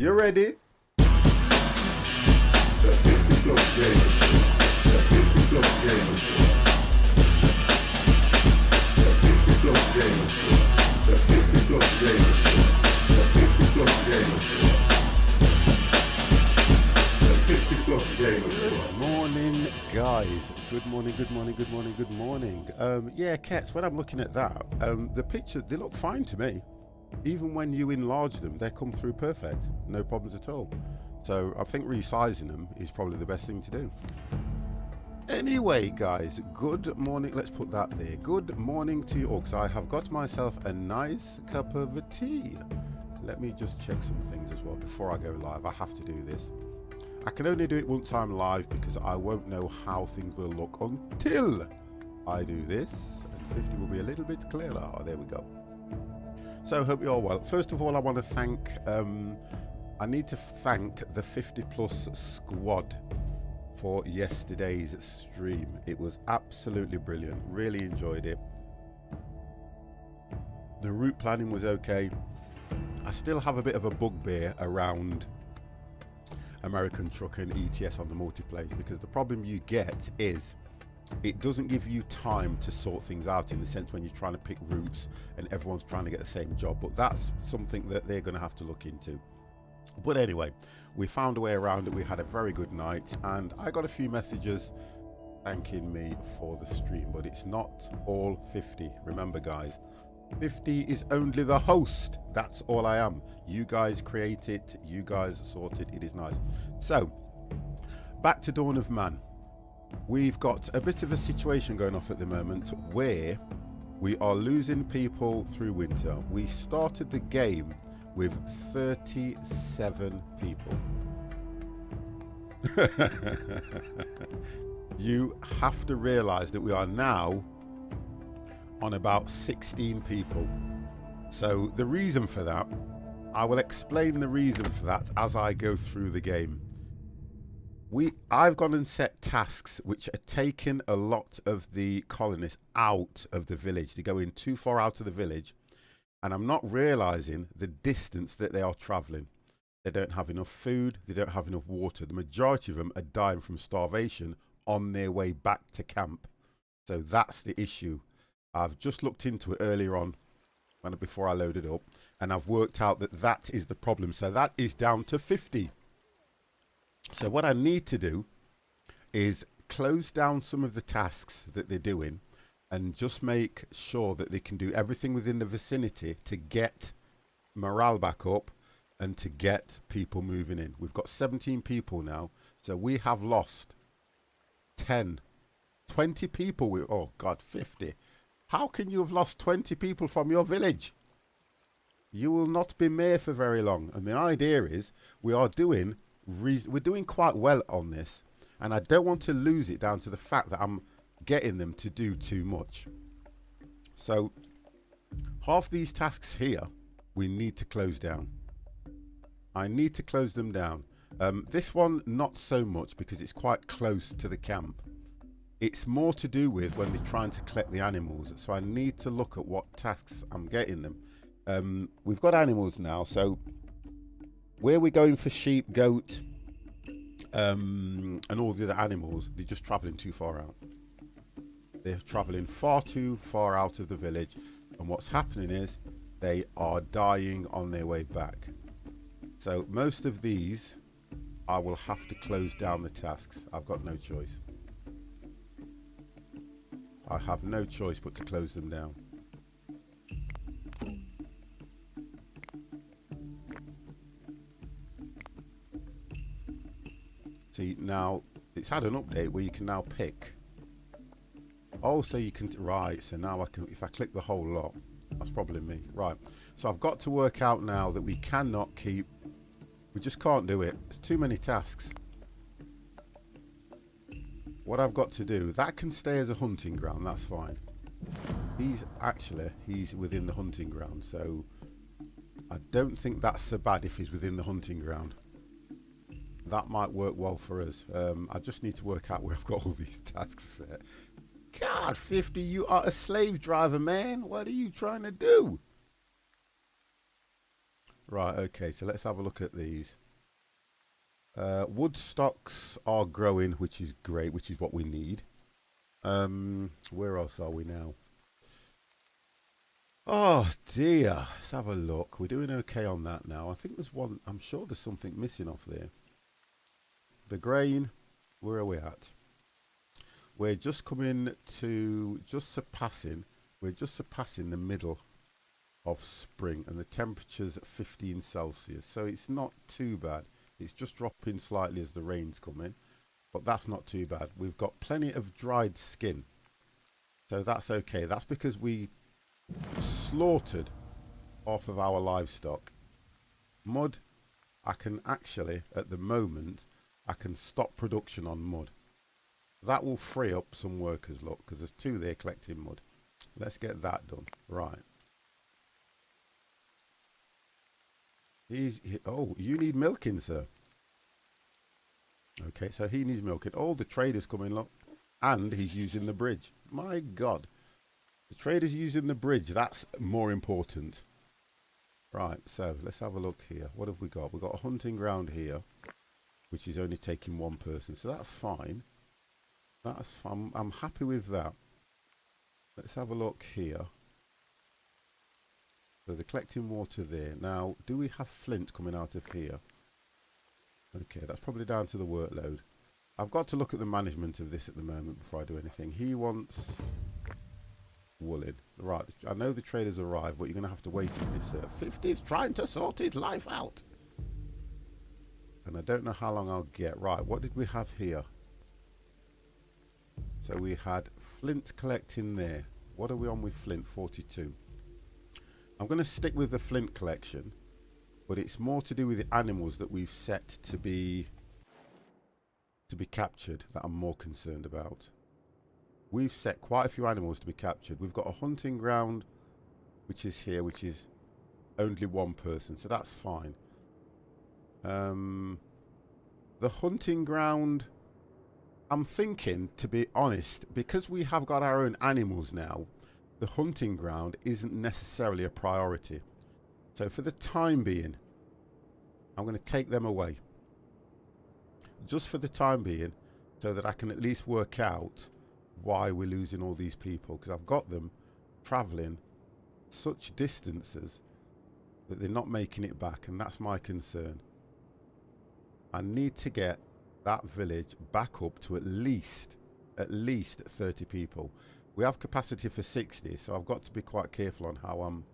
You ready? Good morning, guys. Good morning, good morning, good morning, good morning. Yeah, Kets, when I'm looking at that, the pictures, they look fine to me. Even when you enlarge them, they come through perfect. No problems at all. So I think resizing them is probably the best thing to do. Anyway, guys, good morning. Let's put that there. Good morning to you all, because I have got myself a nice cup of tea. Let me just check some things as well before I go live. I have to do this. I can only do it once I'm live because I won't know how things will look until I do this. And 50 will be a little bit clearer. Oh, there we go. So hope you're all well. First of all, I want to thank, I need to thank the 50 plus squad for yesterday's stream. It was absolutely brilliant. Really enjoyed it. The route planning was okay. I still have a bit of a bugbear around American Truck and ETS on the multiplayer, because the problem you get is it doesn't give you time to sort things out, in the sense when you're trying to pick routes and everyone's trying to get the same job. But that's something that they're going to have to look into. But anyway, we found a way around it. We had a very good night, and I got a few messages thanking me for the stream, but it's not all 50. Remember, guys, 50 is only the host. That's all I am. You guys create it, you guys sort it. It is nice. So back to Dawn of Man. We've got a bit of a situation going off at the moment where we are losing people through winter. We started the game with 37 people. You have to realize that we are now on about 16 people. So the reason for that, I will explain the reason for that as I go through the game. I've gone and set tasks which are taking a lot of the colonists out of the village. They're going too far out of the village, and I'm not realizing the distance that they are traveling. They don't have enough food, they don't have enough water. The majority of them are dying from starvation on their way back to camp. So that's the issue. I've just looked into it earlier on before I loaded up, and I've worked out that that is the problem. So that is down to 50. So what I need to do is close down some of the tasks that they're doing and just make sure that they can do everything within the vicinity to get morale back up and to get people moving in. We've got 17 people now, so we have lost 10, 20 people. Oh God, 50. How can you have lost 20 people from your village? You will not be mayor for very long. And the idea is we're doing quite well on this, and I don't want to lose it down to the fact that I'm getting them to do too much. So half these tasks here we need to close down. I need to close them down. This one not so much, because it's quite close to the camp. It's more to do with when they're trying to collect the animals. So I need to look at what tasks I'm getting them. We've got animals now, so where we're going for sheep, goat, and all the other animals, they're just traveling too far out. They're traveling far too far out of the village, and what's happening is they are dying on their way back. So most of these, I will have to close down the tasks. I've got no choice. I have no choice but to close them down. See, now it's had an update where you can now pick. Oh, so you can, right, so now I can, if I click the whole lot, that's probably me. Right, so I've got to work out now that we cannot keep, we just can't do it. There's too many tasks. What I've got to do, that can stay as a hunting ground, that's fine. He's within the hunting ground, so I don't think that's so bad if he's within the hunting ground. That might work well for us. I just need to work out where I've got all these tasks set. God, 50, you are a slave driver, man. What are you trying to do? Right, okay, so let's have a look at these. Wood stocks are growing, which is great, which is what we need. Where else are we now? Oh dear, let's have a look. We're doing okay on that now. I think there's one, I'm sure there's something missing off there. The grain, where are we at? We're just coming to, we're just surpassing the middle of spring and the temperature's at 15 Celsius. So it's not too bad. It's just dropping slightly as the rains come in, but that's not too bad. We've got plenty of dried skin. So that's okay. That's because we slaughtered off of our livestock. Mud, I can actually, at the moment, I can stop production on mud. That will free up some workers, look, because there's 2 there collecting mud. Let's get that done. Right. Oh, you need milking, sir. Okay, so he needs milking. All the traders come in, look. And he's using the bridge. My God. The trader's using the bridge. That's more important. Right, so let's have a look here. What have we got? We've got a hunting ground here, which is only taking 1 person. So that's fine. That's fine. I'm happy with that. Let's have a look here. So they're collecting water there. Now, do we have flint coming out of here? Okay, that's probably down to the workload. I've got to look at the management of this at the moment before I do anything. He wants woolen. Right, I know the trader's arrived, but you're going to have to wait on this. 50's trying to sort his life out. And I don't know how long I'll get. Right, what did we have here? So we had flint collecting there. What are we on with flint? 42. I'm going to stick with the flint collection, but it's more to do with the animals that we've set to be captured that I'm more concerned about. We've set quite a few animals to be captured. We've got a hunting ground, which is here, which is only 1 person, so that's fine. The hunting ground, I'm thinking, to be honest, because we have got our own animals now, the hunting ground isn't necessarily a priority. So for the time being, I'm going to take them away. Just for the time being, so that I can at least work out why we're losing all these people. Because I've got them travelling such distances that they're not making it back, and that's my concern. I need to get that village back up to at least 30 people. We have capacity for 60, so I've got to be quite careful on how I'm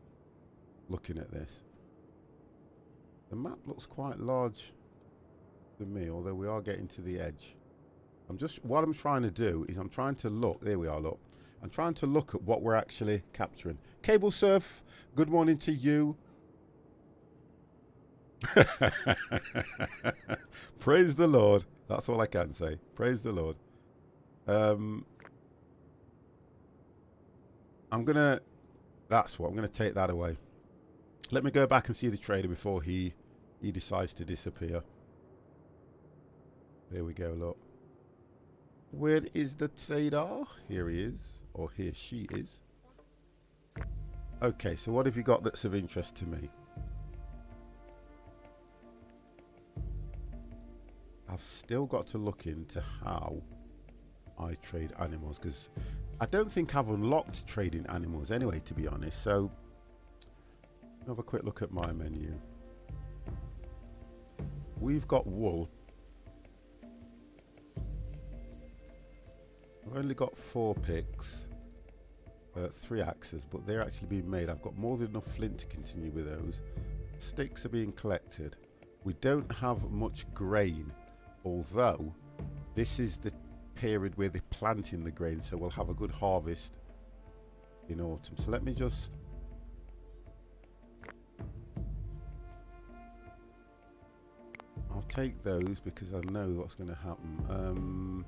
looking at this. The map looks quite large to me, although we are getting to the edge. What I'm trying to do is I'm trying to look, there we are, look. I'm trying to look at what we're actually capturing. Cable Surf, good morning to you. Praise the Lord. That's all I can say. Praise the Lord. I'm gonna take that away. Let me go back and see the trader before he decides to disappear. There we go, look. Where is the trader? Here he is, or here she is. Okay, so what have you got that's of interest to me? I've still got to look into how I trade animals, because I don't think I've unlocked trading animals anyway, to be honest. So have a quick look at my menu. We've got wool. I've only got 4 picks, 3 axes, but they're actually being made. I've got more than enough flint to continue with those. Sticks are being collected. We don't have much grain, although this is the period where they're planting the grain, so we'll have a good harvest in autumn. So let me just I'll take those because I know what's going to happen.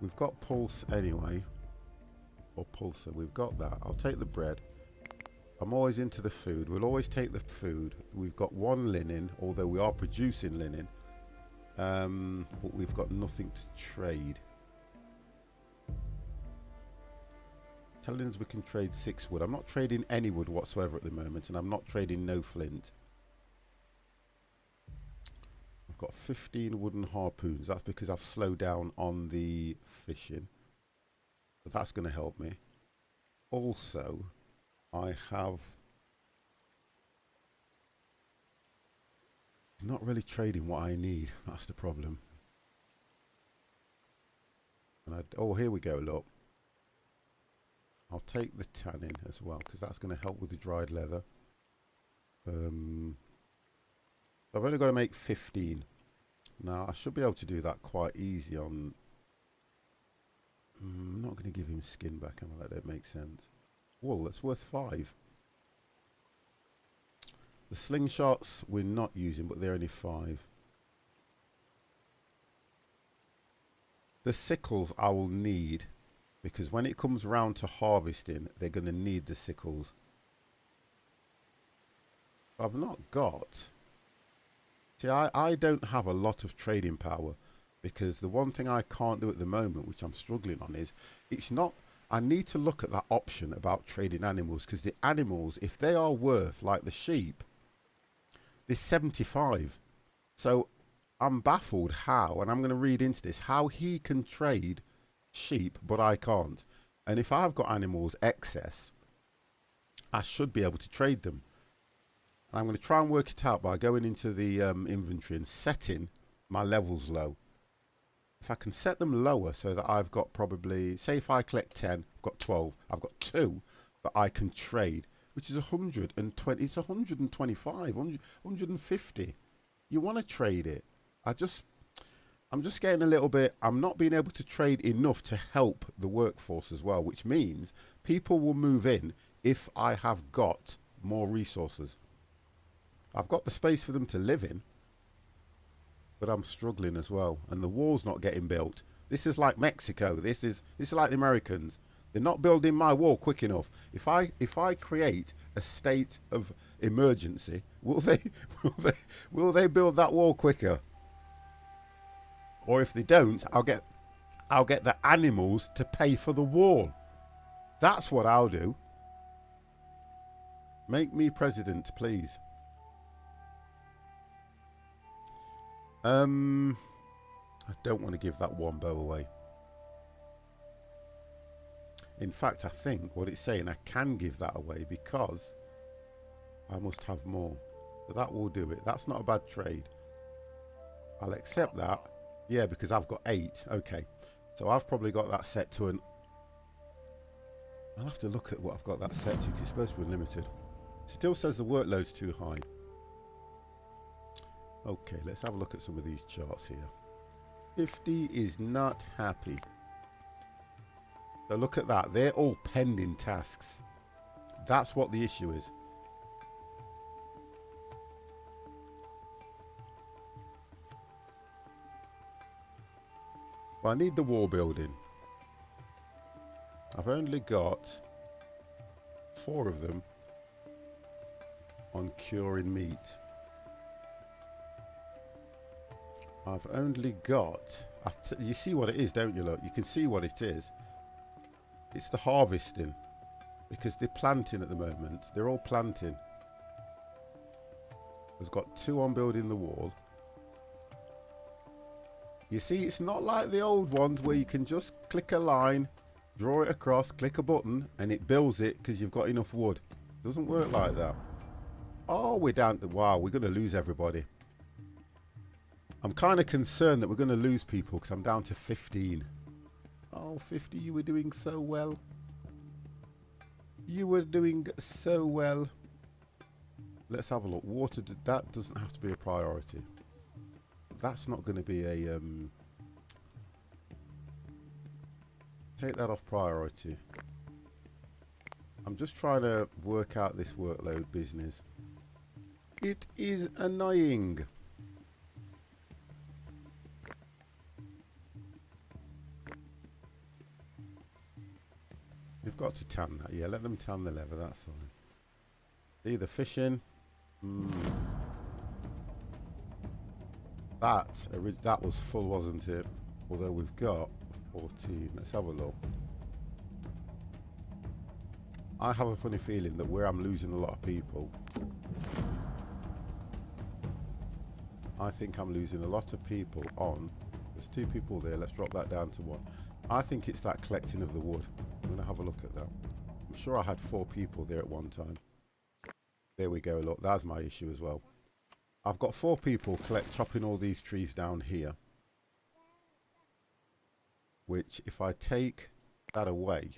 We've got pulse anyway, or pulsar, we've got that. I'll take the bread. I'm always into the food. We'll always take the food. We've got 1 linen, although we are producing linen, but we've got nothing to trade. telling us we can trade 6 wood. I'm not trading any wood whatsoever at the moment, and I'm not trading no flint. I've got 15 wooden harpoons. That's because I've slowed down on the fishing. But that's going to help me. Also, I have not really trading what I need. That's the problem. And oh, here we go, look. I'll take the tannin as well, because that's going to help with the dried leather. I've only got to make 15. Now, I should be able to do that quite easy on... I'm not going to give him skin back, am I? That don't make sense. Wool, that's worth 5. The slingshots we're not using, but they're only 5. The sickles I will need, because when it comes round to harvesting, they're going to need the sickles. I've not got... See, I don't have a lot of trading power, because the one thing I can't do at the moment, which I'm struggling on, is it's not... I need to look at that option about trading animals, because the animals, if they are worth, like the sheep, they're 75. So I'm baffled how, and I'm going to read into this, how he can trade sheep, but I can't. And if I've got animals excess, I should be able to trade them. I'm going to try and work it out by going into the inventory and setting my levels low. If I can set them lower so that I've got probably, say if I collect 10, I've got 12, I've got 2 that I can trade, which is 120, it's 125, 150. You want to trade it. I'm just getting a little bit, I'm not being able to trade enough to help the workforce as well, which means people will move in if I have got more resources. I've got the space for them to live in, but I'm struggling as well, and the wall's not getting built. This is like Mexico. This is like the Americans. They're not building my wall quick enough. If I create a state of emergency, will they build that wall quicker? Or if they don't, I'll get the animals to pay for the wall. That's what I'll do. Make me president, please. I don't want to give that one bow away. In fact, I think what it's saying, I can give that away because I must have more. So that will do it. That's not a bad trade. I'll accept that. Yeah, because I've got 8. Okay. So I've probably got that set to an... I'll have to look at what I've got that set to, because it's supposed to be unlimited. It still says the workload's too high. Okay, let's have a look at some of these charts here. 50 is not happy. So look at that. They're all pending tasks. That's what the issue is. Well, I need the wall building. I've only got 4 of them on curing meat. I've only got... you see what it is, don't you, look? You can see what it is. It's the harvesting. Because they're planting at the moment. They're all planting. We've got 2 on building the wall. You see, it's not like the old ones where you can just click a line, draw it across, click a button, and it builds it because you've got enough wood. It doesn't work like that. Oh, we're down to... Wow, we're going to lose everybody. I'm kind of concerned that we're going to lose people because I'm down to 15. Oh, 50, you were doing so well. You were doing so well. Let's have a look. Water, that doesn't have to be a priority. That's not going to be a... take that off priority. I'm just trying to work out this workload business. It is annoying. We've got to tan that. Yeah, let them tan the leather. That's fine. See the fishing. That was full, wasn't it? Although we've got 14. Let's have a look. I have a funny feeling that where I'm losing a lot of people, I think I'm losing a lot of people on, there's 2 people there, let's drop that down to 1. I think it's that collecting of the wood. I'm going to have a look at that. I'm sure I had 4 people there at one time. There we go, look, that's my issue as well. I've got 4 people chopping all these trees down here. Which, if I take that away,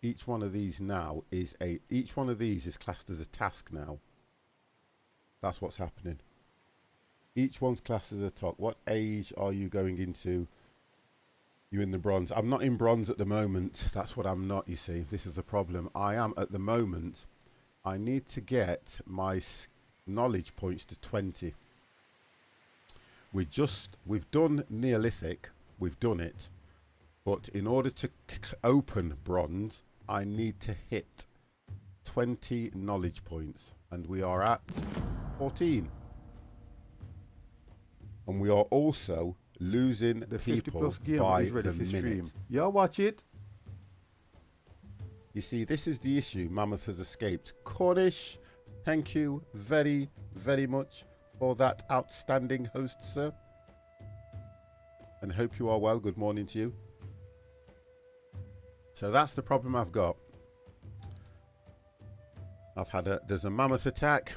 each one of these is classed as a task now. That's what's happening. Each one's classed as a task. What age are you going into? You're in the bronze. I'm not in bronze at the moment. That's what I'm not, you see. This is a problem. I am at the moment. I need to get my knowledge points to 20. We've done Neolithic. We've done it. But in order to open bronze, I need to hit 20 knowledge points. And we are at 14. And we are also losing the people by the minute. Yeah, watch it. You see, this is the issue. Mammoth has escaped. Cornish, thank you very, very much for that outstanding host, sir. And hope you are well. Good morning to you. So that's the problem I've got. There's a mammoth attack.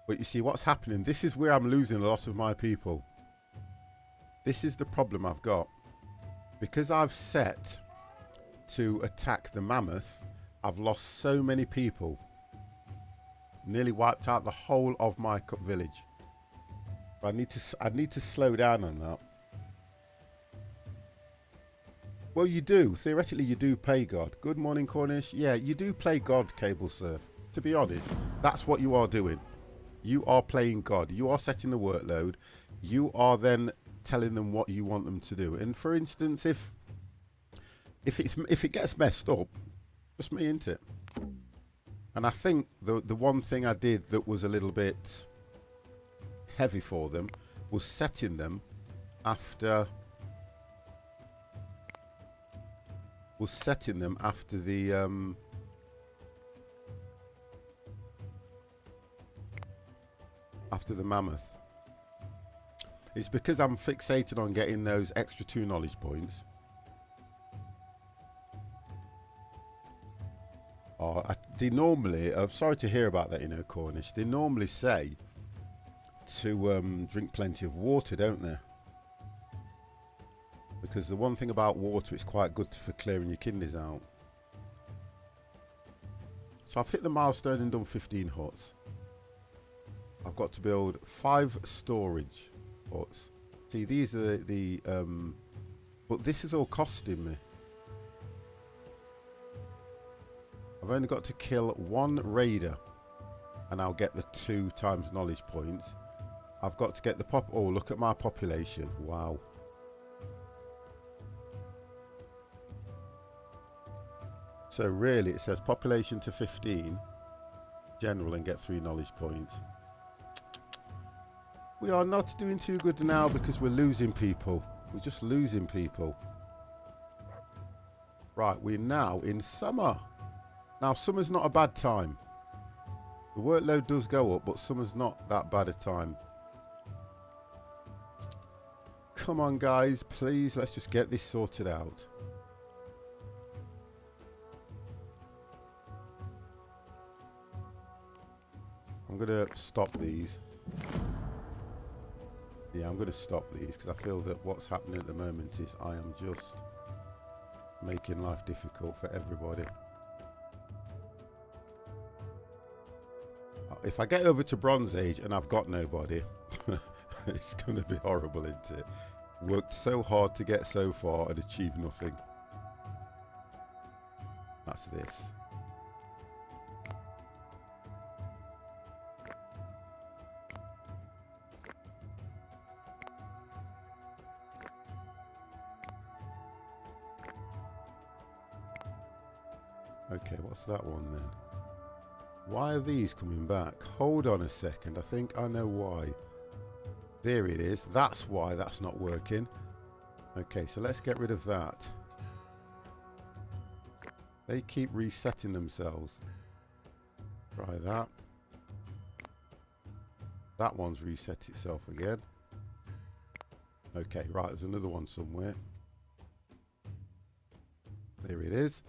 But you see what's happening. This is where I'm losing a lot of my people. This is the problem I've got. Because I've set to attack the mammoth, I've lost so many people. Nearly wiped out the whole of my village. I need to slow down on that. Well, you do. Theoretically, you do play God. Good morning, Cornish. Yeah, you do play God, Cable Surf. To be honest, that's what you are doing. You are playing God. You are setting the workload. You are then telling them what you want them to do. And for instance, if it gets messed up, just me, isn't it? And I think the one thing I did that was a little bit heavy for them was setting them after the after the mammoth. It's because I'm fixated on getting those extra 2 knowledge points. They normally, I'm sorry to hear about that, you know, Cornish. They normally say to drink plenty of water, don't they? Because the one thing about water, it's quite good for clearing your kidneys out. So I've hit the milestone and done 15 huts. I've got to build 5 storage huts. See, these are the but this is all costing me. I've only got to kill 1 raider and I'll get the 2 times knowledge points. I've got to get the oh, look at my population. Wow. So really it says population to 15 general and get 3 knowledge points. We are not doing too good now because we're losing people. We're just losing people. Right, we're now in summer. Now, summer's not a bad time. The workload does go up, but summer's not that bad a time. Come on, guys, please, let's just get this sorted out. I'm going to stop these. Yeah, I'm going to stop these because I feel that what's happening at the moment is I am just making life difficult for everybody. If I get over to Bronze Age and I've got nobody, it's going to be horrible, isn't it? Worked so hard to get so far and achieve nothing. That's this. Okay, what's that one then? Why are these coming back? Hold on a second, I think I know why. There it is. That's why that's not working. Okay, so let's get rid of that. They keep resetting themselves. Try that. That one's reset itself again. Okay, right, there's another one somewhere. There it is.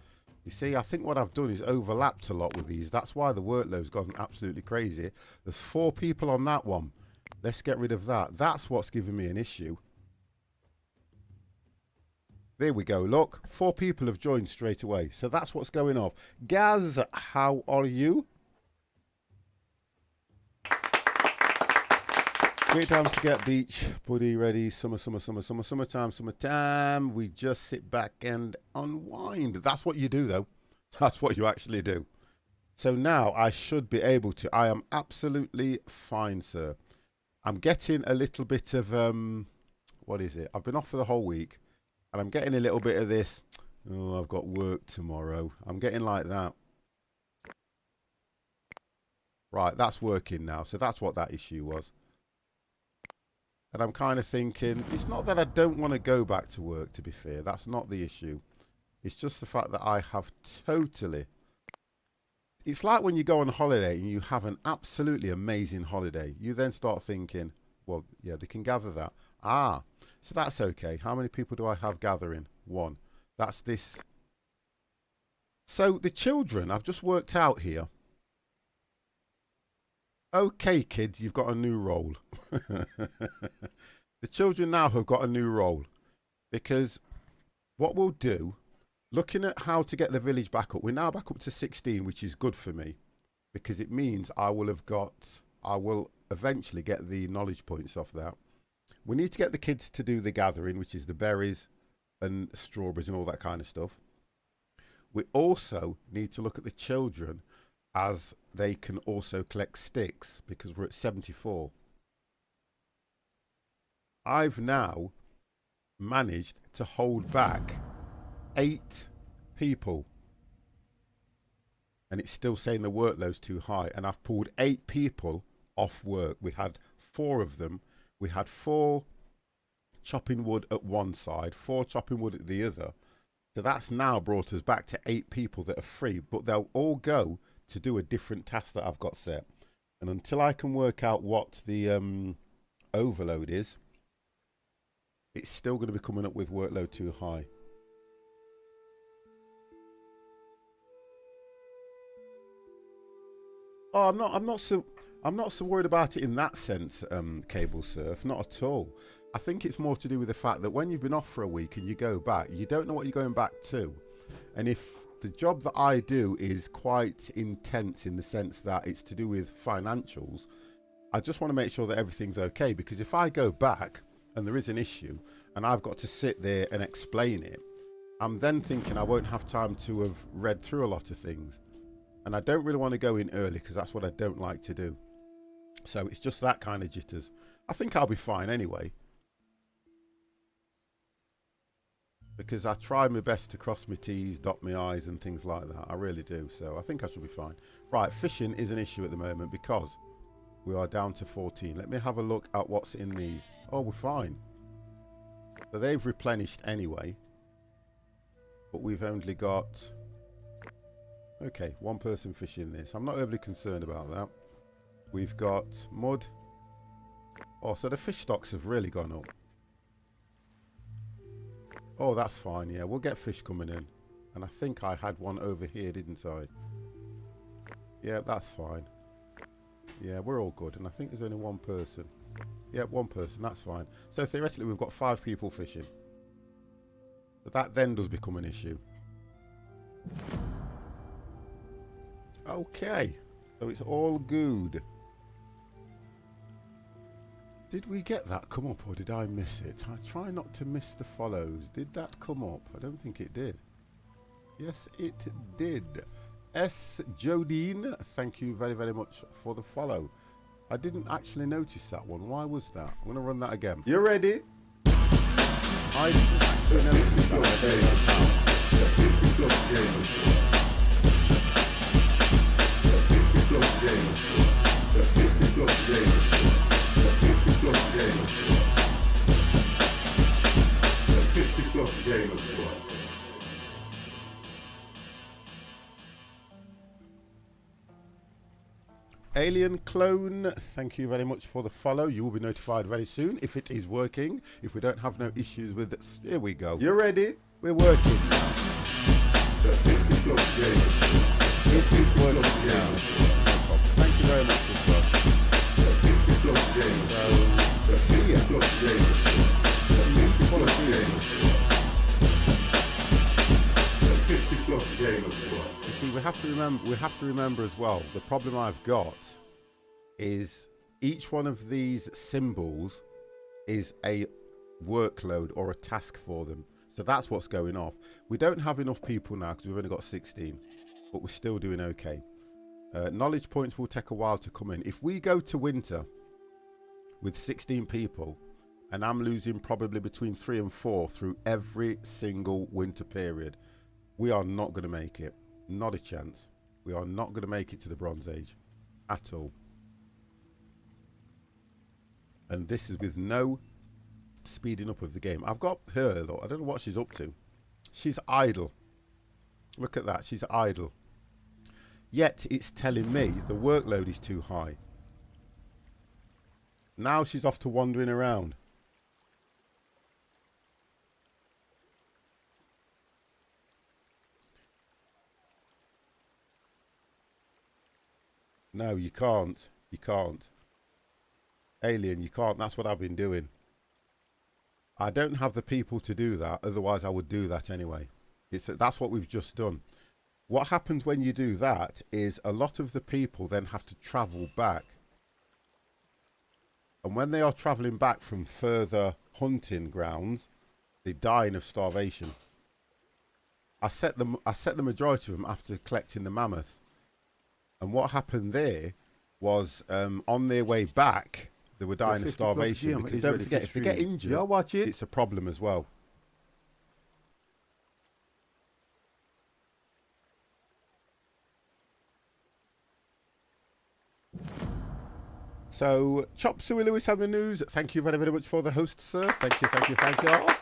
You see, I think what I've done is overlapped a lot with these. That's why the workload's gone absolutely crazy. There's 4 people on that one. Let's get rid of that. That's what's giving me an issue. There we go, look. 4 people have joined straight away. So that's what's going off. Gaz, how are you? Great time to get beach, buddy, ready. Summertime. We just sit back and unwind. That's what you do, though. That's what you actually do. So now I should be able to. I am absolutely fine, sir. I'm getting a little bit of, what is it? I've been off for the whole week. And I'm getting a little bit of this, oh, I've got work tomorrow. I'm getting like that. Right, that's working now. So that's what that issue was. And I'm kind of thinking, it's not that I don't want to go back to work, to be fair. That's not the issue. It's just the fact that I have totally... It's like when you go on holiday and you have an absolutely amazing holiday. You then start thinking, well, yeah, they can gather that. Ah, so that's okay. How many people do I have gathering? 1. That's this. So the children, I've just worked out here. Okay, kids, you've got a new role. The children now have got a new role. Because what we'll do, looking at how to get the village back up, we're now back up to 16, which is good for me. Because it means I will eventually get the knowledge points off that. We need to get the kids to do the gathering, which is the berries and strawberries and all that kind of stuff. We also need to look at the children as they can also collect sticks because we're at 74. I've now managed to hold back 8 people. And it's still saying the workload's too high. And I've pulled 8 people off work. We had 4 of them. We had 4 chopping wood at one side, 4 chopping wood at the other. So that's now brought us back to 8 people that are free, but they'll all go to do a different task that I've got set. And until I can work out what the overload is, it's still going to be coming up with workload too high. Oh, I'm not so worried about it in that sense, Cable Surf, not at all. I think it's more to do with the fact that when you've been off for a week and you go back, you don't know what you're going back to. And if the job that I do is quite intense in the sense that it's to do with financials, I just want to make sure that everything's okay. Because if I go back and there is an issue and I've got to sit there and explain it, I'm then thinking I won't have time to have read through a lot of things. And I don't really want to go in early because that's what I don't like to do. So it's just that kind of jitters. I think I'll be fine anyway. Because I try my best to cross my T's, dot my I's and things like that. I really do. So I think I should be fine. Right, fishing is an issue at the moment because we are down to 14. Let me have a look at what's in these. Oh, we're fine. So they've replenished anyway. But we've only got... Okay, 1 person fishing this. I'm not overly concerned about that. We've got mud. Oh, so the fish stocks have really gone up. Oh, that's fine. Yeah, we'll get fish coming in. And I think I had one over here, didn't I? Yeah, that's fine. Yeah, we're all good. And I think there's only 1 person. Yeah, 1 person. That's fine. So theoretically, we've got 5 people fishing. But that then does become an issue. Okay. So it's all good. Did we get that come up or did I miss it? I try not to miss the follows. Did that come up? I don't think it did. Yes, it did. S. Jodine, thank you very, very much for the follow. I didn't actually notice that one. Why was that? I'm going to run that again. You ready? I didn't actually notice that. Alien Clone, thank you very much for the follow. You will be notified very soon if it is working. If we don't have no issues with it, here we go. You ready? We're working now. It is working now. Thank you very much as well. You see, we have to remember as well, the problem I've got is each one of these symbols is a workload or a task for them. So that's what's going off. We don't have enough people now because we've only got 16, but we're still doing okay. Knowledge points will take a while to come in. If we go to winter with 16 people, and I'm losing probably between 3 and 4 through every single winter period, we are not going to make it. Not a chance. We are not going to make it to the Bronze Age at all. And this is with no speeding up of the game. I've got her though. I don't know what she's up to. She's idle. Look at that. She's idle. Yet it's telling me the workload is too high. Now she's off to wandering around. No, you can't. You can't. Alien, you can't. That's what I've been doing. I don't have the people to do that. Otherwise, I would do that anyway. That's what we've just done. What happens when you do that is a lot of the people then have to travel back. And when they are travelling back from further hunting grounds, they're dying of starvation. I set the majority of them after collecting the mammoth. And what happened there was on their way back, they were dying of starvation. Because don't forget, if they get injured, it's a problem as well. So, Chop Suey Lewis and the news. Thank you very, very much for the host, sir. Thank you, thank you, thank you. Oh.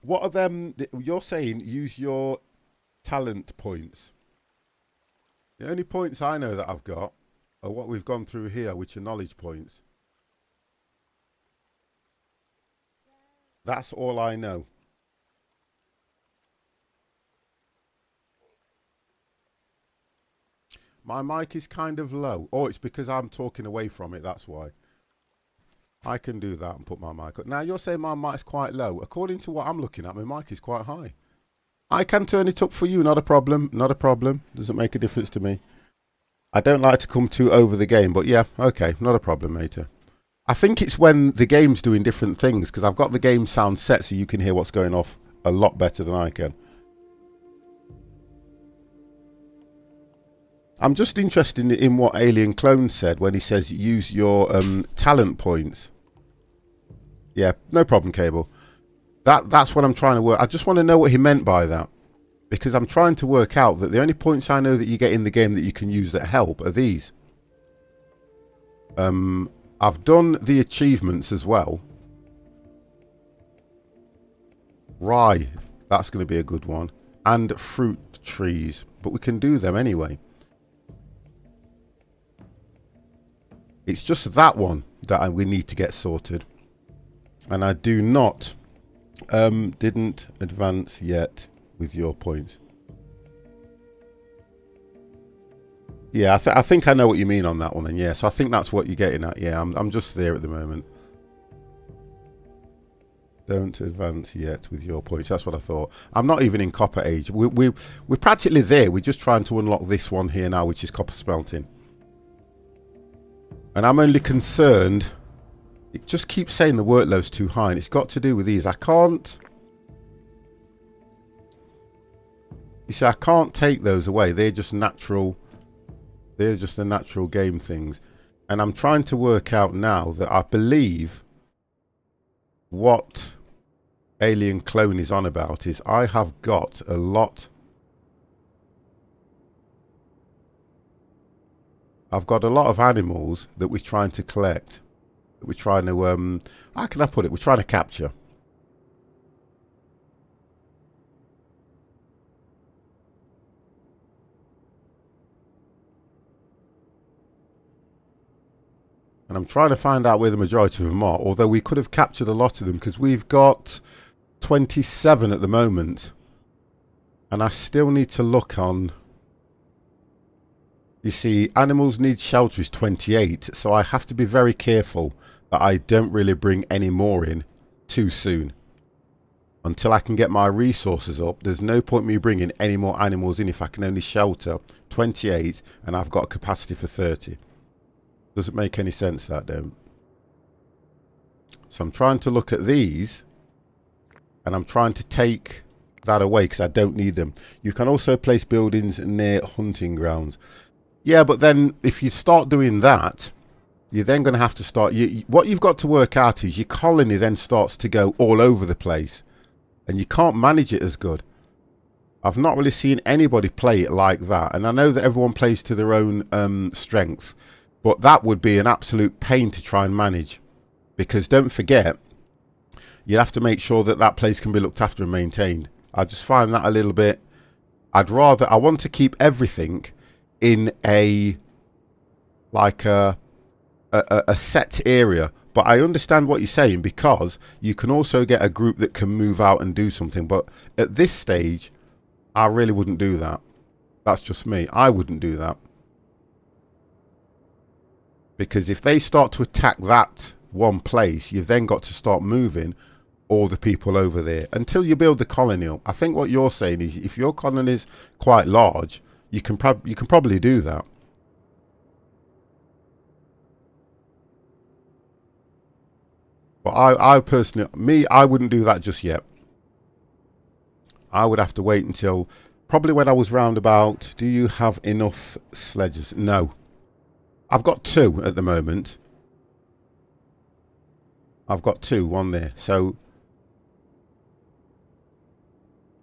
What are them? You're saying use your talent points. The only points I know that I've got are what we've gone through here, which are knowledge points. That's all I know. My mic is kind of low. Oh, it's because I'm talking away from it, that's why. I can do that and put my mic up. Now, you're saying my mic's quite low. According to what I'm looking at, my mic is quite high. I can turn it up for you, not a problem. Not a problem. Doesn't make a difference to me. I don't like to come too over the game, but yeah, okay, not a problem, mate. I think it's when the game's doing different things, because I've got the game sound set so you can hear what's going off a lot better than I can. I'm just interested in what Alien Clone said when he says use your talent points. Yeah, no problem, Cable. That's what I'm trying to work. I just want to know what he meant by that, because I'm trying to work out that the only points I know that you get in the game that you can use that help are these. I've done the achievements as well. Rye, that's going to be a good one. And fruit trees, but we can do them anyway. It's just that one that we need to get sorted. And I do not... didn't advance yet with your points. Yeah, I think I know what you mean on that one then. Yeah, so I think that's what you're getting at. Yeah, I'm just there at the moment. Don't advance yet with your points. That's what I thought. I'm not even in Copper Age. We're practically there. We're just trying to unlock this one here now, which is copper smelting. And I'm only concerned... It just keeps saying the workload's too high, and it's got to do with these. I can't... You see, I can't take those away. They're just natural... They're just the natural game things. And I'm trying to work out now that I believe what Alien Clone is on about is I have got a lot... I've got a lot of animals that we're trying to collect. We're trying to, how can I put it? We're trying to capture. And I'm trying to find out where the majority of them are, although we could have captured a lot of them because we've got 27 at the moment. And I still need to look on... You see, animals need shelter is 28, so I have to be very careful that I don't really bring any more in too soon. Until I can get my resources up, there's no point me bringing any more animals in if I can only shelter 28 and I've got a capacity for 30. Doesn't make any sense, that don't. So I'm trying to look at these and I'm trying to take that away because I don't need them. You can also place buildings near hunting grounds. Yeah, but then if you start doing that, you're then going to have to start... what you've got to work out is your colony then starts to go all over the place. And you can't manage it as good. I've not really seen anybody play it like that. And I know that everyone plays to their own strengths. But that would be an absolute pain to try and manage. Because don't forget, you have to make sure that that place can be looked after and maintained. I just find that a little bit... I want to keep everything in a set area, but I understand what you're saying because you can also get a group that can move out and do something. But at this stage, I really wouldn't do that. That's just me. I wouldn't do that because if they start to attack that one place, you've then got to start moving all the people over there until you build the colony up. I think what you're saying is if your colony is quite large, you can probably do that. But I personally, I wouldn't do that just yet. I would have to wait until probably when I was round about. Do you have enough sledges? No. I've got 2 at the moment. I've got 2, one there. So,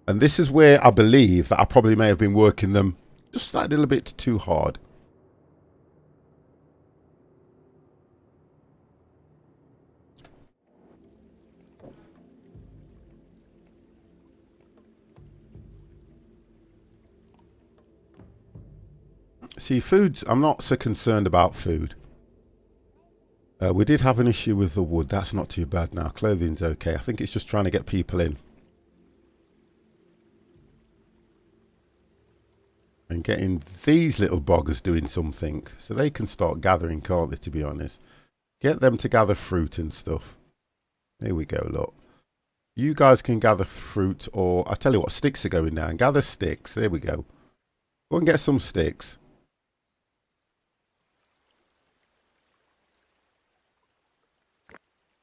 and this is where I believe that I probably may have been working them just a little bit too hard. See, foods, I'm not so concerned about food. We did have an issue with the wood. That's not too bad now. Clothing's okay. I think it's just trying to get people in. And getting these little boggers doing something. So they can start gathering, can't they, to be honest? Get them to gather fruit and stuff. There we go, look. You guys can gather fruit, or I tell you what, sticks are going down. Gather sticks. There we go. Go and get some sticks.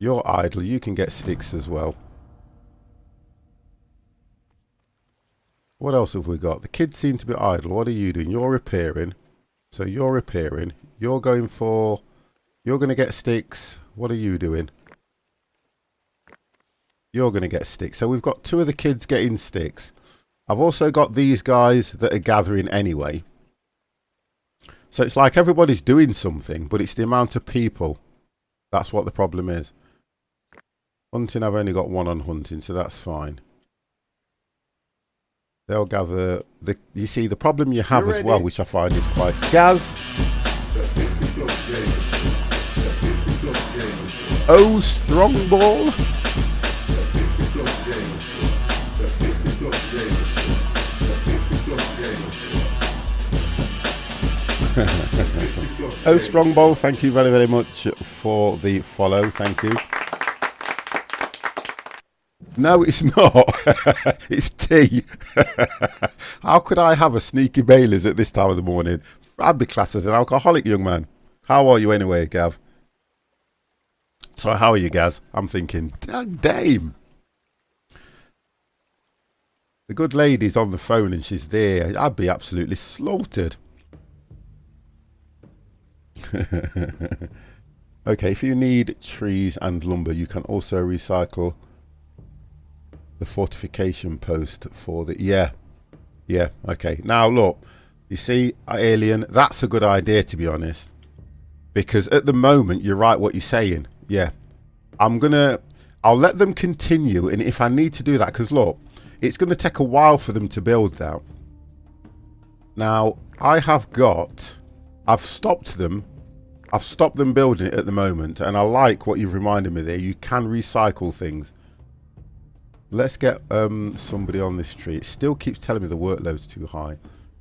You're idle. You can get sticks as well. What else have we got? The kids seem to be idle. What are you doing? You're repairing. So you're repairing. You're going for... You're going to get sticks. What are you doing? You're going to get sticks. So we've got 2 of the kids getting sticks. I've also got these guys that are gathering anyway. So it's like everybody's doing something, but it's the amount of people. That's what the problem is. Hunting, I've only got 1 on hunting, so that's fine. They'll gather... You see, the problem you have as well, which I find is quite... Gaz! Oh, strong ball! Oh, strong ball, thank you very, very much for the follow. Thank you. No, it's not. It's tea. How could I have a sneaky Baileys at this time of the morning? I'd be classed as an alcoholic, young man. How are you anyway, Gav? So how are you, Gaz? I'm thinking, dame. The good lady's on the phone and she's there. I'd be absolutely slaughtered. Okay, if you need trees and lumber, you can also recycle the fortification post for the... Yeah, okay. Now, look, you see, Alien, that's a good idea, to be honest. Because at the moment, you're right what you're saying. Yeah, I'll let them continue, and if I need to do that, because look, it's going to take a while for them to build that. Now, I've stopped them I've stopped them building it at the moment, and I like what you've reminded me there. You can recycle things. Let's get somebody on this tree. It still keeps telling me the workload's too high,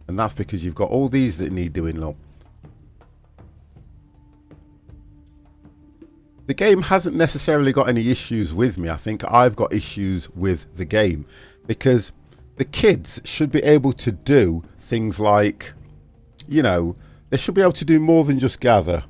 and that's because you've got all these that need doing. Look, the game hasn't necessarily got any issues with me. I think I've got issues with the game, because the kids should be able to do things like, you know, they should be able to do more than just gather.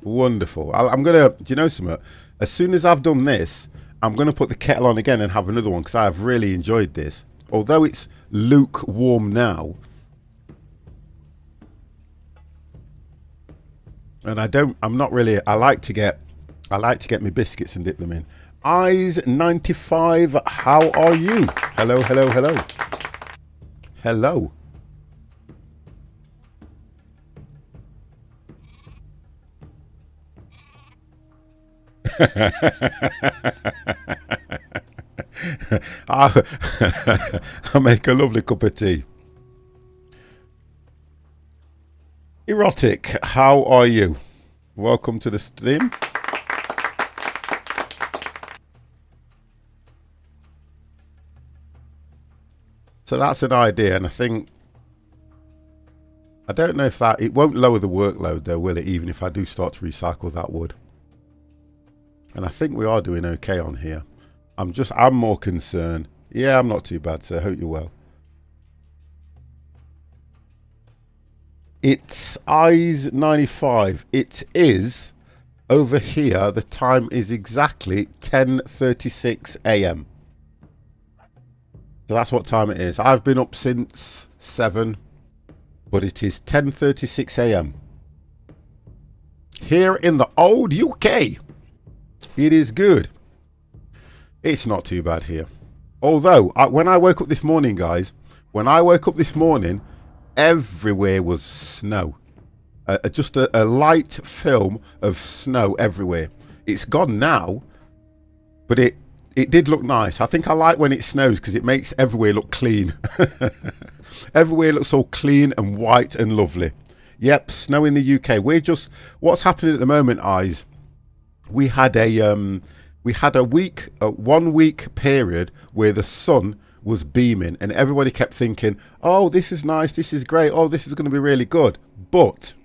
Wonderful. I'm gonna, do you know something? As soon as I've done this, I'm gonna put the kettle on again and have another one, because I have really enjoyed this. Although it's lukewarm now, and I'm not really, I like to get my biscuits and dip them in. Eyes95, how are you? Hello, hello, hello. Hello. I make a lovely cup of tea. Erotic, how are you? Welcome to the stream. So that's an idea, and I think, I don't know if that, it won't lower the workload though, will it, even if I do start to recycle that wood. And I think we are doing okay on here. I'm more concerned. Yeah, I'm not too bad, sir. Hope you're well. It's Eyes95. It is over here. The time is exactly 10:36 a.m. So that's what time it is. I've been up since 7, but it is 10:36 a.m. here in the old UK. It is good. It's not too bad here. Although, when I woke up this morning, guys, when I woke up this morning, everywhere was snow. Just a light film of snow everywhere. It's gone now, but it did look nice. I think I like when it snows because it makes everywhere look clean. Everywhere looks all clean and white and lovely. Yep, snow in the UK. What's happening at the moment, Eyes? We had a 1 week period where the sun was beaming and everybody kept thinking, oh, this is nice, this is great, oh, this is going to be really good. But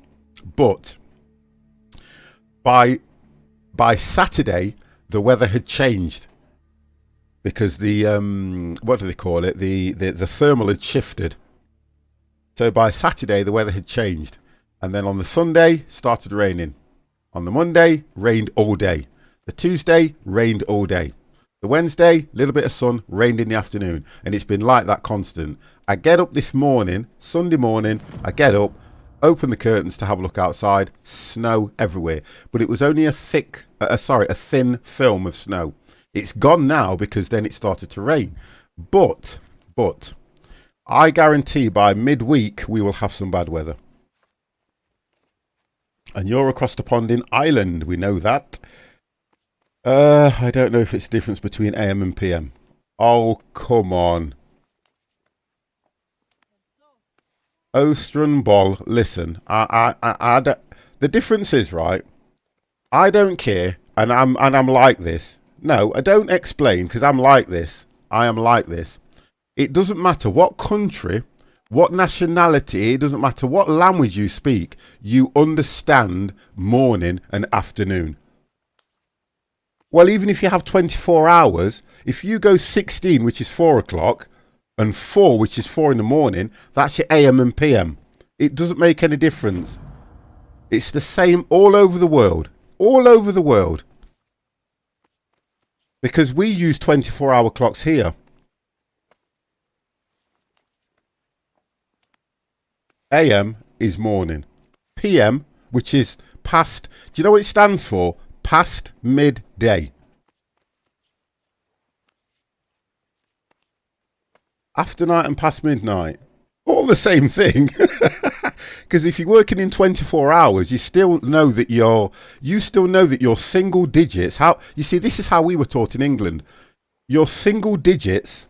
by Saturday the weather had changed, because the what do they call it, the thermal had shifted. So by Saturday the weather had changed, and then on the Sunday started raining. On the Monday, rained all day. The Tuesday, rained all day. The Wednesday, little bit of sun, rained in the afternoon. And it's been like that constant. I get up this morning, Sunday morning, I get up, open the curtains to have a look outside, snow everywhere. But it was only a thin film of snow. It's gone now because then it started to rain. But, I guarantee by midweek we will have some bad weather. And you're across the pond in Ireland, we know that. I don't know if it's the difference between AM and PM. Oh, come on. Ostrunbol, listen, the difference is, right, I don't care, and I'm like this. No, I don't explain, because I'm like this. I am like this. It doesn't matter what country, what nationality, it doesn't matter what language you speak, you understand morning and afternoon. Well, even if you have 24 hours, if you go 16, which is 4 o'clock, and 4, which is 4 in the morning, that's your AM and PM. It doesn't make any difference. It's the same all over the world. All over the world. Because we use 24-hour clocks here. AM is morning. PM, which is past, do you know what it stands for? Past midday. After night and past midnight. All the same thing. Because if you're working in 24 hours, you still know that you're single digits. You see, this is how we were taught in England. Your single digits,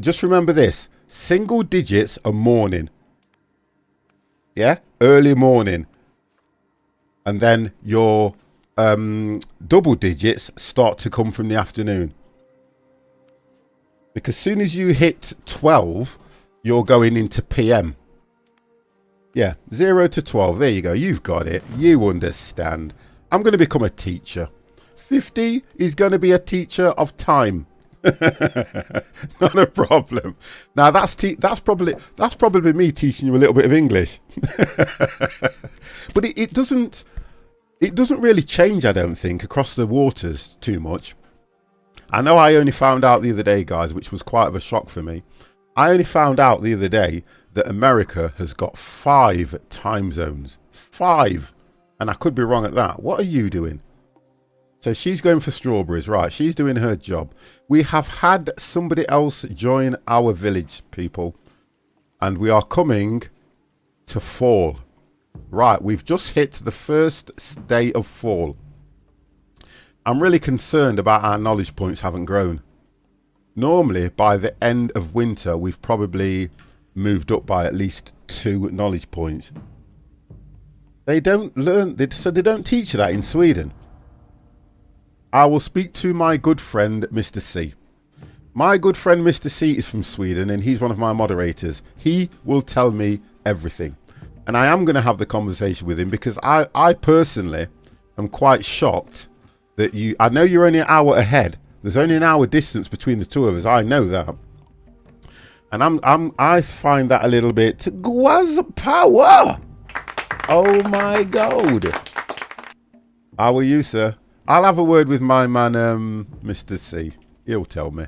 just remember this, single digits are morning. Yeah? Early morning. And then your double digits start to come from the afternoon. Because as soon as you hit 12, you're going into PM. Yeah, 0 to 12. There you go. You've got it. You understand. I'm going to become a teacher. 50 is going to be a teacher of time. Not a problem. Now that's probably me teaching you a little bit of English. But it doesn't really change, I don't think, across the waters too much. I know I only found out the other day, guys, which was quite of a shock for me. I only found out the other day that America has got 5 time zones. 5. And I could be wrong at that. What are you doing? So she's going for strawberries, right? She's doing her job. We have had somebody else join our village, people. And we are coming to fall. Right, we've just hit the first day of fall. I'm really concerned about our knowledge points haven't grown. Normally, by the end of winter, we've probably moved up by at least 2 knowledge points. They don't learn, so they don't teach you that in Sweden. I will speak to my good friend, Mr. C. My good friend, Mr. C, is from Sweden, and he's one of my moderators. He will tell me everything. And I am going to have the conversation with him because I personally am quite shocked that I know you're only an hour ahead. There's only an hour distance between the two of us. I know that. And I find that a little bit guaz power. Oh my God. How are you, sir? I'll have a word with my man, Mr. C. He'll tell me.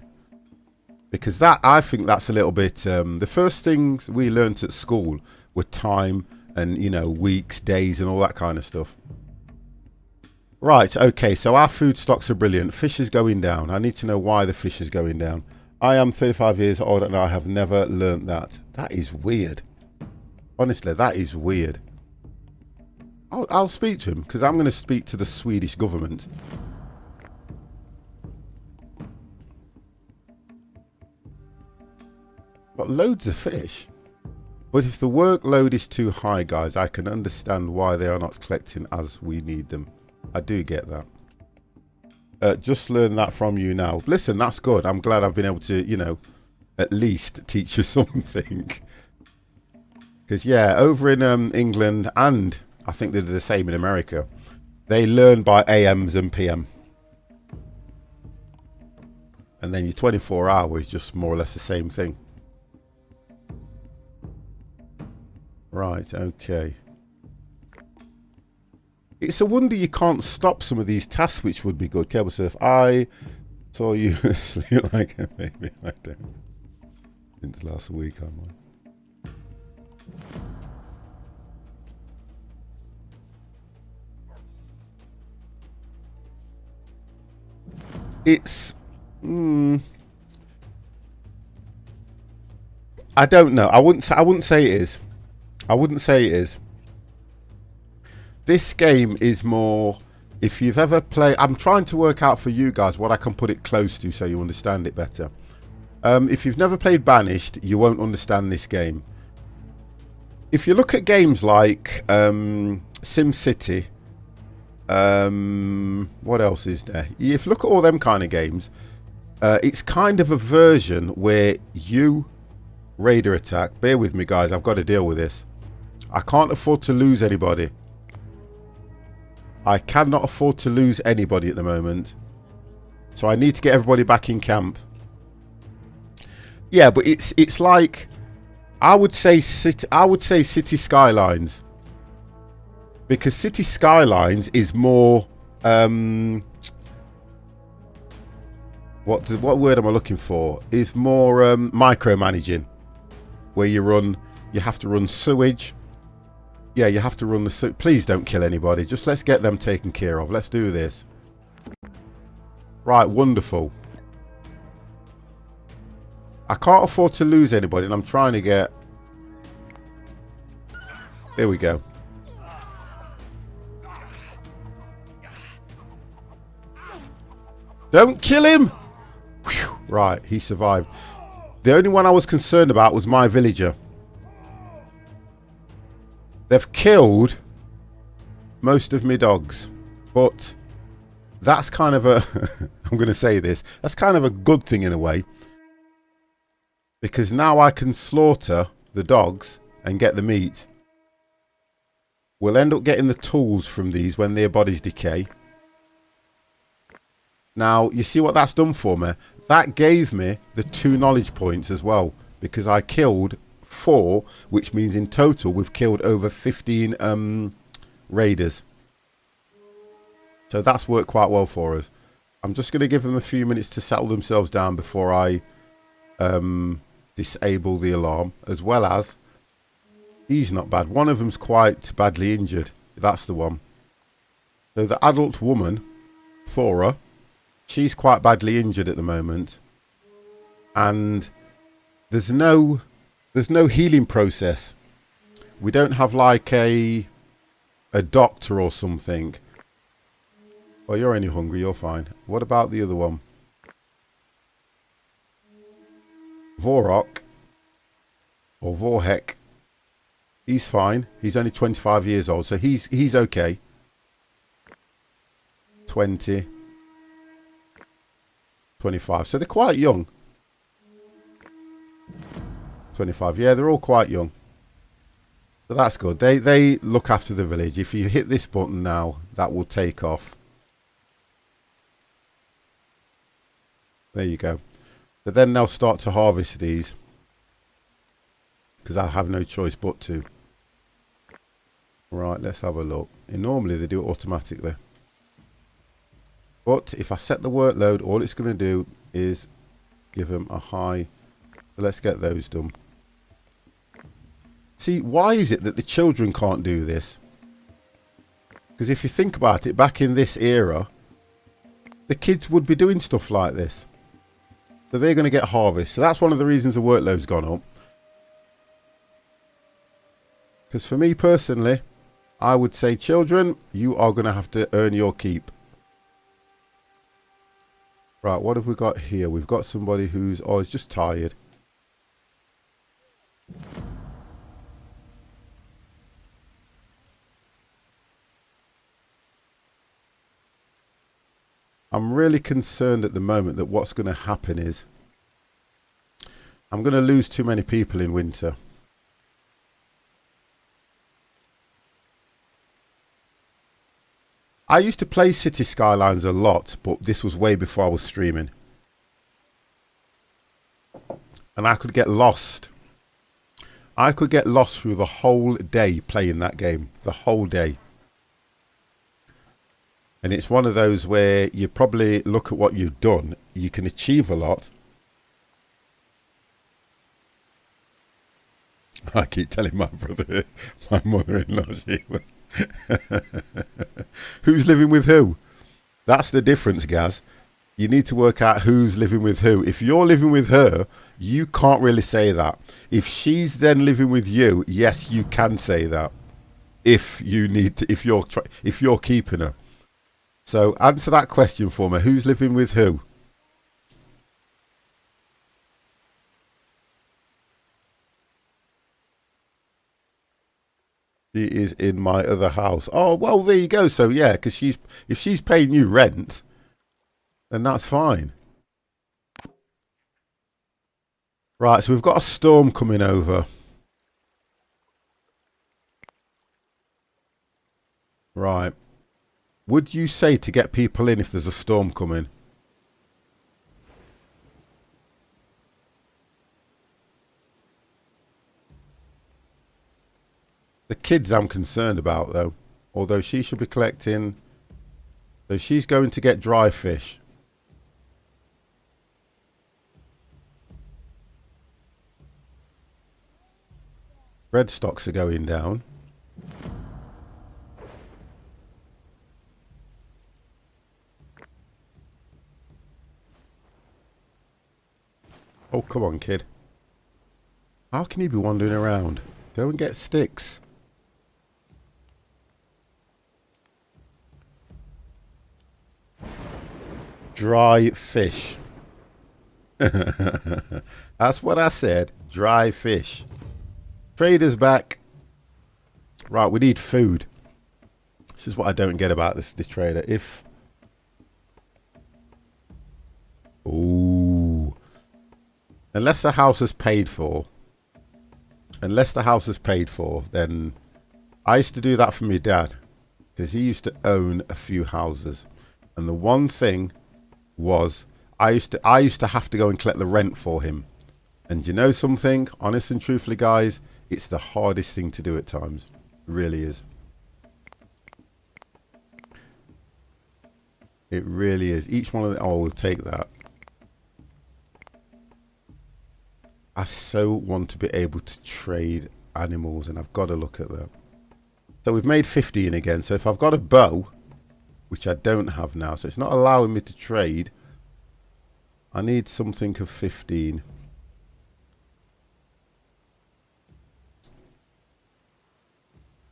Because I think that's a little bit, the first things we learnt at school were time and, you know, weeks, days and all that kind of stuff. Right, okay, so our food stocks are brilliant. Fish is going down. I need to know why the fish is going down. I am 35 years old and I have never learnt that. That is weird. Honestly, that is weird. I'll speak to him because I'm going to speak to the Swedish government. Got loads of fish. But if the workload is too high, guys, I can understand why they are not collecting as we need them. I do get that. Just learn that from you now. Listen, that's good. I'm glad I've been able to, you know, at least teach you something. Because, yeah, over in England, and I think they're the same in America, they learn by AMs and PM. And then your 24 hours is just more or less the same thing. Right, okay. It's a wonder you can't stop some of these tasks, which would be good. Cable surf. I saw you sleep like a baby. I don't. Since last week, I'm on. It's. I don't know. I wouldn't say it is. I wouldn't say it is. This game is more, if you've ever played, I'm trying to work out for you guys what I can put it close to so you understand it better. If you've never played Banished, you won't understand this game. If you look at games like SimCity, what else is there? If you look at all them kind of games, it's kind of a version where you raider attack. Bear with me, guys. I've got to deal with this. I can't afford to lose anybody. I cannot afford to lose anybody at the moment. So I need to get everybody back in camp. Yeah, but it's like I would say City Skylines. Because City Skylines is more what word am I looking for? Is more micromanaging. Where you have to run sewage. Yeah, you have to run the sewage. Please don't kill anybody. Just let's get them taken care of. Let's do this. Right, wonderful. I can't afford to lose anybody, and I'm trying to get... Here we go. Don't kill him! Whew. Right, he survived. The only one I was concerned about was my villager. They've killed most of my dogs. But that's kind of a, I'm going to say this, that's kind of a good thing in a way. Because now I can slaughter the dogs and get the meat. We'll end up getting the tools from these when their bodies decay. Now, you see what that's done for me? That gave me the 2 knowledge points as well. Because I killed 4, which means in total we've killed over 15 raiders. So that's worked quite well for us. I'm just going to give them a few minutes to settle themselves down before I disable the alarm. As well as, he's not bad. One of them's quite badly injured. That's the one. So the adult woman, Thora, she's quite badly injured at the moment. And there's no healing process. We don't have like a doctor or something. Oh, you're only hungry, you're fine. What about the other one? Vorok, or Vorhek, he's fine. He's only 25 years old, so he's okay. 20, 25, so they're quite young. 25, yeah, they're all quite young. So that's good. They look after the village. If you hit this button now, that will take off. There you go. So then they'll start to harvest these. Because I have no choice but to. Right, let's have a look. And normally they do it automatically. But if I set the workload, all it's going to do is give them a high. So let's get those done. See, why is it that the children can't do this? Because if you think about it, back in this era, the kids would be doing stuff like this. So they're going to get harvest. So that's one of the reasons the workload's gone up. Because for me personally, I would say, children, you are going to have to earn your keep. Right, what have we got here? We've got somebody who's, oh, is just tired. I'm really concerned at the moment that what's going to happen is I'm going to lose too many people in winter. I used to play City Skylines a lot, but this was way before I was streaming. And I could get lost. I could get lost through the whole day playing that game. The whole day. And it's one of those where you probably look at what you've done. You can achieve a lot. I keep telling my brother, my mother-in-law, who's living with who? That's the difference, Gaz. You need to work out who's living with who. If you're living with her, you can't really say that. If she's then living with you, yes, you can say that. If you need to, if you're keeping her. So answer that question for me. Who's living with who? She is in my other house. Oh, well, there you go. So yeah, because if she's paying you rent, then that's fine. Right, so we've got a storm coming over. Right. Would you say to get people in if there's a storm coming? The kids I'm concerned about though. Although she should be collecting. So she's going to get dry fish. Bread stocks are going down. Oh, come on, kid. How can you be wandering around? Go and get sticks. Dry fish. That's what I said. Dry fish. Trader's back. Right, we need food. This is what I don't get about this trader. If... Ooh. Unless the house is paid for. Unless the house is paid for, then... I used to do that for my dad. Because he used to own a few houses. And the one thing was... I used to have to go and collect the rent for him. And you know something? Honest and truthfully, guys, it's the hardest thing to do at times. It really is. It really is. Each one of them... Oh, we'll take that. I so want to be able to trade animals, and I've got to look at that. So we've made 15 again. So if I've got a bow, which I don't have now, so it's not allowing me to trade, I need something of 15.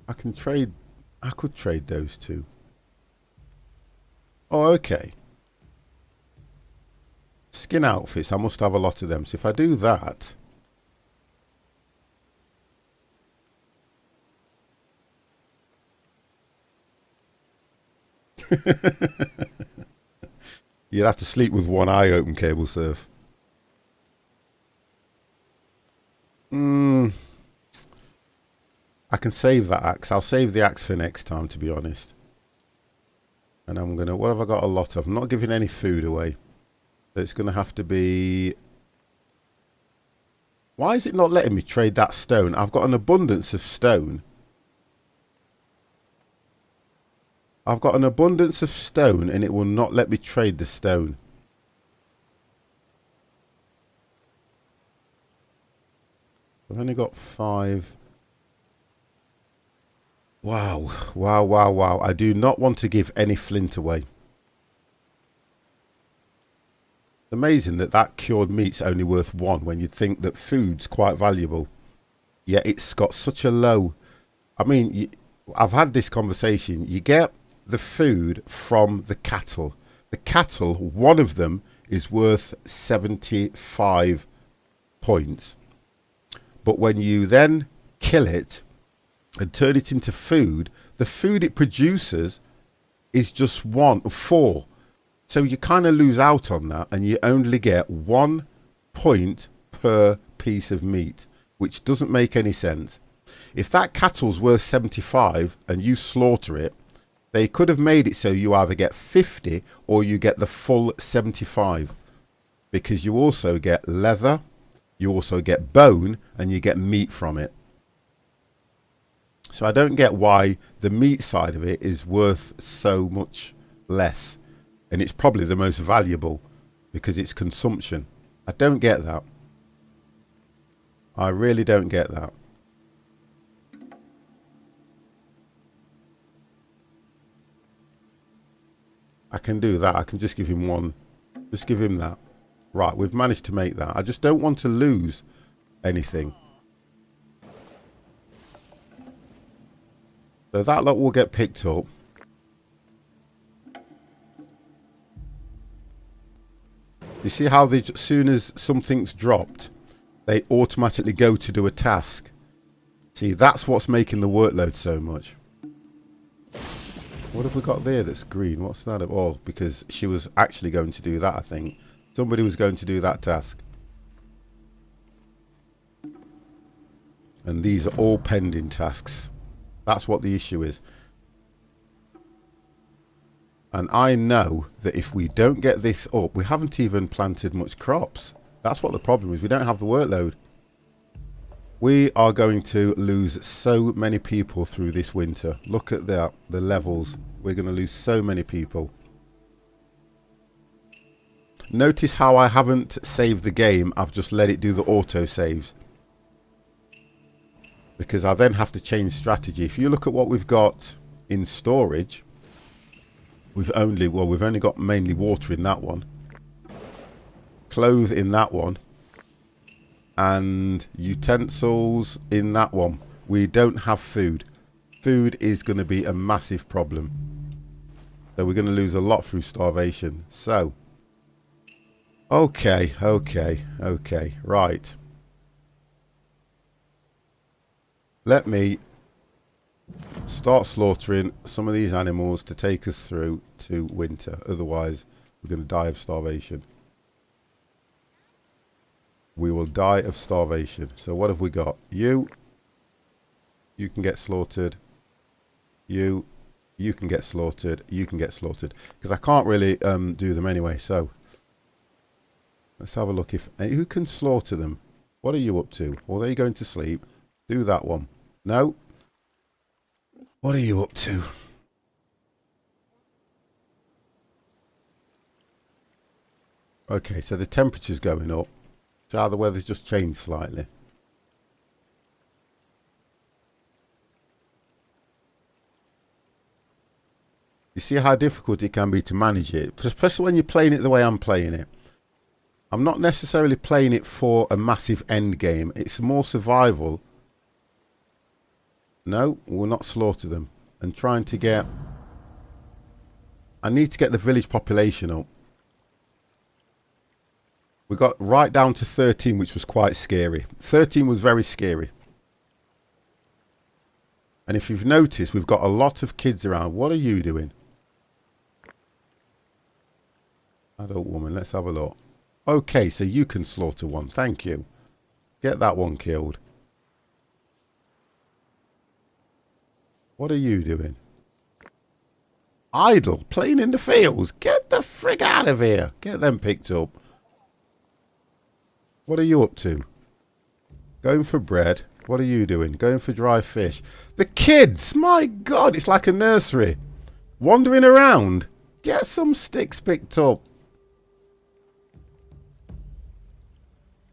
I can trade... I could trade those two. Oh, okay. Skin outfits, I must have a lot of them. So if I do that... You'd have to sleep with one eye open, Cable Surf. I can save that axe. I'll save the axe for next time, to be honest. And I'm going to... What have I got a lot of? I'm not giving any food away. So it's going to have to be... Why is it not letting me trade that stone? I've got an abundance of stone. I've got an abundance of stone and it will not let me trade the stone. I've only got 5. Wow, wow, wow, wow. I do not want to give any flint away. It's amazing that that cured meat's only worth 1 when you'd think that food's quite valuable. Yet it's got such a low... I mean, I've had this conversation. You get the food from the cattle. The cattle, one of them is worth 75 points. But when you then kill it and turn it into food, the food it produces is just 4. So you kind of lose out on that and you only get 1 point per piece of meat, which doesn't make any sense. If that cattle's worth 75 and you slaughter it, they could have made it so you either get 50 or you get the full 75, because you also get leather, you also get bone, and you get meat from it. So I don't get why the meat side of it is worth so much less, and it's probably the most valuable because it's consumption. I don't get that. I really don't get that. I can do that. I can just give him 1. Just give him that. Right, we've managed to make that. I just don't want to lose anything. So that lot will get picked up. You see how they, as soon as something's dropped, they automatically go to do a task. See, that's what's making the workload so much. What have we got there that's green? What's that? Oh, because she was actually going to do that, I think. Somebody was going to do that task. And these are all pending tasks. That's what the issue is. And I know that if we don't get this up, we haven't even planted much crops. That's what the problem is. We don't have the workload. We are going to lose so many people through this winter. Look at that, the levels. We're going to lose so many people. Notice how I haven't saved the game. I've just let it do the auto saves. Because I then have to change strategy. If you look at what we've got in storage, we've only got mainly water in that one. Clothes in that one. And utensils in that one. We don't have food. Food is going to be a massive problem. So we're going to lose a lot through starvation. So, okay, right. Let me start slaughtering some of these animals to take us through to winter. Otherwise, we're going to die of starvation. We will die of starvation. So what have we got? You can get slaughtered. You can get slaughtered. You can get slaughtered. Because I can't really do them anyway. So let's have a look. If who can slaughter them? What are you up to? Or are you going to sleep? Do that one. No. What are you up to? Okay, so the temperature's going up. So the weather's just changed slightly. You see how difficult it can be to manage it, especially when you're playing it the way I'm playing it. I'm not necessarily playing it for a massive end game. It's more survival. No, we'll not slaughter them. And trying to get... I need to get the village population up. We got right down to 13, which was quite scary. 13 was very scary. And if you've noticed, we've got a lot of kids around. What are you doing? Adult woman, let's have a look. Okay, so you can slaughter one. Thank you. Get that one killed. What are you doing? Idle, playing in the fields. Get the frig out of here. Get them picked up. What are you up to? Going for bread. What are you doing? Going for dry fish. The kids! My God, it's like a nursery. Wandering around. Get some sticks picked up.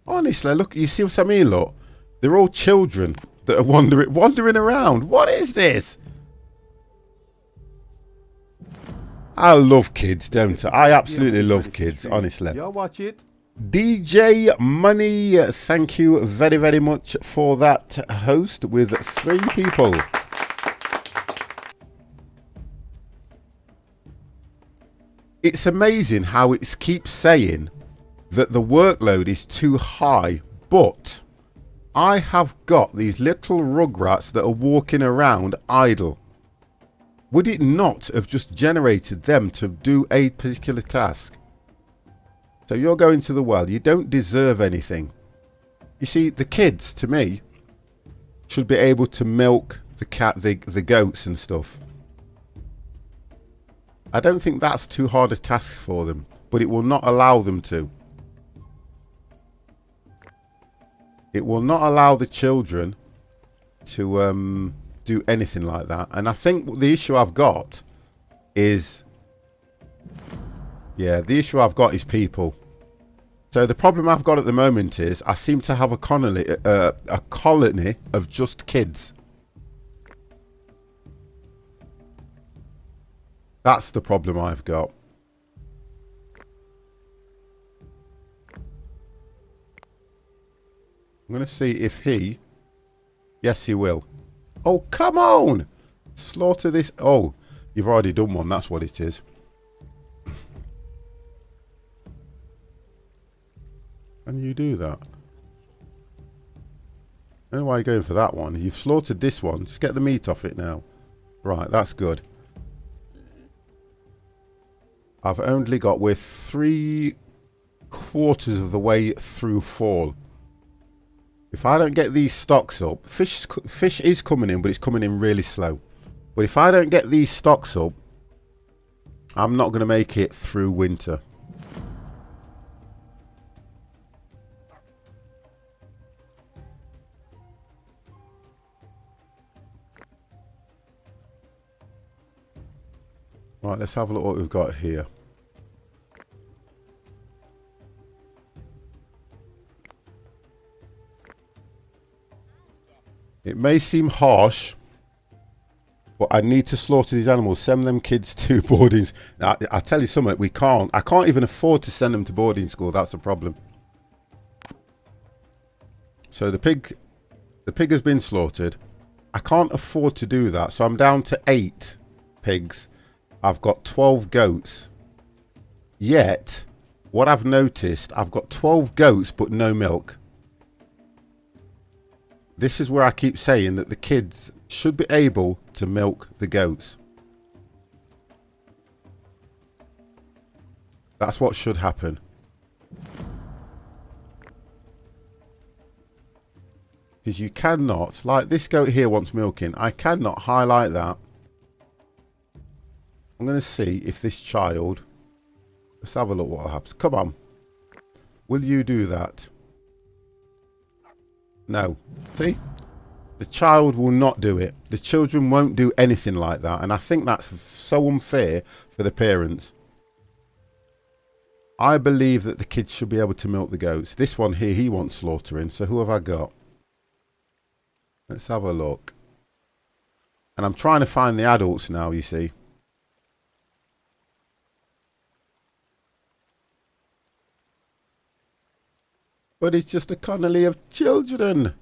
Honestly, look, you see what I mean? Look, they're all children that are wandering around. What is this? I love kids, don't I? I absolutely love kids, honestly. You watch it. DJ Money, thank you very, very much for that host with 3 people. It's amazing how it keeps saying that the workload is too high, but I have got these little rugrats that are walking around idle. Would it not have just generated them to do a particular task? So you're going to the well. You don't deserve anything. You see, the kids, to me, should be able to milk the goats and stuff. I don't think that's too hard a task for them, but it will not allow them to. It will not allow the children to do anything like that. And I think the issue I've got is... yeah, the issue I've got is people. So the problem I've got at the moment is I seem to have a colony of just kids. That's the problem I've got. I'm going to see if he... yes, he will. Oh, come on! Slaughter this... oh, you've already done one. That's what it is. Can you do that? I don't know why you're going for that one. You've slaughtered this one. Just get the meat off it now. Right, that's good. I've only got... we're 3/4 of the way through fall. If I don't get these stocks up... fish is coming in, but it's coming in really slow. But if I don't get these stocks up, I'm not going to make it through winter. Right, let's have a look what we've got here. It may seem harsh, but I need to slaughter these animals, send them kids to boardings. Now, I tell you something, we can't. I can't even afford to send them to boarding school. That's the problem. So the pig has been slaughtered. I can't afford to do that. So I'm down to 8 pigs. I've got 12 goats. Yet, what I've noticed, I've got 12 goats, but no milk. This is where I keep saying that the kids should be able to milk the goats. That's what should happen. Because you cannot, like this goat here wants milking, I cannot highlight that. I'm going to see if this child, let's have a look what happens. Come on. Will you do that? No. See? The child will not do it. The children won't do anything like that. And I think that's so unfair for the parents. I believe that the kids should be able to milk the goats. This one here, he wants slaughtering. So who have I got? Let's have a look. And I'm trying to find the adults now, you see. But it's just a colony of children.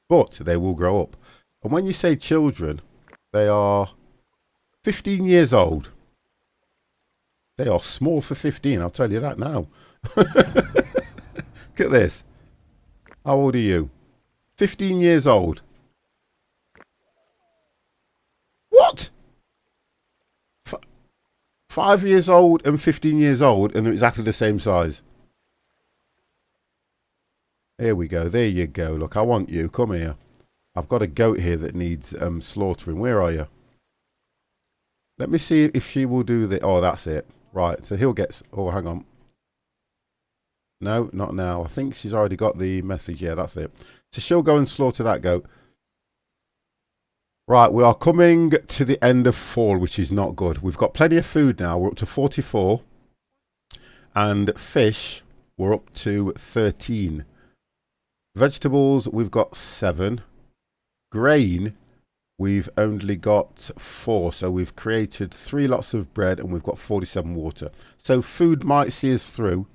But they will grow up. And when you say children, they are 15 years old. They are small for 15, I'll tell you that now. Look at this. How old are you? 15 years old. What? 5 years old and 15 years old and they're exactly the same size. Here we go. There you go. Look, I want you. Come here. I've got a goat here that needs slaughtering. Where are you? Let me see if she will do the... Oh, that's it. Right. So he'll get... Oh, hang on. No, not now. I think she's already got the message. Yeah, that's it. So she'll go and slaughter that goat. Right. We are coming to the end of fall, which is not good. We've got plenty of food now. We're up to 44. And fish, we're up to 13. Vegetables, we've got 7. Grain, we've only got 4. So we've created 3 lots of bread and we've got 47 water. So food might see us through,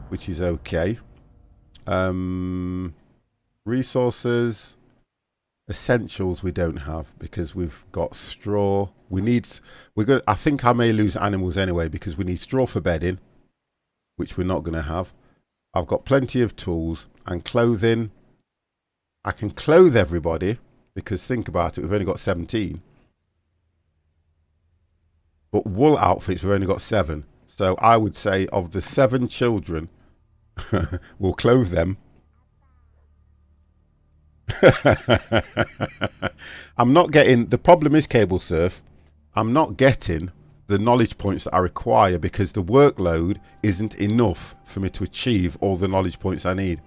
which is okay. Resources, essentials we don't have because we've got straw. I think I may lose animals anyway because we need straw for bedding, which we're not going to have. I've got plenty of tools and clothing. I can clothe everybody because think about it, we've only got 17. But wool outfits, we've only got 7. So I would say of the 7 children, we'll clothe them. I'm not getting, the problem is Cable Surf, I'm not getting the knowledge points that I require because the workload isn't enough for me to achieve all the knowledge points I need.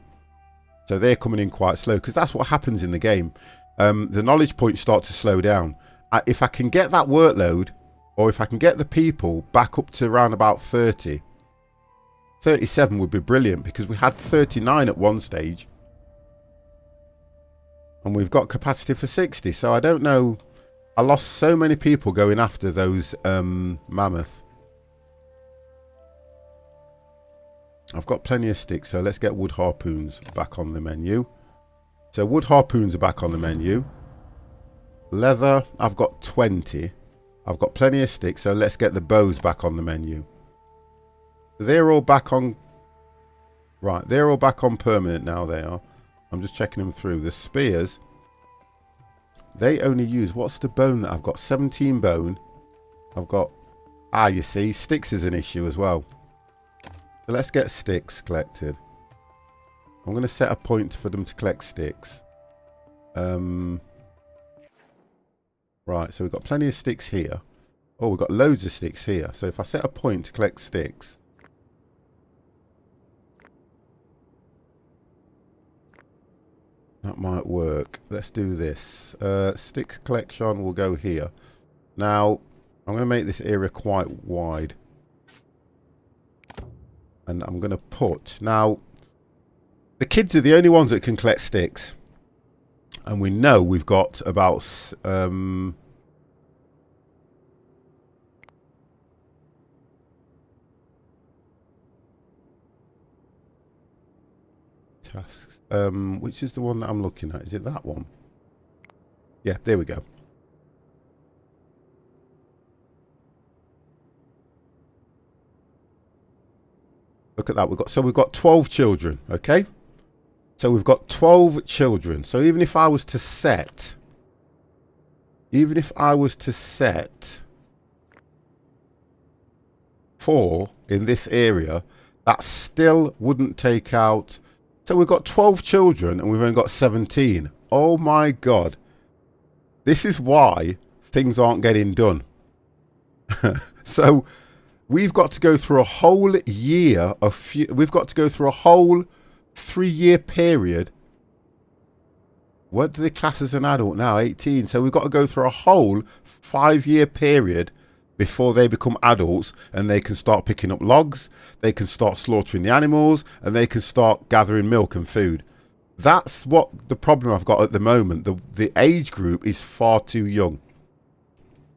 So they're coming in quite slow because that's what happens in the game. The knowledge points start to slow down. If I can get that workload, or if I can get the people back up to around about 30, 37 would be brilliant because we had 39 at one stage. And we've got capacity for 60. So I don't know. I lost so many people going after those mammoth. I've got plenty of sticks, so let's get wood harpoons back on the menu. So wood harpoons are back on the menu. Leather, I've got 20. I've got plenty of sticks, so let's get the bows back on the menu. They're all back on... Right, they're all back on permanent now, they are. I'm just checking them through. The spears... They only use, what's the bone that I've got? 17 bone. I've got, you see, sticks is an issue as well. So let's get sticks collected. I'm going to set a point for them to collect sticks. Right, so we've got plenty of sticks here. Oh, we've got loads of sticks here. So if I set a point to collect sticks. That might work. Let's do this. Stick collection will go here. Now, I'm going to make this area quite wide. And I'm going to put... Now, the kids are the only ones that can collect sticks. And we know we've got about... tasks. Which is the one that I'm looking at? Is it that one? Yeah, there we go. Look at that. We've got 12 children, okay? So we've got 12 children. So even if I was to set 4 in this area, that still wouldn't take out. So we've got 12 children and we've only got 17. Oh my God. This is why things aren't getting done. So we've got to go through a whole year we've got to go through a whole 3-year period. What do they class as an adult now? 18. So we've got to go through a whole 5-year period before they become adults and they can start picking up logs, they can start slaughtering the animals, and they can start gathering milk and food. That's what the problem I've got at the moment. The age group is far too young.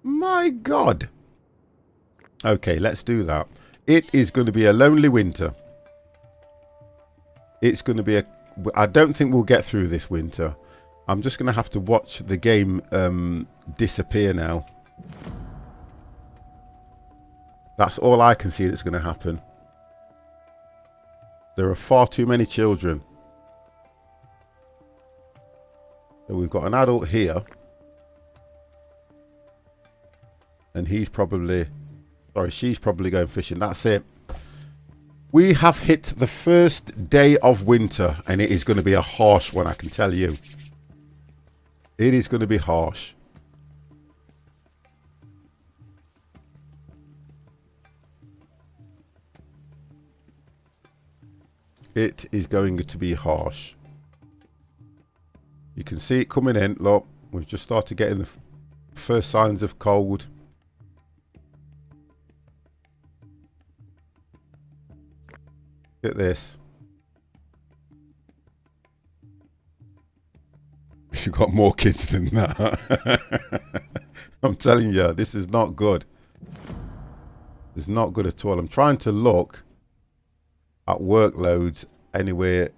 My God. Okay, let's do that. It is going to be a lonely winter. It's going to be I don't think we'll get through this winter. I'm just going to have to watch the game disappear now. That's all I can see that's going to happen. There are far too many children. So we've got an adult here. And he's probably... Sorry, she's probably going fishing. That's it. We have hit the first day of winter. And it is going to be a harsh one, I can tell you. It is going to be harsh. It is going to be harsh. You can see it coming in. Look, we've just started getting the first signs of cold. Look at this. You've got more kids than that. I'm telling you, this is not good. It's not good at all. I'm trying to look at workloads anywhere.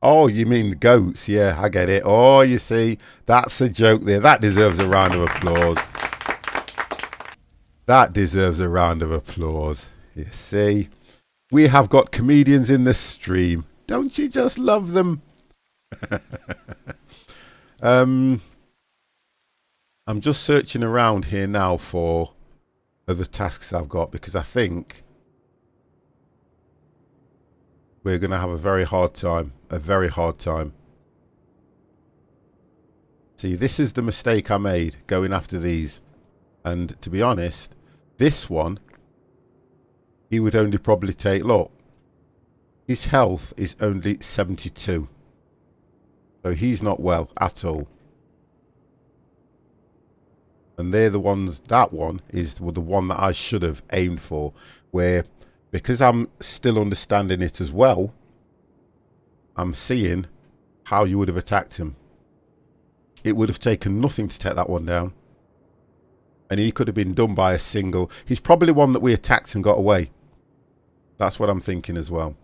Oh, you mean goats? Yeah, I get it. Oh, you see, that's a joke there. That deserves a round of applause. That deserves a round of applause. You see, we have got comedians in the stream. Don't you just love them? I'm just searching around here now for other tasks I've got, because I think we're going to have a very hard time. A very hard time. See, this is the mistake I made going after these. And to be honest, this one, he would only probably take, look, his health is only 72. So he's not well at all. And they're the ones, that one is the one that I should have aimed for. Where, because I'm still understanding it as well, I'm seeing how you would have attacked him. It would have taken nothing to take that one down. And he could have been done by a single. He's probably one that we attacked and got away. That's what I'm thinking as well.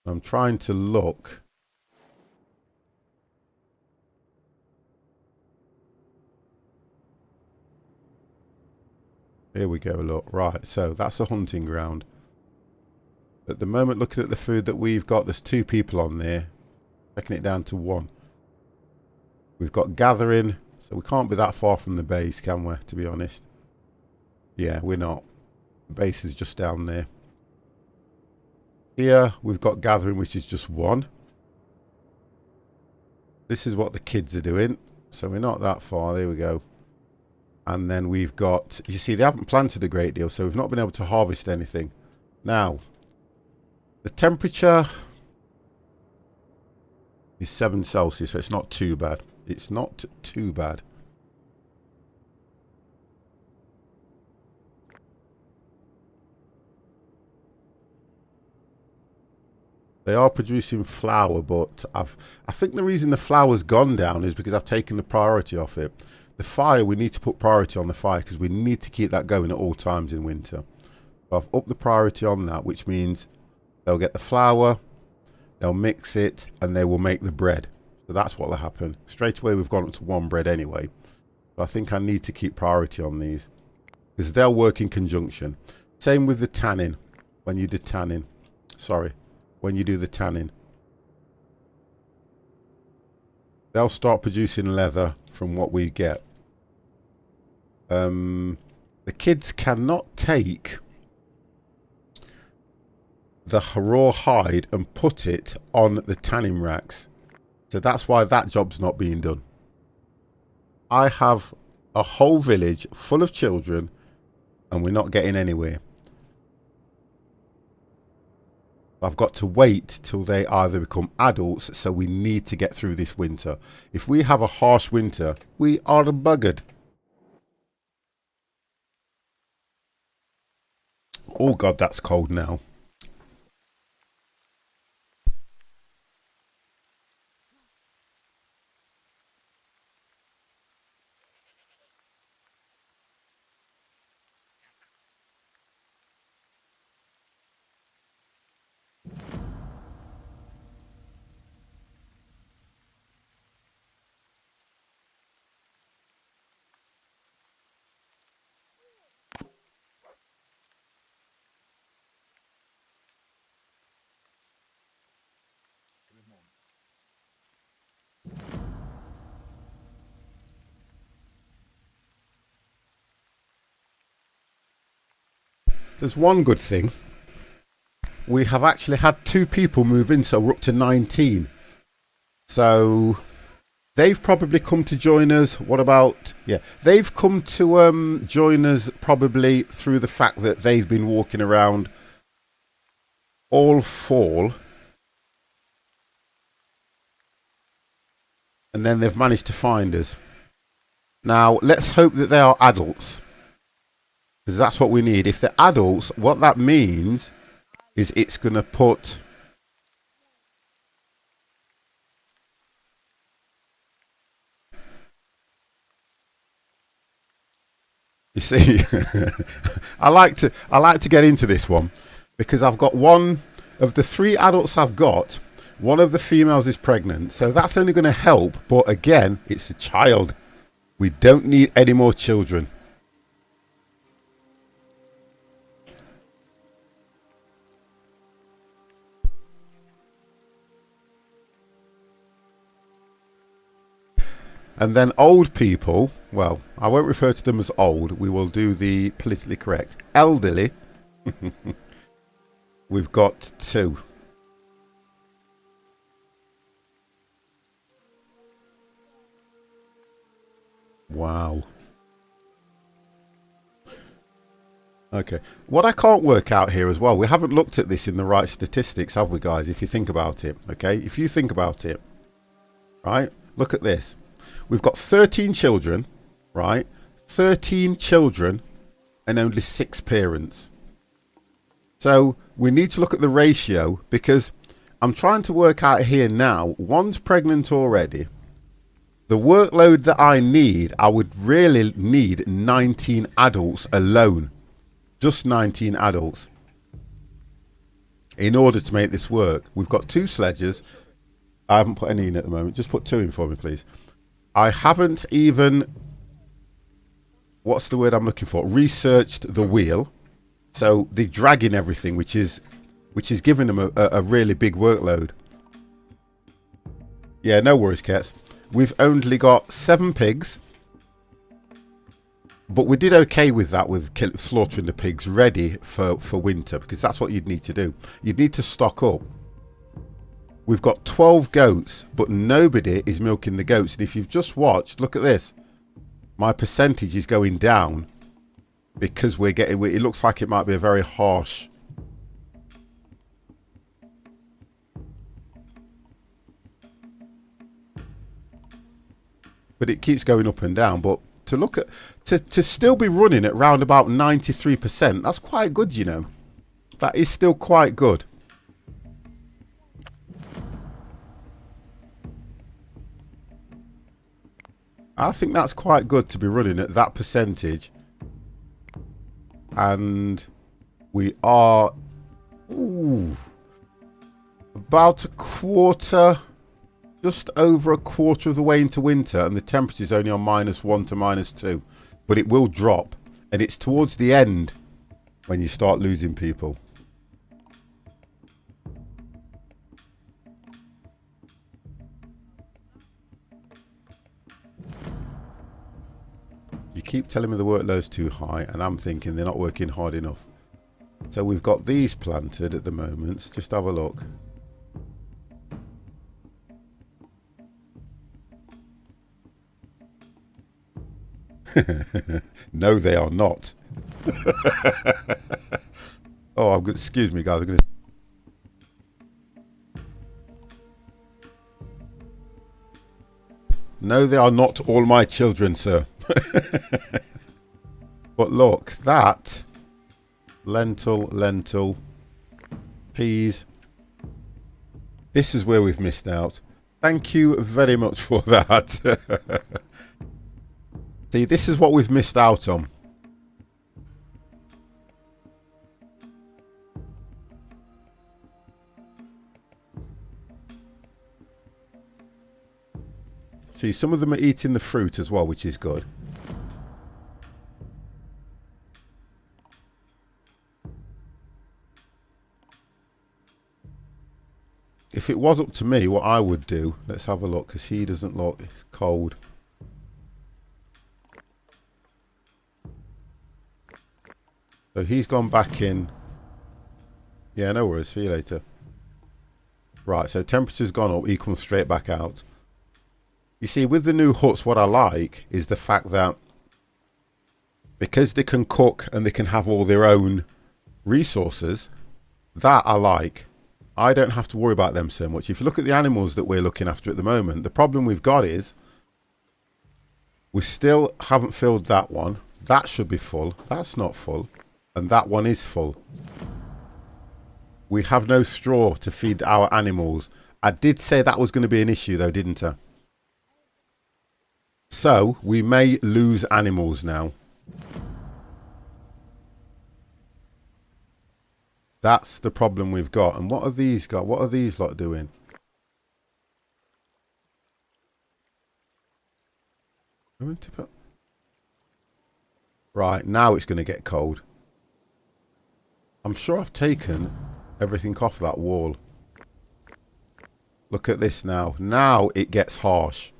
I'm trying to look. Here we go, look. Right, so that's a hunting ground. At the moment, looking at the food that we've got, there's 2 people on there. Taking it down to 1. We've got gathering, so we can't be that far from the base, can we, to be honest? Yeah, we're not. The base is just down there. Here, we've got gathering, which is just 1. This is what the kids are doing. So we're not that far. There we go. And then we've got, you see, they haven't planted a great deal, so we've not been able to harvest anything. Now, the temperature is 7 Celsius, so it's not too bad. It's not too bad. They are producing flour, but I think the reason the flour's gone down is because I've taken the priority off it. The fire, we need to put priority on the fire because we need to keep that going at all times in winter. So I've upped the priority on that, which means they'll get the flour, they'll mix it, and they will make the bread. So that's what will happen. Straight away we've gone up to 1 bread anyway. But I think I need to keep priority on these, because they'll work in conjunction. Same with the tanning. When you do tanning. Sorry. When you do the tanning. They'll start producing leather from what we get. The kids cannot take the raw hide and put it on the tanning racks. So that's why that job's not being done. I have a whole village full of children and we're not getting anywhere. I've got to wait till they either become adults, so we need to get through this winter. If we have a harsh winter, we are buggered. Oh God, that's cold now. There's one good thing. We have actually had 2 people move in, so we're up to 19. So they've probably come to join us. What about, yeah, they've come to join us probably through the fact that they've been walking around all fall. And then they've managed to find us. Now, let's hope that they are adults, because that's what we need. If they're adults, what that means is it's going to put... You see, I like to get into this one, because I've got one of the 3 adults I've got. One of the females is pregnant, so that's only going to help. But again, it's a child. We don't need any more children. And then old people, well, I won't refer to them as old. We will do the politically correct. Elderly. We've got 2. Wow. Okay. What I can't work out here as well, we haven't looked at this in the right statistics, have we, guys? If you think about it, okay? If you think about it, right? Look at this. We've got 13 children, right? 13 children and only 6 parents. So we need to look at the ratio, because I'm trying to work out here now. One's pregnant already. The workload that I need, I would really need 19 adults alone. Just 19 adults. In order to make this work. We've got 2 sledges. I haven't put any in at the moment. Just put 2 in for me, please. I haven't even, what's the word I'm looking for? Researched the wheel. So they're dragging everything, which is giving them a really big workload. Yeah, no worries, cats. We've only got 7 pigs, but we did okay with that, with slaughtering the pigs ready for winter, because that's what you'd need to do. You'd need to stock up. We've got 12 goats, but nobody is milking the goats. And if you've just watched, look at this. My percentage is going down because we're getting, it looks like it might be a very harsh. But it keeps going up and down. But to look at, to still be running at round about 93%, that's quite good, you know. That is still quite good. I think that's quite good to be running at that percentage. And we are about a quarter just over a quarter of the way into winter, and the temperature's only on -1 to -2. But it will drop, and it's towards the end when you start losing people. You keep telling me the workload's too high, and I'm thinking they're not working hard enough. So we've got these planted at the moment. Just have a look. No, they are not. Oh, excuse me, guys. No, they are not all my children, sir. But look, that lentil, peas. This is where we've missed out. Thank you very much for that. See, this is what we've missed out on. See, some of them are eating the fruit as well, which is good. If it was up to me, what I would do, let's have a look, because he doesn't look, it's cold. So he's gone back in. Yeah, no worries, see you later. Right, so temperature's gone up, he comes straight back out. You see, with the new huts, what I like is the fact that because they can cook and they can have all their own resources, that I like. I don't have to worry about them so much. If you look at the animals that we're looking after at the moment, the problem we've got is we still haven't filled that one. That should be full. That's not full. And that one is full. We have no straw to feed our animals. I did say that was going to be an issue though, didn't I? So we may lose animals now. That's the problem we've got. And what are these got? What are these lot doing? Right, now it's going to get cold. I'm sure I've taken everything off that wall. Look at this now. Now it gets harsh.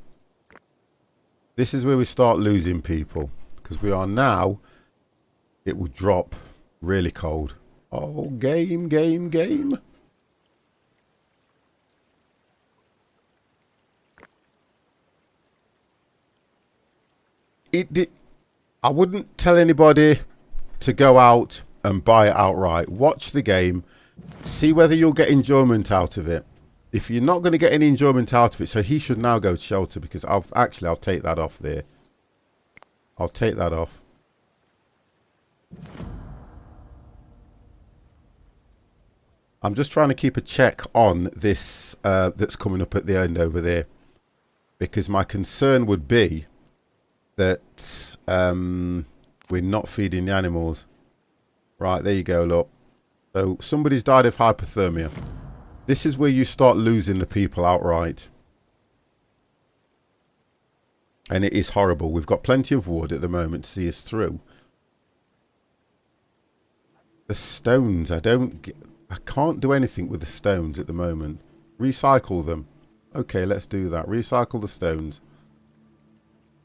This is where we start losing people. Because we are now, it will drop really cold. Oh, game. I wouldn't tell anybody to go out and buy it outright. Watch the game. See whether you'll get enjoyment out of it. If you're not going to get any enjoyment out of it, so he should now go to shelter, because I'll take that off there. I'll take that off. I'm just trying to keep a check on this that's coming up at the end over there, because my concern would be that we're not feeding the animals. Right, there you go, look. So somebody's died of hypothermia. This is where you start losing the people outright. And it is horrible. We've got plenty of wood at the moment to see us through. The stones, I can't do anything with the stones at the moment. Recycle them. Okay, let's do that. Recycle the stones.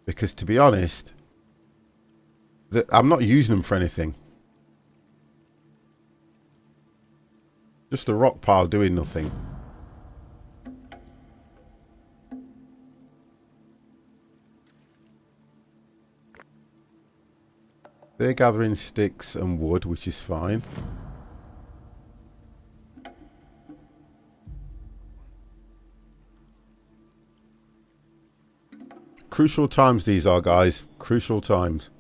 Because to be honest, I'm not using them for anything. Just a rock pile doing nothing. They're gathering sticks and wood, which is fine. Crucial times these are, guys. Crucial times.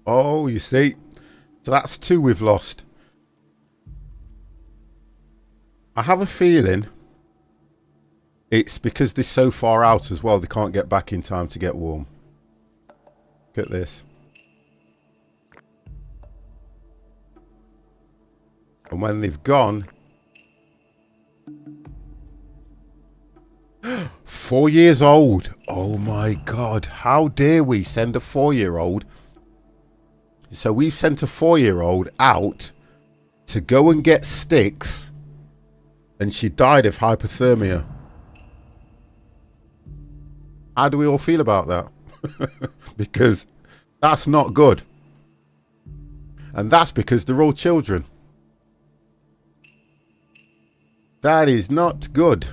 Oh, you see. So that's 2 we've lost. I have a feeling it's because they're so far out as well, they can't get back in time to get warm. Look at this. And when they've gone, 4 years old. Oh my God. How dare we send a 4-year-old? So we've sent a 4-year-old out to go and get sticks, and she died of hypothermia. How do we all feel about that? Because that's not good. And that's because they're all children. That is not good.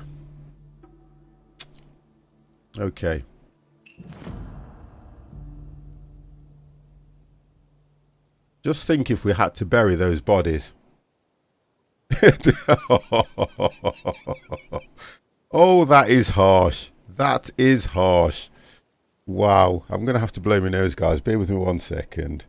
Okay. Just think if we had to bury those bodies. Oh, that is harsh. That is harsh. Wow. I'm going to have to blow my nose, guys. Bear with me 1 second.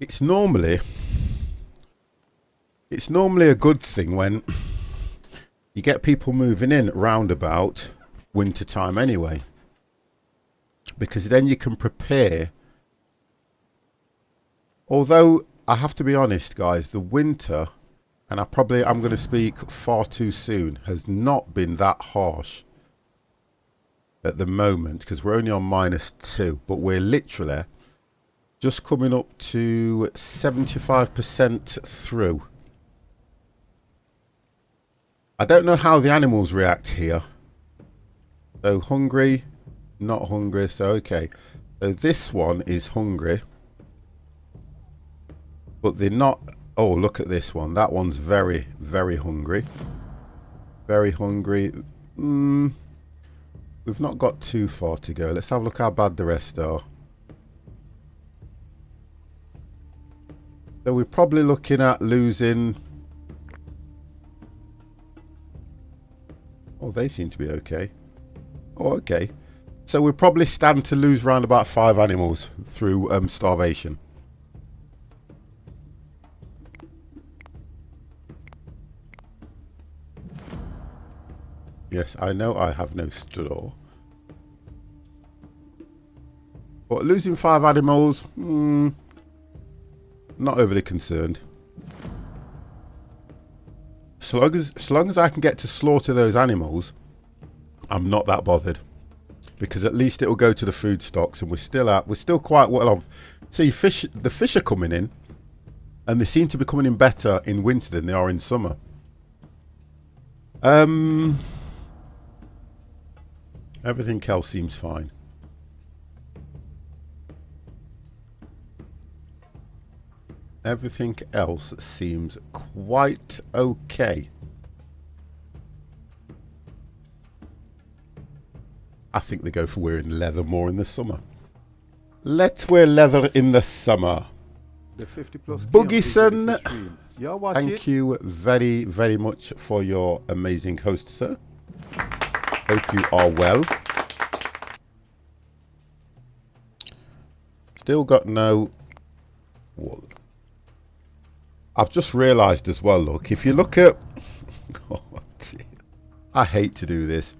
It's normally a good thing when you get people moving in round about winter time anyway, because then you can prepare. Although I have to be honest, guys, the winter, and I'm going to speak far too soon, has not been that harsh at the moment, because we're only on -2, but we're literally just coming up to 75% through. I don't know how the animals react here. So hungry, not hungry, so okay. So this one is hungry. But they're not... Oh, look at this one. That one's very, very hungry. Very hungry. We've not got too far to go. Let's have a look how bad the rest are. So we're probably looking at losing... Oh, they seem to be okay. Oh, okay. So we probably stand to lose around about 5 animals through starvation. Yes, I know I have no straw. But losing 5 animals, not overly concerned. So long as I can get to slaughter those animals, I'm not that bothered, because at least it'll go to the food stocks, and we're still quite well off. See, the fish are coming in, and they seem to be coming in better in winter than they are in summer. Everything else seems fine. Everything else seems quite okay. I think they go for wearing leather more in the summer. Let's wear leather in the summer. The 50+ Boogieson, thank you very, very much for your amazing host, sir. Hope you are well. Still got no... Well, I've just realised as well, look, if you look at... Oh, dear. I hate to do this.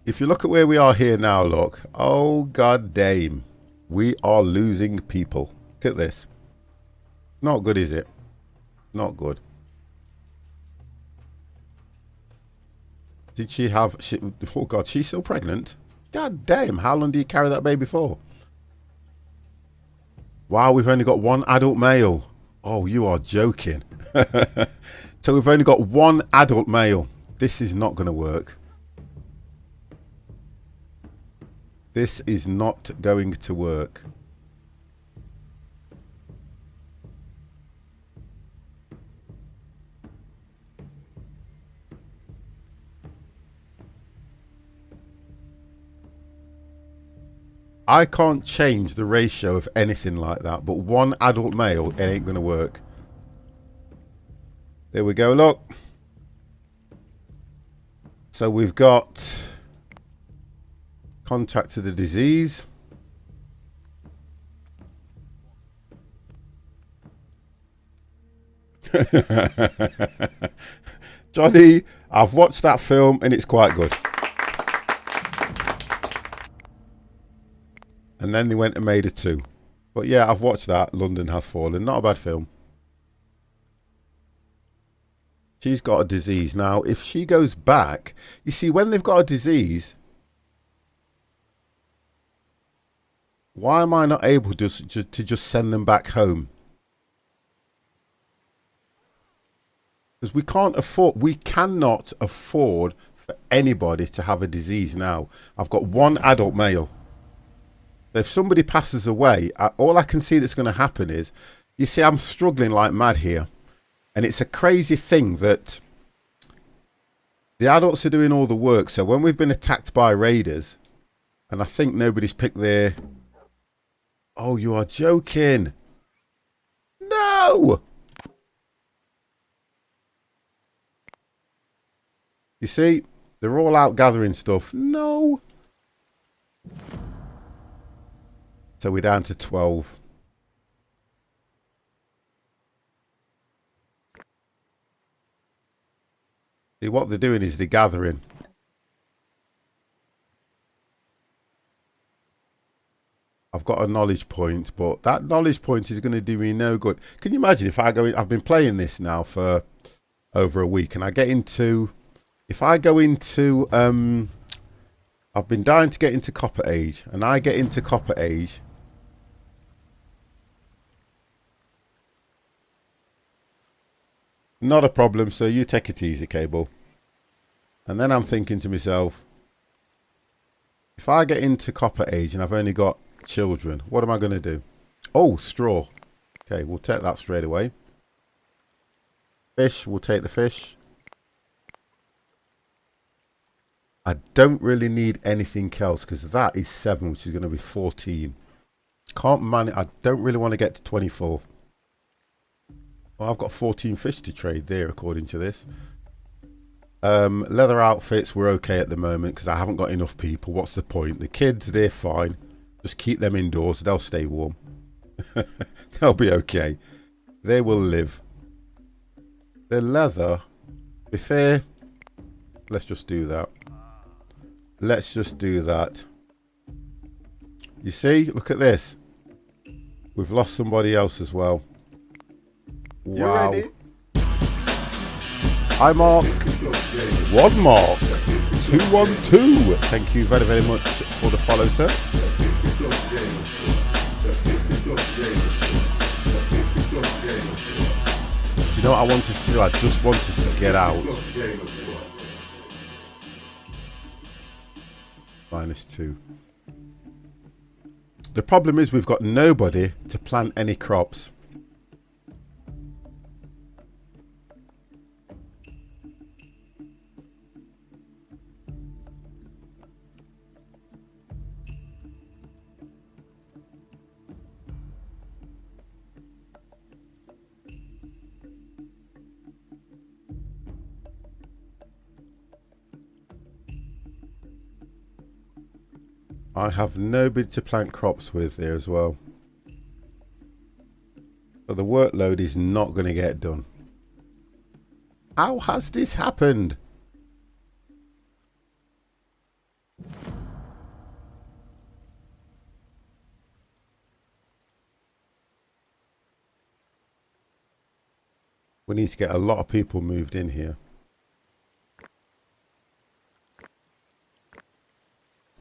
If you look at where we are here now, look. Oh, god damn. We are losing people. Look at this. Not good, is it? Not good. Did she have... oh, God, she's still pregnant? God damn, how long do you carry that baby for? Wow, we've only got 1 adult male. Oh, you are joking. So we've only got one adult male. This is not going to work. This is not going to work. I can't change the ratio of anything like that, but one adult male, it ain't going to work. There we go, look. So we've got contact to the disease. Johnny, I've watched that film and it's quite good. And then they went and made a 2. But yeah, I've watched that. London Has Fallen. Not a bad film. She's got a disease. Now, if she goes back, you see, when they've got a disease, why am I not able to just send them back home? Because we cannot afford for anybody to have a disease now. I've got one adult male. If somebody passes away, all I can see that's going to happen is, you see, I'm struggling like mad here. And it's a crazy thing that the adults are doing all the work. So when we've been attacked by raiders, and I think nobody's picked their... Oh, you are joking. No! You see, they're all out gathering stuff. No! So we're down to 12. See, what they're doing is they're gathering. I've got a knowledge point, but that knowledge point is going to do me no good. Can you imagine if I go in, I've been playing this now for over a week, and I get into, if I go into, I've been dying to get into Copper Age, and I get into Copper Age. Not a problem, so you take it easy, Cable. And then I'm thinking to myself, if I get into Copper Age and I've only got children, what am I going to do? Oh, straw. Okay, we'll take that straight away. Fish, we'll take the fish. I don't really need anything else because that is 7, which is going to be 14. Can't manage. I don't really want to get to 24. Well, I've got 14 fish to trade there, according to this. Leather outfits, we're okay at the moment because I haven't got enough people. What's the point? The kids, they're fine. Just keep them indoors. They'll stay warm. They'll be okay. They will live. The leather, to be fair, let's just do that. Let's just do that. You see? Look at this. We've lost somebody else as well. Wow. Hi Mark. 1 Mark. 212. Thank you very, very much for the follow, sir. Do you know what I want us to do? I just want us to get out. -2. The problem is we've got nobody to plant any crops. I have nobody to plant crops with there as well. So the workload is not going to get done. How has this happened? We need to get a lot of people moved in here.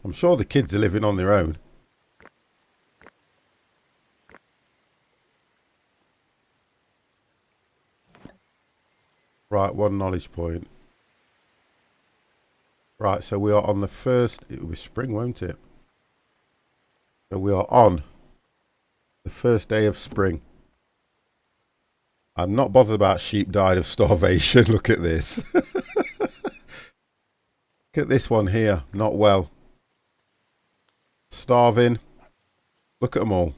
I'm sure the kids are living on their own. Right, 1 knowledge point. Right, so we are on the first, it will be spring, won't it? So we are on the first day of spring. I'm not bothered about sheep died of starvation. Look at this. Look at this one here, not well. Starving. Look at them all.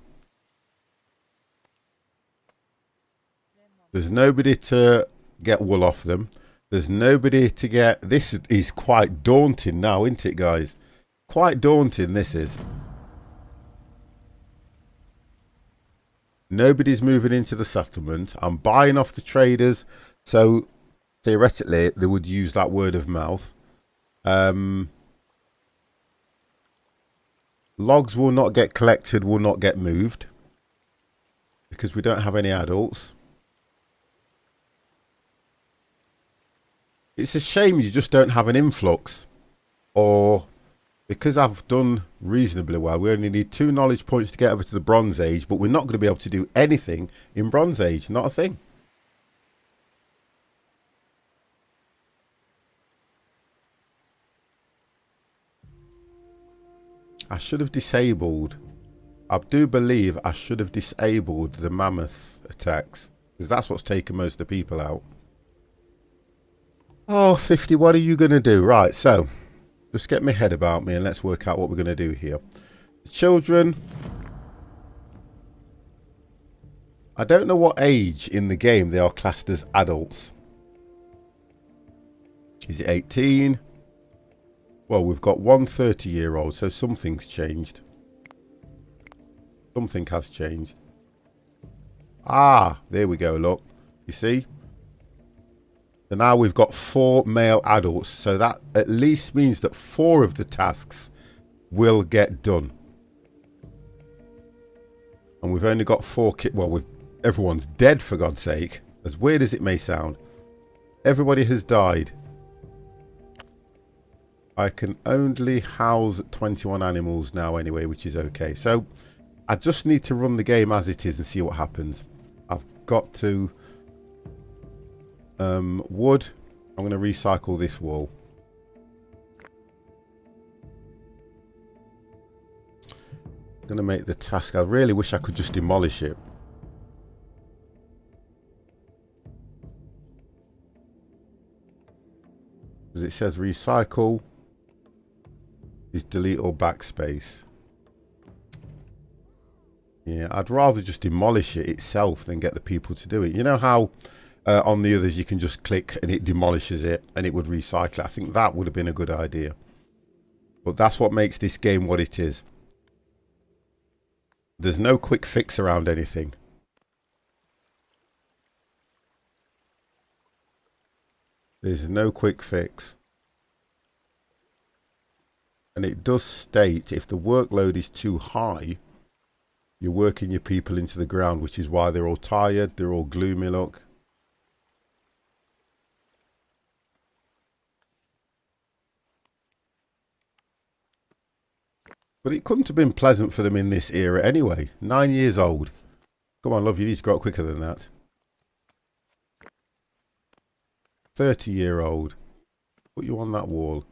There's nobody to get wool off them. There's nobody to get... This is quite daunting now, isn't it, guys? Quite daunting, this is. Nobody's moving into the settlement. I'm buying off the traders. So, theoretically, they would use that word of mouth. Logs will not get collected, will not get moved. Because we don't have any adults. It's a shame you just don't have an influx. Or, because I've done reasonably well, we only need 2 knowledge points to get over to the Bronze Age, but we're not going to be able to do anything in Bronze Age. Not a thing. I should have disabled. I do believe I should have disabled the mammoth attacks. Because that's what's taken most of the people out. Oh, 50, what are you going to do? Right, so, just get my head about me and let's work out what we're going to do here. The children. I don't know what age in the game they are classed as adults. Is it 18? Well, we've got one 30-year-old, so something's changed. Something has changed. Ah, there we go, look. You see? So now we've got 4 male adults, so that at least means that 4 of the tasks will get done. And we've only got 4 kids. Well, everyone's dead, for God's sake. As weird as it may sound. Everybody has died. I can only house 21 animals now anyway, which is okay. So I just need to run the game as it is and see what happens. I've got to... wood. I'm going to recycle this wool. I'm going to make the task. I really wish I could just demolish it. Because it says recycle is delete or backspace. Yeah, I'd rather just demolish it itself than get the people to do it. You know how on the others you can just click and it demolishes it and it would recycle it? I think that would have been a good idea. But that's what makes this game what it is. There's no quick fix around anything. There's no quick fix. And it does state if the workload is too high, you're working your people into the ground, which is why they're all tired, they're all gloomy, look. But it couldn't have been pleasant for them in this era anyway. 9 years old. Come on, love, you need to grow up quicker than that. 30-year-old. Put you on that wall.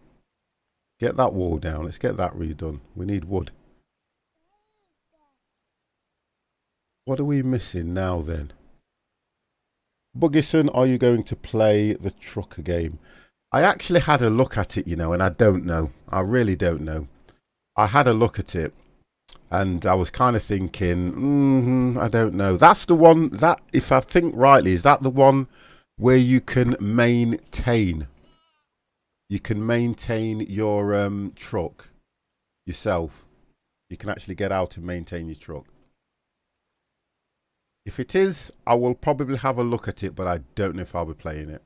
Get that wall down. Let's get that redone. We need wood. What are we missing now then? Buggison, are you going to play the trucker game? I actually had a look at it, you know, and I don't know. I really don't know. I had a look at it and I was kind of thinking, I don't know. That's the one that, if I think rightly, is that the one where you can maintain? You can maintain your truck yourself. You can actually get out and maintain your truck. If it is, I will probably have a look at it, but I don't know if I'll be playing it.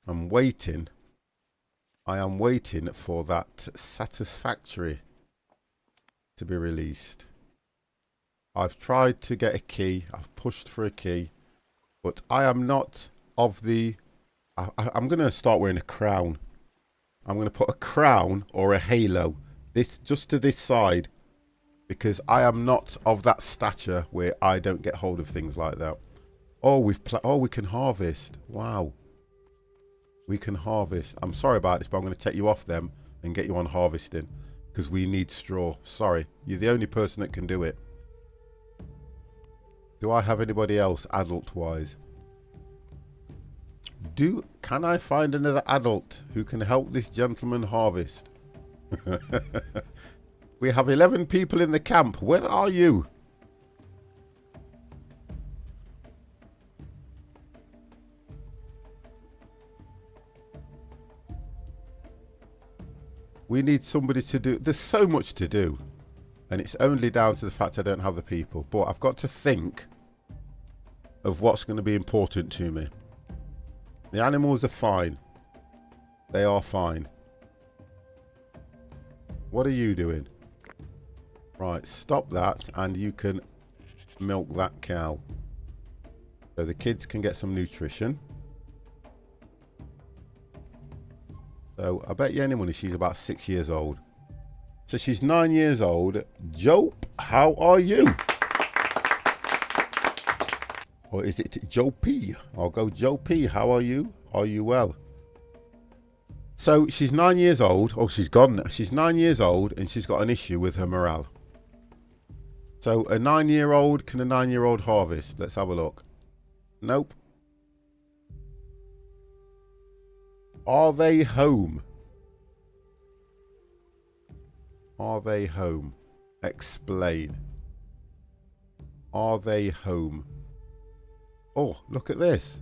I'm waiting. I am waiting for that Satisfactory to be released. I've tried to get a key. I've pushed for a key. But I am not of the... I'm going to start wearing a crown. I'm going to put a crown or a halo. This just to this side. Because I am not of that stature where I don't get hold of things like that. Oh, we can harvest. Wow. We can harvest. I'm sorry about this, but I'm going to take you off them and get you on harvesting because we need straw. Sorry, you're the only person that can do it. Do I have anybody else adult-wise? Can I find another adult who can help this gentleman harvest? We have 11 people in the camp. Where are you? We need somebody to do. There's so much to do. And it's only down to the fact I don't have the people. But I've got to think of what's going to be important to me. The animals are fine. They are fine. What are you doing? Right, stop that and you can milk that cow. So the kids can get some nutrition. So I bet you any money she's about 6 years old. So she's 9 years old. Jope, how are you? Or is it Joe P? I'll go Joe P. How are you? Are you well? So she's 9 years old. Oh, she's gone now. She's 9 years old and she's got an issue with her morale. So a 9-year-old, can a 9-year-old harvest? Let's have a look. Nope. Are they home? Are they home? Explain. Are they home? Oh, look at this.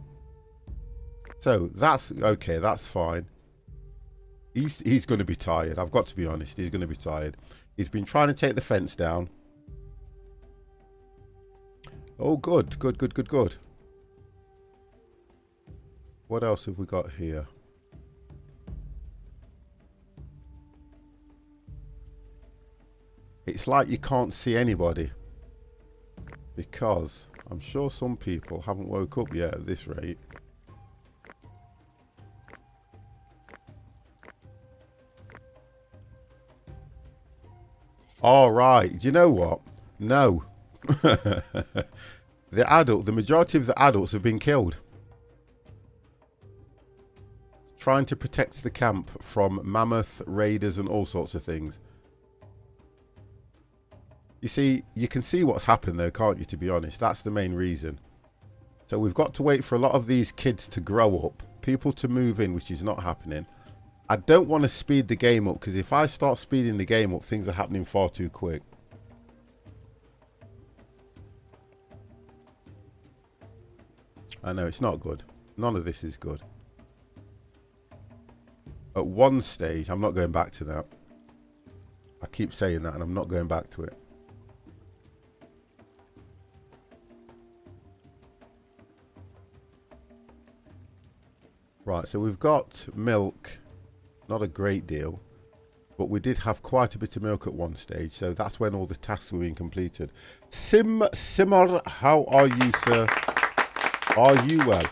So that's okay, that's fine. He's going to be tired. I've got to be honest. He's going to be tired. He's been trying to take the fence down. Oh, good, good, good, good, good. What else have we got here? It's like you can't see anybody because I'm sure some people haven't woke up yet at this rate. All right. Do you know what? No. The majority of the adults have been killed. Trying to protect the camp from mammoth, raiders and all sorts of things. You see, you can see what's happened though, can't you, to be honest? That's the main reason. So we've got to wait for a lot of these kids to grow up, people to move in, which is not happening. I don't want to speed the game up because if I start speeding the game up, things are happening far too quick. I know, it's not good. None of this is good. At one stage, I'm not going back to that. I keep saying that and I'm not going back to it. Right, so we've got milk, not a great deal, but we did have quite a bit of milk at one stage, so that's when all the tasks were being completed. Simmer, how are you, sir? Are you well?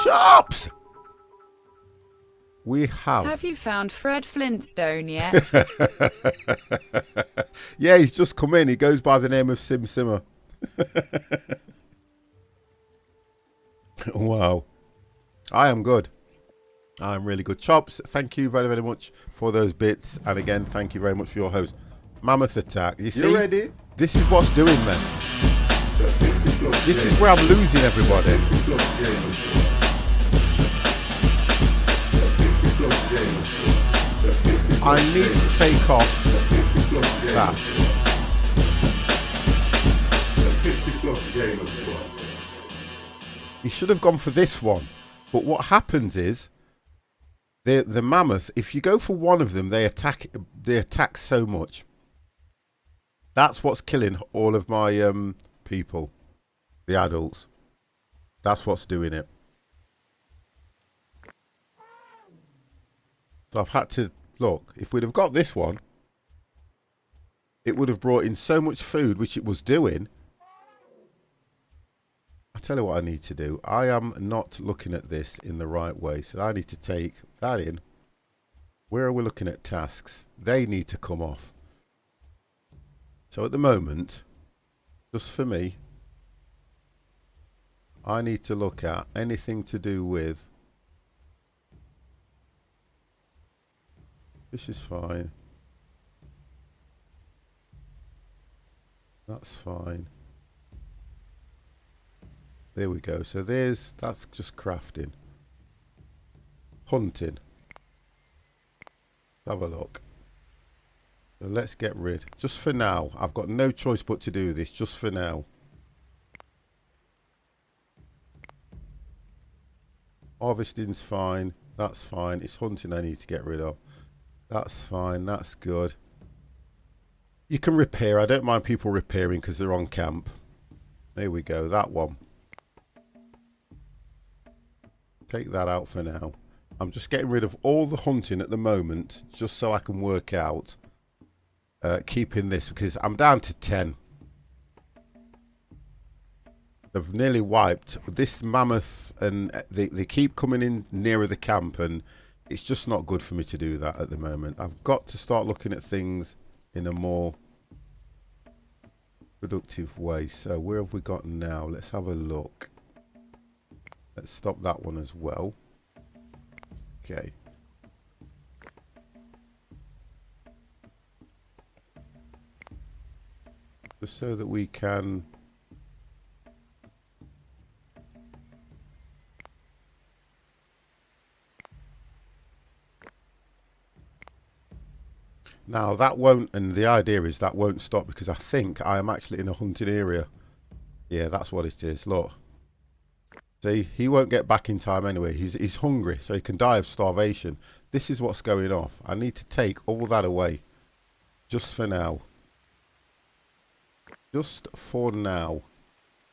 Chops! We have. Have you found Fred Flintstone yet? Yeah, he's just come in. He goes by the name of Simmer. Wow. I am good. I'm really good. Chops, thank you very, very much for those bits. And again, thank you very much for your host. Mammoth attack. You see, ready? This is what's doing, man. This is where I'm losing everybody. I need to take off that. He should have gone for this one. But what happens is, the mammoth, if you go for one of them, they attack so much. That's what's killing all of my people, the adults. That's what's doing it. So I've had to look. If we'd have got this one, it would have brought in so much food, which it was doing. I tell you what I need to do. I am not looking at this in the right way. So I need to take that in. Where are we looking at tasks? They need to come off. So at the moment, just for me, I need to look at anything to do with... This is fine. That's fine. There we go. So that's just crafting. Hunting. Let's have a look. So let's get rid. Just for now. I've got no choice but to do this. Just for now. Harvesting's fine. That's fine. It's hunting I need to get rid of. That's fine. That's good. You can repair. I don't mind people repairing because they're on camp. There we go. That one. Take that out for now. I'm just getting rid of all the hunting at the moment just so I can work out keeping this, because I'm down to 10. They've nearly wiped this mammoth, and they keep coming in nearer the camp, and it's just not good for me to do that at the moment. I've got to start looking at things in a more productive way. So where have we got now? Let's have a look. Let's stop that one as well. Okay. Just so that we can... Now that won't, and the idea is that won't stop because I think I am actually in a hunting area. Yeah, that's what it is. Look. See, he won't get back in time anyway. He's hungry, so he can die of starvation. This is what's going off. I need to take all that away. Just for now. Just for now.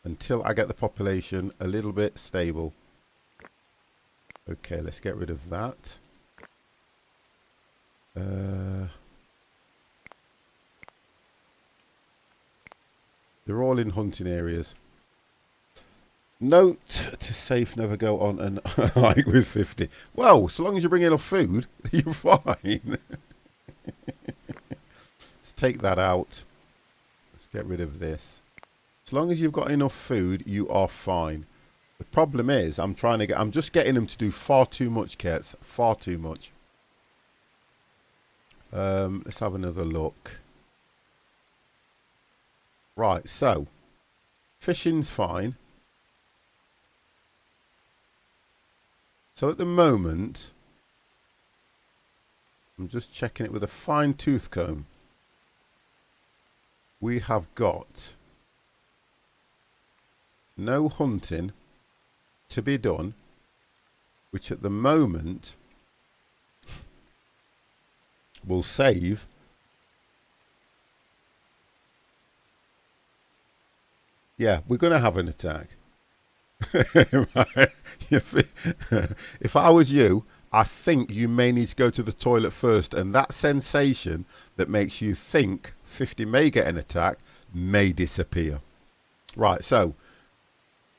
Until I get the population a little bit stable. Okay, let's get rid of that. They're all in hunting areas. Note to safe, never go on an hike with 50. Well, so long as you bring enough food, you're fine. Let's take that out. Let's get rid of this. As long as you've got enough food, you are fine. The problem is, I'm just getting them to do far too much, Kets. Far too much. Let's have another look. Right, so fishing's fine. So at the moment, I'm just checking it with a fine tooth comb. We have got no hunting to be done, which at the moment will save yeah, we're going to have an attack. If I was you, I think you may need to go to the toilet first, and that sensation that makes you think 50 may get an attack may disappear. Right, so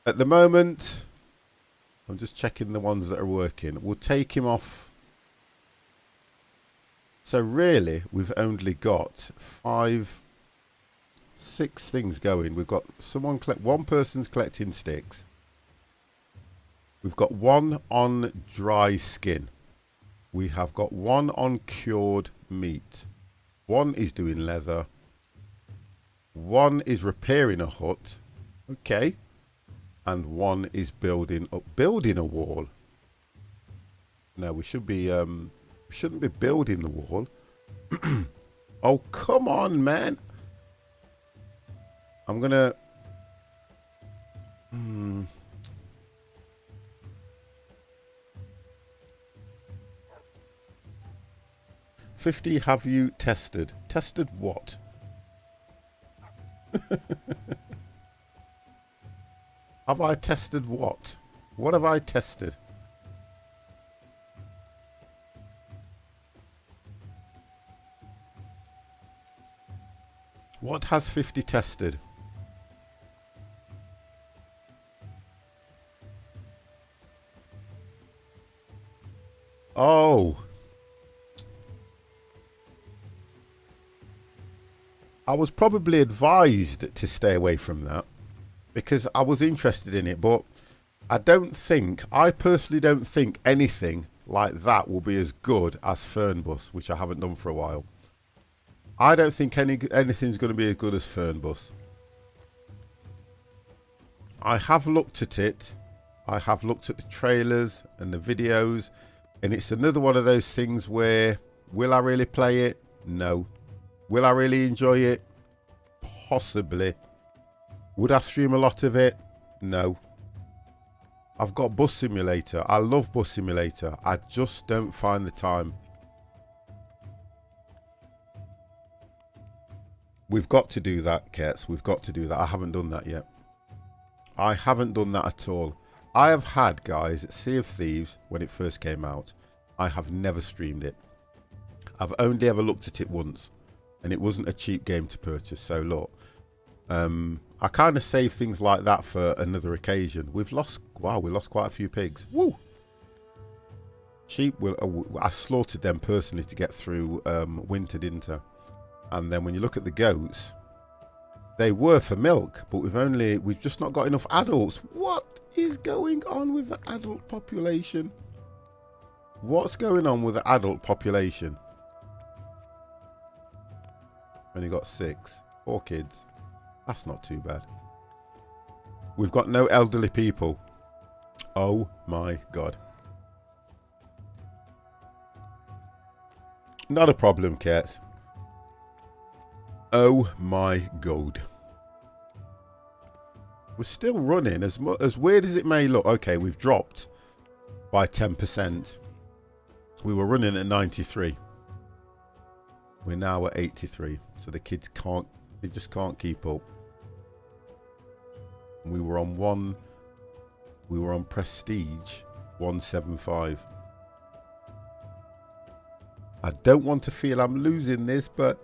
at the moment I'm just checking the ones that are working. We'll take him off. So really we've only got 6 things going. We've got one person's collecting sticks. We've got one on dry skin. We have got one on cured meat. One is doing leather. One is repairing a hut. Okay. And one is building a wall. No, we should be shouldn't be building the wall. Oh, come on, man. I'm gonna 50, have you tested? Tested what? Have I tested what? What have I tested? What has 50 tested? Oh. I was probably advised to stay away from that because I was interested in it, but I personally don't think anything like that will be as good as Fernbus, which I haven't done for a while. I don't think anything's going to be as good as Fernbus. I have looked at it. I have looked at the trailers and the videos, and it's another one of those things where, will I really play it? No. Will I really enjoy it? Possibly. Would I stream a lot of it? No. I've got Bus Simulator. I love Bus Simulator. I just don't find the time. We've got to do that, Kets. We've got to do that. I haven't done that yet. I haven't done that at all. I have had, guys, Sea of Thieves when it first came out. I have never streamed it. I've only ever looked at it once, and it wasn't a cheap game to purchase. So look, I kind of save things like that for another occasion. We've lost, wow, we lost quite a few pigs. Woo! Sheep, I slaughtered them personally to get through winter, didn't I? And then when you look at the goats, they were for milk, but we've just not got enough adults. What is going on with the adult population? What's going on with the adult population? Only got 4 kids. That's not too bad. We've got no elderly people. Oh my God. Not a problem, Kets. Oh my God. We're still running, as weird as it may look. Okay, we've dropped by 10%. We were running at 93. We're now at 83. So the kids they just can't keep up. We were on Prestige 175. I don't want to feel I'm losing this, but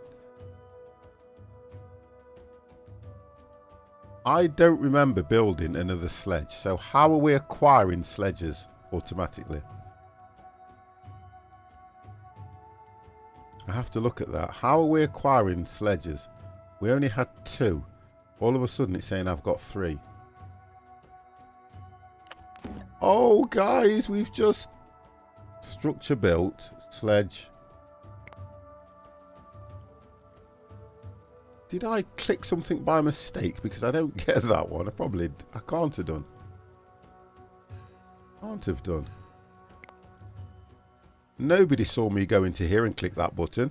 I don't remember building another sledge. So how are we acquiring sledges automatically? I have to look at that. How are we acquiring sledges? We only had 2. All of a sudden it's saying I've got 3. Oh guys, we've just structure built, sledge. Did I click something by mistake? Because I don't get that one. I can't have done. Can't have done. Nobody saw me go into here and click that button.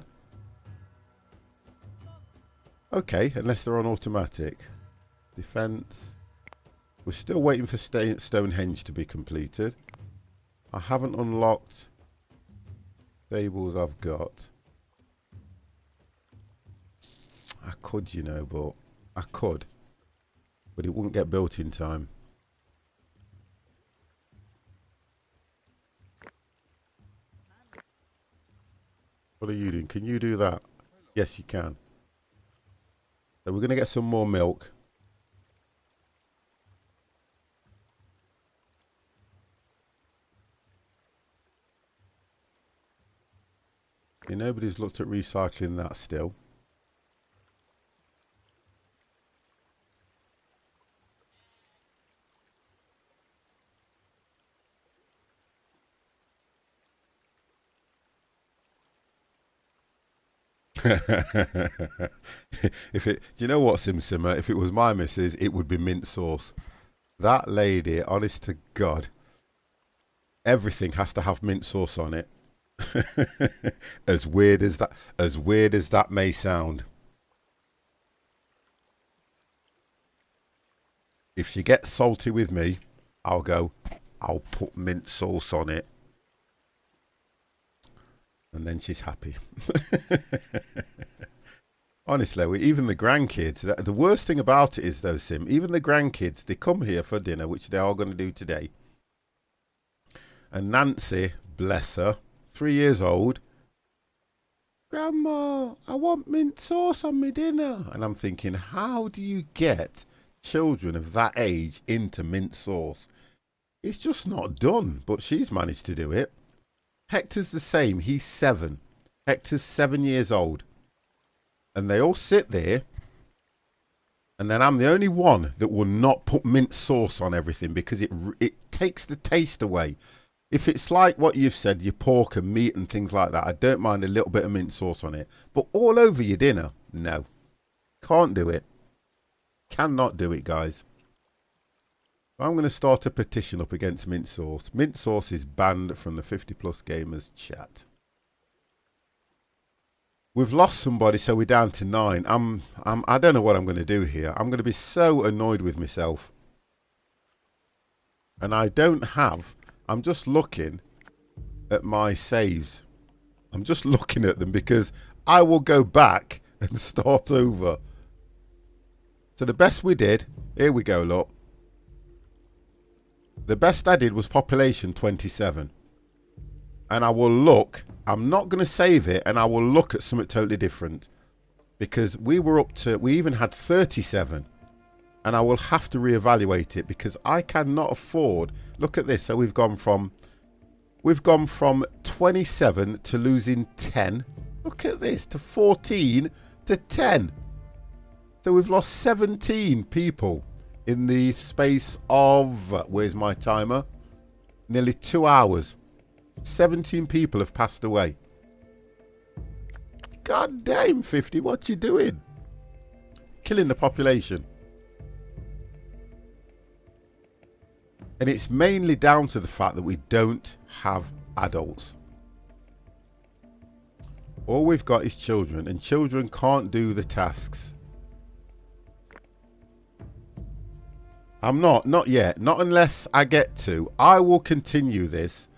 Okay, unless they're on automatic. Defense. We're still waiting for Stonehenge to be completed. I haven't unlocked stables I've got. I could, you know, but I could. But it wouldn't get built in time. What are you doing? Can you do that? Yes, you can. So we're going to get some more milk. Nobody's looked at recycling that still. Do you know what, Simmer? If it was my missus, it would be mint sauce. That lady, honest to God, everything has to have mint sauce on it. as weird as that may sound. If she gets salty with me, I'll put mint sauce on it. And then she's happy. Honestly, even the grandkids, the worst thing about it is though, Sim, even the grandkids, they come here for dinner, which they are going to do today. And Nancy, bless her, 3 years old, Grandma, I want mint sauce on my dinner. And I'm thinking, how do you get children of that age into mint sauce? It's just not done, but she's managed to do it. Hector's the same. He's 7. Hector's 7 years old. And they all sit there And then I'm the only one that will not put mint sauce on everything because it takes the taste away. If it's like what you've said, your pork and meat and things like that, I don't mind a little bit of mint sauce on it. But all over your dinner, no. Can't do it. Cannot do it, guys. I'm going to start a petition up against mint sauce. Mint sauce is banned from the 50 plus gamers chat. We've lost somebody, so we're down to 9. I don't know what I'm going to do here. I'm going to be so annoyed with myself. And I don't have... I'm just looking at my saves. I'm just looking at them because I will go back and start over. So the best we did... Here we go, look. The best I did was population 27. And I will look... I'm not going to save it, and I will look at something totally different. Because we were up to... We even had 37. And I will have to reevaluate it because I cannot afford... Look at this. So we've gone from 27 to losing 10. Look at this. To 14 to 10. So we've lost 17 people in the space of... Where's my timer? Nearly 2 hours. 17 people have passed away. God damn, 50. What you doing? Killing the population. And it's mainly down to the fact that we don't have adults. All we've got is children, and children can't do the tasks. I'm not yet. Not unless I get to. I will continue this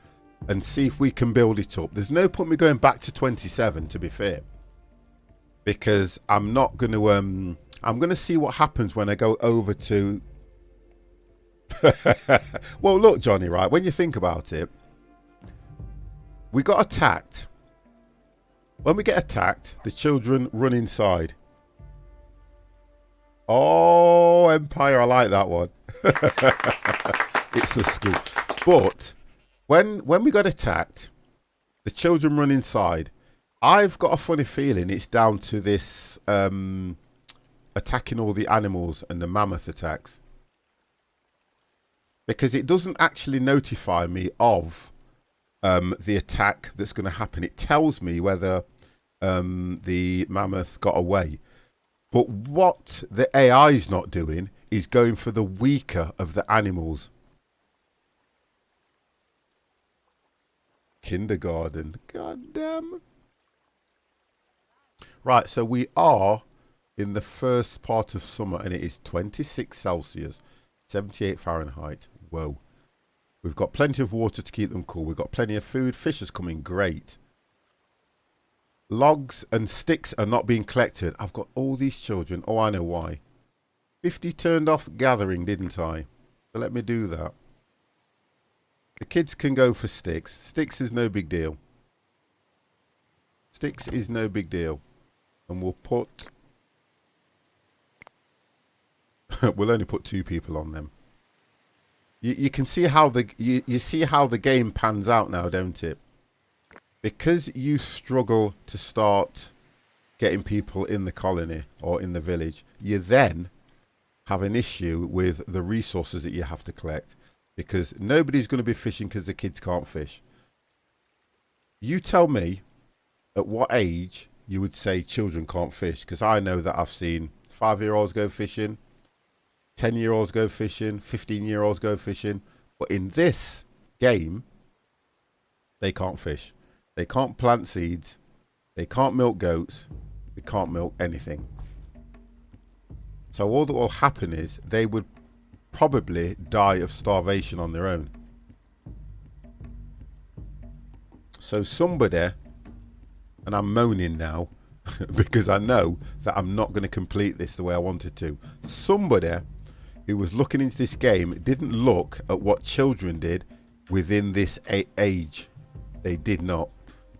and see if we can build it up. There's no point me going back to 27, to be fair. Because I'm not going to... I'm going to see what happens when I go over to... Well, look, Johnny, right? When you think about it, we got attacked. When we get attacked, the children run inside. Oh, Empire, I like that one. It's a school. But when we got attacked, the children run inside. I've got a funny feeling it's down to this attacking all the animals and the mammoth attacks. Because it doesn't actually notify me of the attack that's going to happen. It tells me whether the mammoth got away. But what the AI is not doing is going for the weaker of the animals. Kindergarten. God damn. Right, so we are in the first part of summer and it is 26 Celsius, 78 Fahrenheit. Whoa. We've got plenty of water to keep them cool. We've got plenty of food. Fish is coming great. Logs and sticks are not being collected. I've got all these children. Oh, I know why. 50 turned off gathering, didn't I? So let me do that. The kids can go for sticks. Sticks is no big deal. Sticks is no big deal. And we'll put... we'll only put 2 people on them. You can see how you see how the game pans out now, don't it? Because you struggle to start getting people in the colony or in the village, you then have an issue with the resources that you have to collect. Because nobody's going to be fishing because the kids can't fish. You tell me at what age you would say children can't fish. Because I know that I've seen 5-year-olds go fishing. 10-year-olds go fishing, 15-year-olds go fishing. But in this game, they can't fish. They can't plant seeds. They can't milk goats. They can't milk anything. So all that will happen is they would probably die of starvation on their own. So somebody, and I'm moaning now, because I know that I'm not going to complete this the way I wanted to. Somebody who was looking into this game didn't look at what children did within this age. They did not.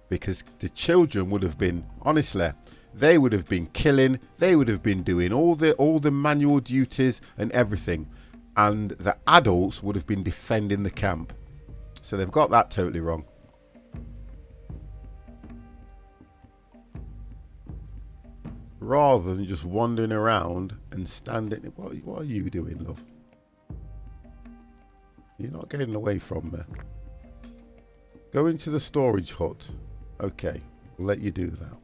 Because the children would have been, honestly, they would have been killing, they would have been doing all the manual duties and everything. And the adults would have been defending the camp. So they've got that totally wrong. rather than just wandering around and standing. What are you doing, love? You're not getting away from me. Go into the storage hut. Okay, we'll let you do that.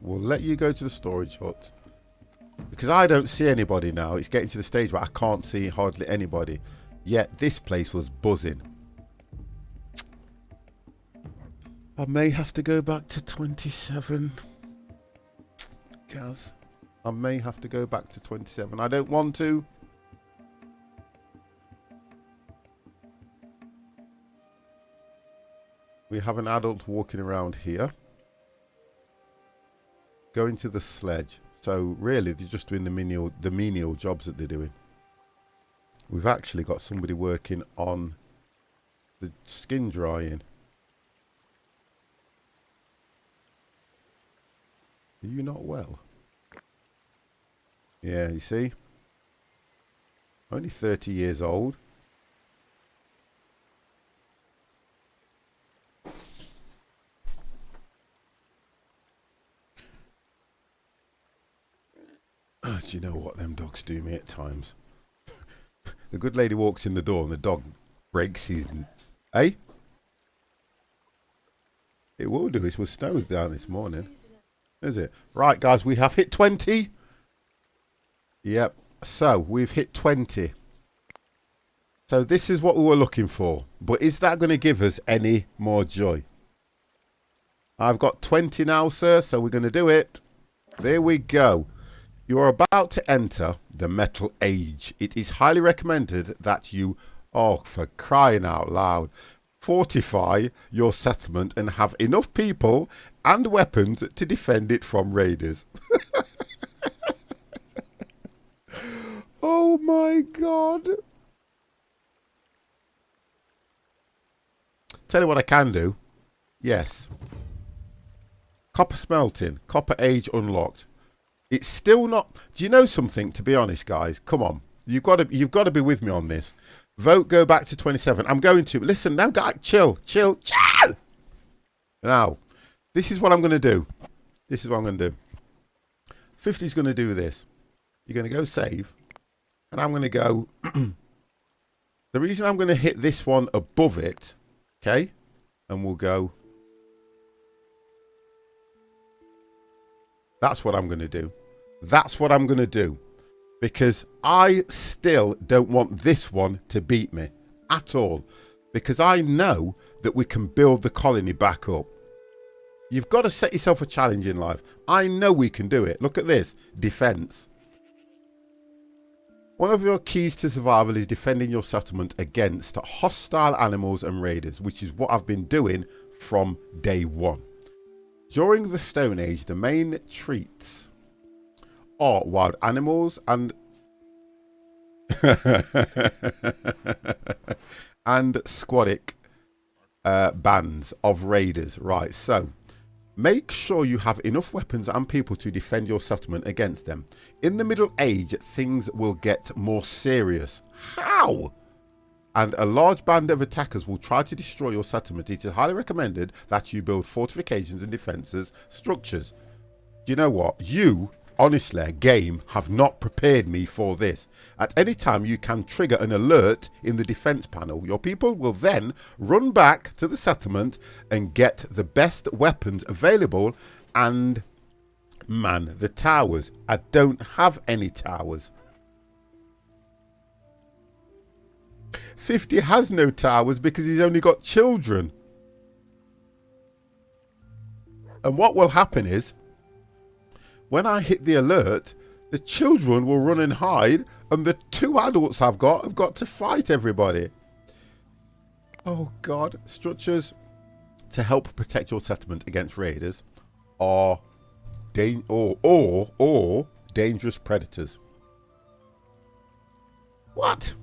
We'll let you go to the storage hut. Because I don't see anybody now. It's getting to the stage where I can't see hardly anybody. Yet this place was buzzing. I may have to go back to 27. Gaz. I may have to go back to 27. I don't want to. We have an adult walking around here. Going to the sledge. So really they're just doing the menial jobs that they're doing. We've actually got somebody working on the skin drying. Are you not well? Yeah, you see? Only 30 years old. Do you know what them dogs do me at times? The good lady walks in the door and the dog breaks his... Eh? It will do. It was snowed down this morning. Is it? Right, guys, we have hit 20. Yep. So, we've hit 20. So, this is what we were looking for. But is that going to give us any more joy? I've got 20 now, sir, so we're going to do it. There we go. You are about to enter the Metal Age. It is highly recommended that you, oh, for crying out loud, fortify your settlement and have enough people and weapons to defend it from raiders. Oh my God. Tell you what I can do. Yes. Copper smelting. Copper Age unlocked. It's still not... Do you know something, to be honest, guys? Come on. You've got to be with me on this. Vote go back to 27. I'm going to... Listen, now, guys, chill. Now, this is what I'm going to do. This is what I'm going to do. 50's going to do this. You're going to go save. And I'm going to go... The reason I'm going to hit this one above it, okay? And we'll go... That's what I'm going to do. That's what I'm going to do. Because I still don't want this one to beat me at all. Because I know that we can build the colony back up. You've got to set yourself a challenge in life. I know we can do it. Look at this. Defense. One of your keys to survival is defending your settlement against hostile animals and raiders, which is what I've been doing from day one. During the Stone Age, the main treats are wild animals and and squadic bands of raiders. Right, so make sure you have enough weapons and people to defend your settlement against them. In the Middle Age, things will get more serious. How? And a large band of attackers will try to destroy your settlement. It is highly recommended that you build fortifications and defences structures. Do you know what? You, honestly, game, have not prepared me for this. At any time, you can trigger an alert in the defence panel. Your people will then run back to the settlement and get the best weapons available and man the towers. I don't have any towers. 50 has no towers because he's only got children. And what will happen is, when I hit the alert, the children will run and hide, and the 2 adults have got to fight everybody. Oh God. Structures to help protect your settlement against raiders are dangerous predators. What?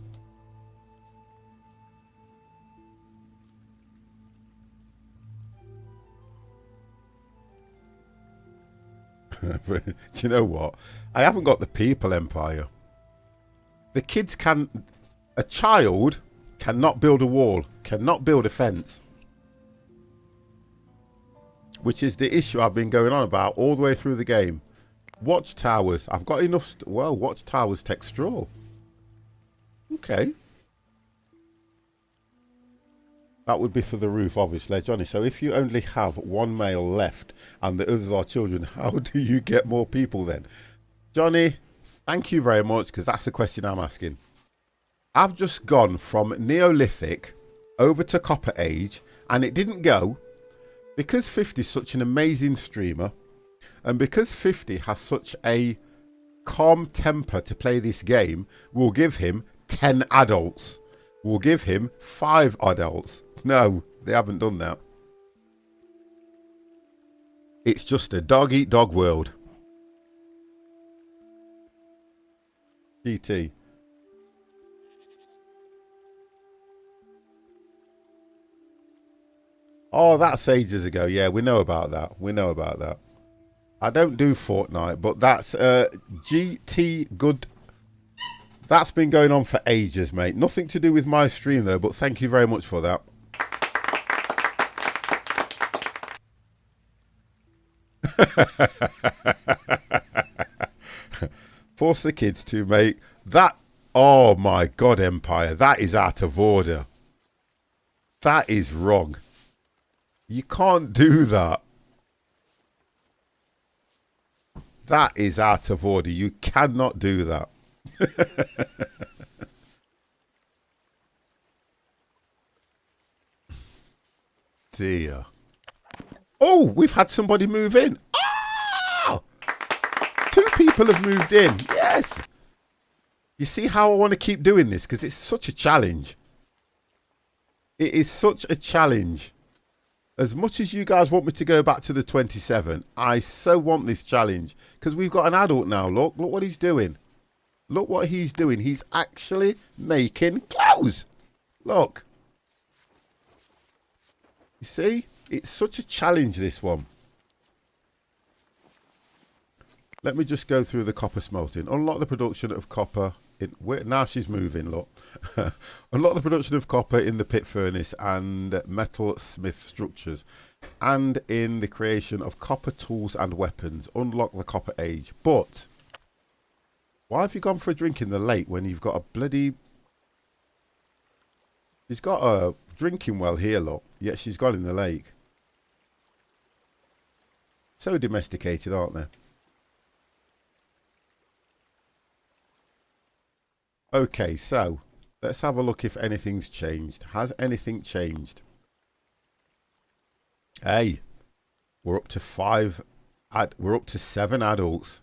Do you know what? I haven't got the people empire. The kids can... A child cannot build a wall, cannot build a fence. Which is the issue I've been going on about all the way through the game. Watchtowers. I've got enough. Well, watchtowers take straw. Okay. That would be for the roof, obviously, Johnny. So if you only have one male left and the others are children, how do you get more people then? Johnny, thank you very much, because that's the question I'm asking. I've just gone from Neolithic over to Copper Age, and it didn't go because 50 is such an amazing streamer, and because 50 has such a calm temper to play this game, we'll give him 10 adults. We'll give him 5 adults. No, they haven't done that. It's just a dog-eat-dog world. GT. Oh, that's ages ago. Yeah, we know about that. We know about that. I don't do Fortnite, but that's GT good. That's been going on for ages, mate. Nothing to do with my stream, though, but thank you very much for that. Force the kids to make that. Oh, my God, Empire. That is out of order. That is wrong. You can't do that. That is out of order. You cannot do that. Dear. Oh, we've had somebody move in. Oh! 2 people have moved in. Yes. You see how I want to keep doing this? Because it's such a challenge. It is such a challenge. As much as you guys want me to go back to the 27, I so want this challenge. Because we've got an adult now. Look what he's doing. Look what he's doing. He's actually making clothes. Look. You see? It's such a challenge, this one. Let me just go through the copper smelting. Unlock the production of copper. Now she's moving, look. Unlock the production of copper in the pit furnace and metal smith structures. And in the creation of copper tools and weapons. Unlock the copper age. But why have you gone for a drink in the lake when you've got a bloody... She's got a drinking well here, look. Yet she's gone in the lake. So domesticated, aren't they? Okay, so let's have a look if anything's changed. Has anything changed? Hey, we're up to 7 adults.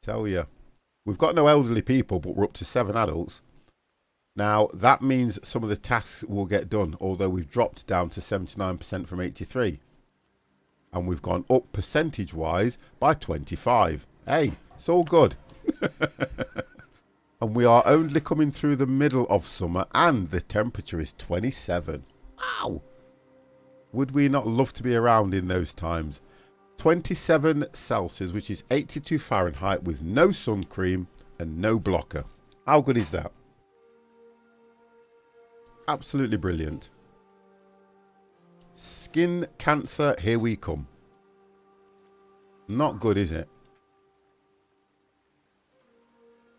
Tell you, we've got no elderly people, but we're up to 7 adults. Now that means some of the tasks will get done, although we've dropped down to 79% from 83, and we've gone up percentage-wise by 25. Hey, it's all good. And we are only coming through the middle of summer, and the temperature is 27. Wow! Would we not love to be around in those times? 27 Celsius, which is 82 Fahrenheit, with no sun cream and no blocker. How good is that? Absolutely brilliant. Skin cancer, here we come. Not good, is it?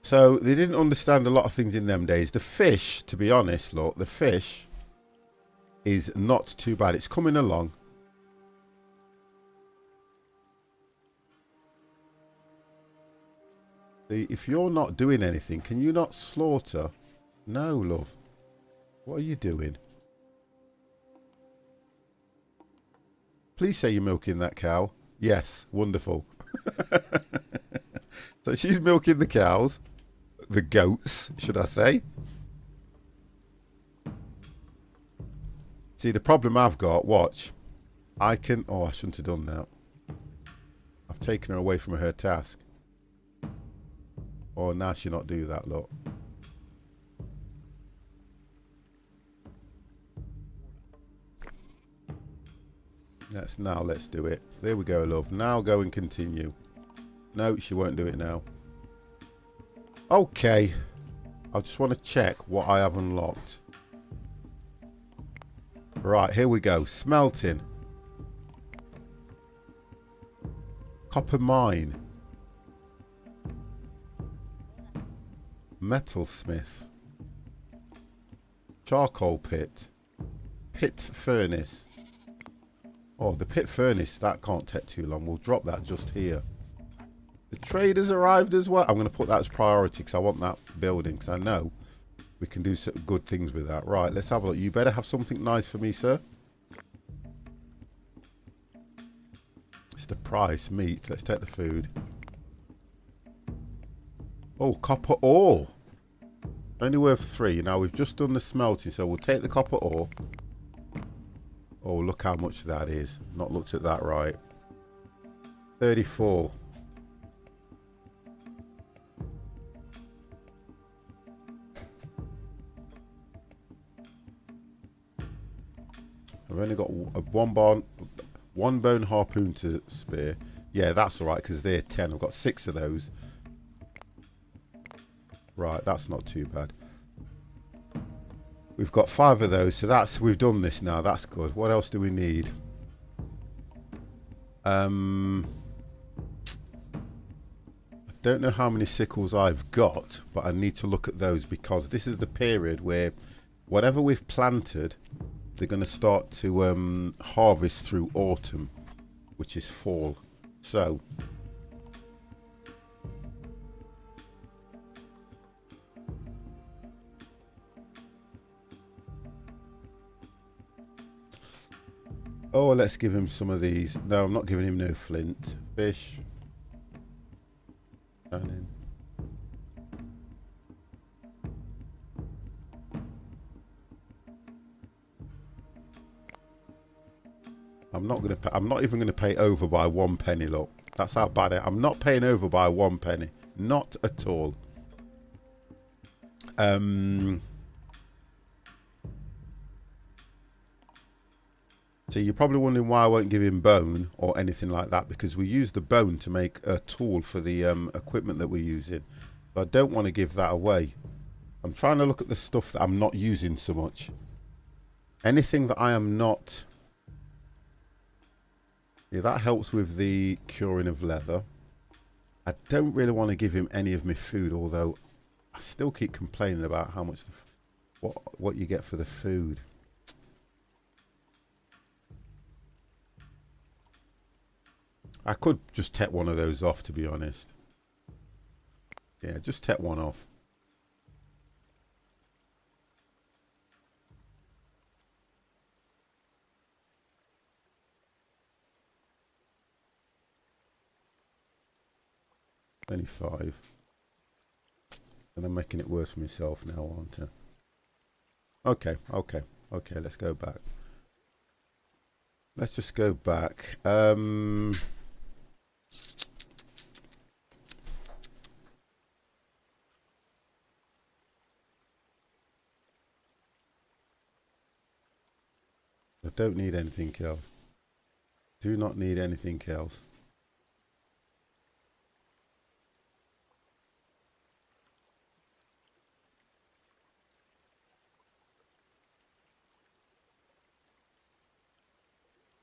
So they didn't understand a lot of things in them days. The fish, to be honest, look, the fish is not too bad. It's coming along. See, if you're not doing anything, can you not slaughter? No, love. What are you doing? Please say you're milking that cow. Yes, wonderful. So she's milking the cows. The goats, should I say. See, the problem I've got, watch. I can... Oh, I shouldn't have done that. I've taken her away from her task. Oh, now she'll not do that, look. Let's do it. There we go, love. Now go and continue. No, she won't do it now. Okay. I just want to check what I have unlocked. Right, here we go. Smelting. Copper mine. Metalsmith. Charcoal pit. Pit furnace. Oh, the pit furnace, that can't take too long. We'll drop that just here. The trader's arrived as well. I'm going to put that as priority because I want that building because I know we can do some good things with that. Right, let's have a look. You better have something nice for me, sir. It's the price, meat. Let's take the food. Oh, copper ore. Only worth 3. Now, we've just done the smelting, so we'll take the copper ore. Oh, look how much that is. Not looked at that right. 34. I've only got one bone harpoon to spare. Yeah, that's all right because they're 10. I've got 6 of those. Right, that's not too bad. We've got 5 of those, so we've done this now. That's good. What else do we need? I don't know how many sickles I've got, but I need to look at those because this is the period where whatever we've planted, they're going to start to harvest through autumn, which is fall. So oh, let's give him some of these. No, I'm not giving him no flint. Fish. Tannin. I'm not even gonna pay over by 1 penny, look. That's how bad I'm not paying over by 1 penny. Not at all. So you're probably wondering why I won't give him bone or anything like that, because we use the bone to make a tool for the equipment that we're using. But I don't want to give that away. I'm trying to look at the stuff that I'm not using so much. Anything that I am not... Yeah, that helps with the curing of leather. I don't really want to give him any of my food, although I still keep complaining about how much... what you get for the food. I could just take one of those off, to be honest. Yeah, just take one off. $25. And I'm making it worse for myself now, aren't I? Okay, let's go back. Let's just go back. I don't need anything else. Do not need anything else.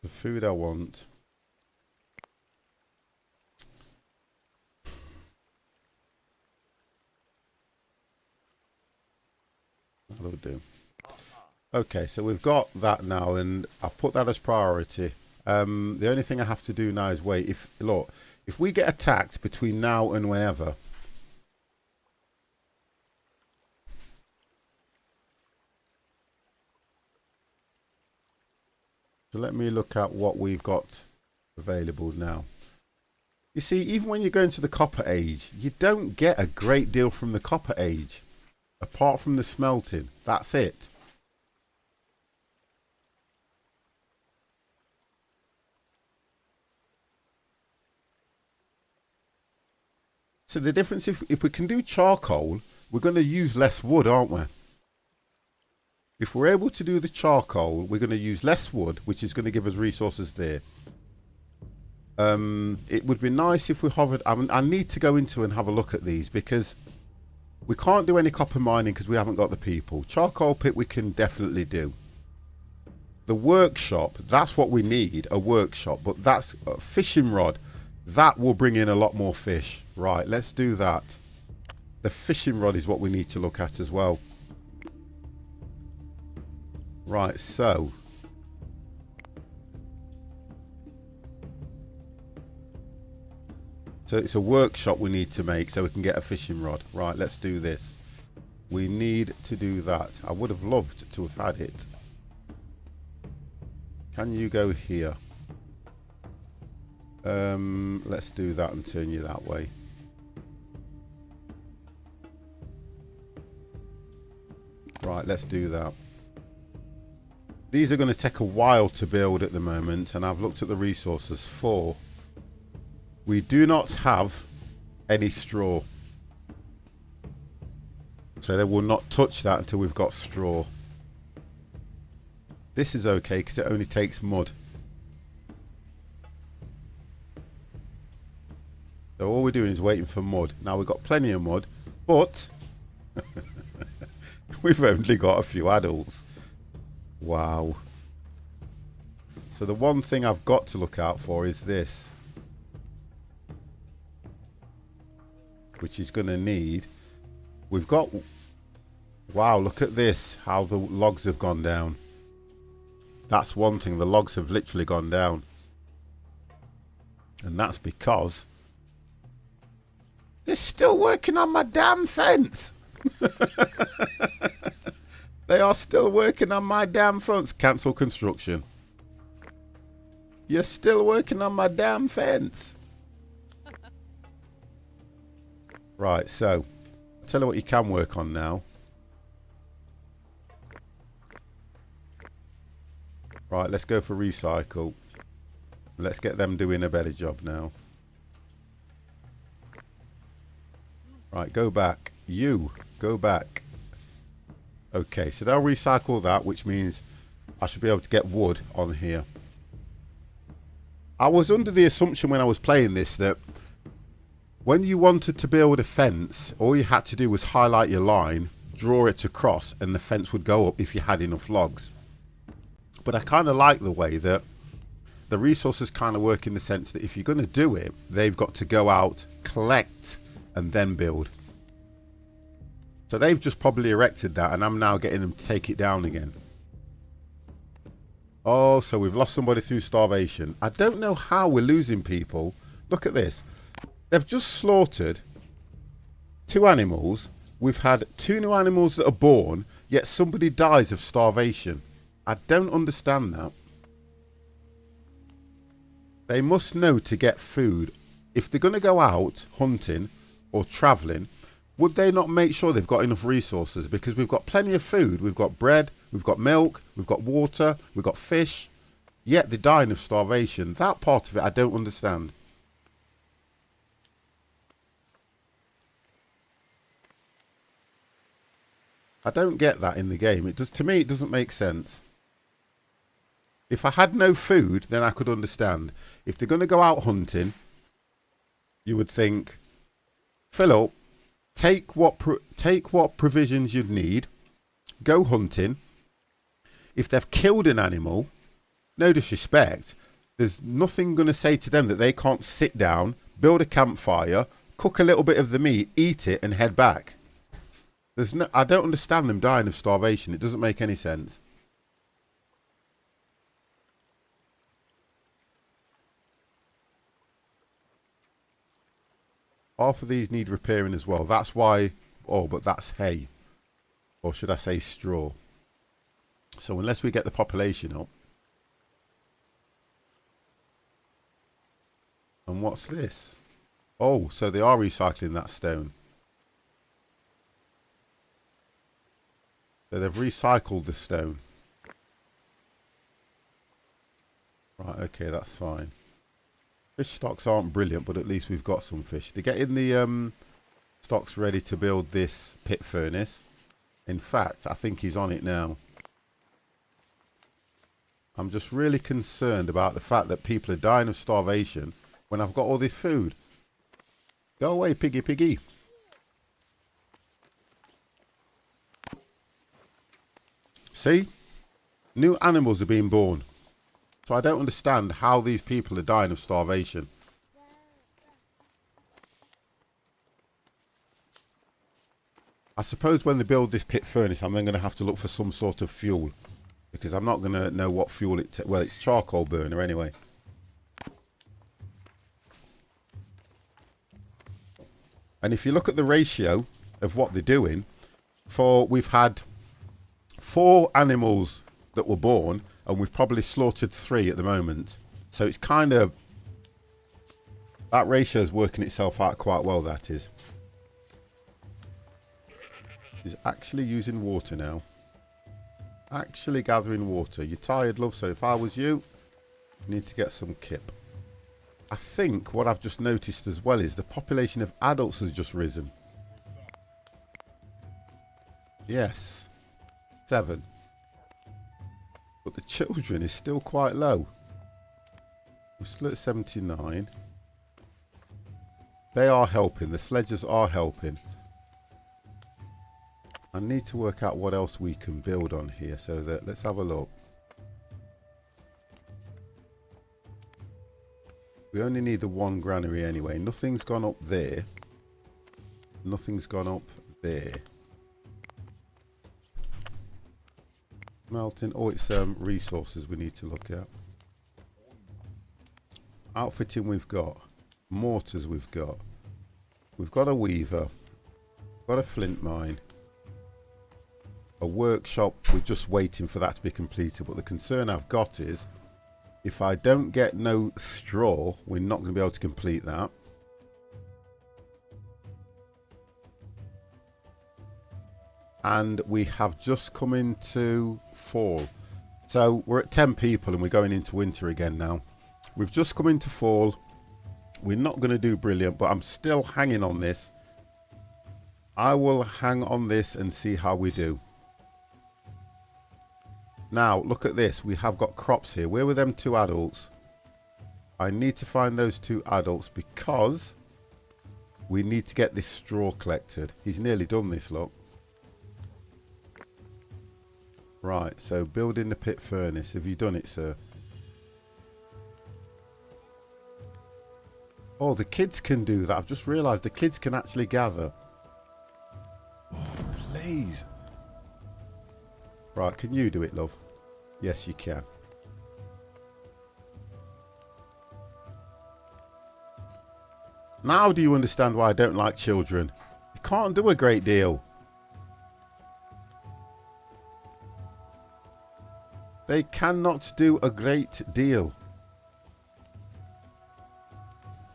The food I want. That'll do. Okay, so we've got that now, and I've put that as priority. The only thing I have to do now is wait. If we get attacked between now and whenever, so let me look at what we've got available now. You see, even when you go into the Copper Age, you don't get a great deal from the Copper Age, apart from the smelting. That's it. So the difference, if we can do charcoal, we're going to use less wood, aren't we? If we're able to do the charcoal, we're going to use less wood, which is going to give us resources there. It would be nice if we hovered. I need to go into and have a look at these, because we can't do any copper mining because we haven't got the people. Charcoal pit we can definitely do. The workshop, that's what we need, a workshop. But that's a fishing rod. That will bring in a lot more fish. Right, let's do that. The fishing rod is what we need to look at as well. Right, so it's a workshop we need to make so we can get a fishing rod. Right, let's do this. We need to do that. I would have loved to have had it. Can you go here? Let's do that and turn you that way. Right, let's do that. These are going to take a while to build at the moment, and I've looked at the resources for. We do not have any straw. So they will not touch that until we've got straw. This is okay because it only takes mud. So all we're doing is waiting for mud. Now we've got plenty of mud, but we've only got a few adults. Wow. So the one thing I've got to look out for is this, which is going to need, we've got, wow, look at this, how the logs have gone down. That's one thing, the logs have literally gone down. And that's because they're still working on my damn fence. They are still working on my damn fence. Cancel construction. You're still working on my damn fence. Right, so I'll tell you what you can work on now. Right, let's go for recycle. Let's get them doing a better job now. Right, go back. You, go back. Okay, so they'll recycle that, which means I should be able to get wood on here. I was under the assumption when I was playing this that when you wanted to build a fence, all you had to do was highlight your line, draw it across, and the fence would go up if you had enough logs. But I kind of like the way that the resources kind of work in the sense that if you're going to do it, they've got to go out, collect, and then build. So they've just probably erected that, and I'm now getting them to take it down again. Oh, so we've lost somebody through starvation. I don't know how we're losing people. Look at this. They've just slaughtered 2 animals. We've had 2 new animals that are born, yet somebody dies of starvation. I don't understand that. They must know to get food. If they're going to go out hunting or travelling, would they not make sure they've got enough resources? Because we've got plenty of food. We've got bread, we've got milk, we've got water, we've got fish. Yet they're dying of starvation. That part of it I don't understand. I don't get that in the game. It does, to me, it doesn't make sense. If I had no food, then I could understand. If they're going to go out hunting, you would think, fill up, take what provisions you'd need, go hunting. If they've killed an animal, no disrespect, there's nothing going to say to them that they can't sit down, build a campfire, cook a little bit of the meat, eat it, and head back. There's no, I don't understand them dying of starvation. It doesn't make any sense. Half of these need repairing as well. That's why, oh, but that's hay. Or should I say straw. So unless we get the population up. And what's this? Oh, so they are recycling that stone. So they've recycled the stone. Right, okay, that's fine. Fish stocks aren't brilliant, but at least we've got some fish. They're getting the stocks ready to build this pit furnace. In fact, I think he's on it now. I'm just really concerned about the fact that people are dying of starvation when I've got all this food. Go away, piggy piggy. See? New animals are being born. So I don't understand how these people are dying of starvation. I suppose when they build this pit furnace, I'm then going to have to look for some sort of fuel. Because I'm not going to know what fuel it... Well, it's charcoal burner anyway. And if you look at the ratio of what they're doing, we've had 4 animals that were born, and we've probably slaughtered 3 at the moment. So it's kind of... That ratio is working itself out quite well, that is. He's actually using water now. Actually gathering water. You're tired, love, so if I was you, you need to get some kip. I think what I've just noticed as well is the population of adults has just risen. Yes. 7. But the children is still quite low. We're still at 79. They are helping. The sledges are helping. I need to work out what else we can build on here. So that let's have a look. We only need the 1 granary anyway. Nothing's gone up there. Nothing's gone up there. Melting. Oh, it's resources we need to look at. Outfitting we've got. Mortars we've got. We've got a weaver. Got a flint mine. A workshop. We're just waiting for that to be completed. But the concern I've got is if I don't get no straw, we're not going to be able to complete that. And we have just come into fall. So we're at 10 people and we're going into winter again now. We've just come into fall. We're not going to do brilliant, but I'm still hanging on this. I will hang on this and see how we do. Now, look at this. We have got crops here. Where were them 2 adults? I need to find those 2 adults because we need to get this straw collected. He's nearly done this, look. Right, so building the pit furnace. Have you done it, sir? Oh, the kids can do that. I've just realised the kids can actually gather. Oh, please. Right, can you do it, love? Yes, you can. Now do you understand why I don't like children? They can't do a great deal. They cannot do a great deal.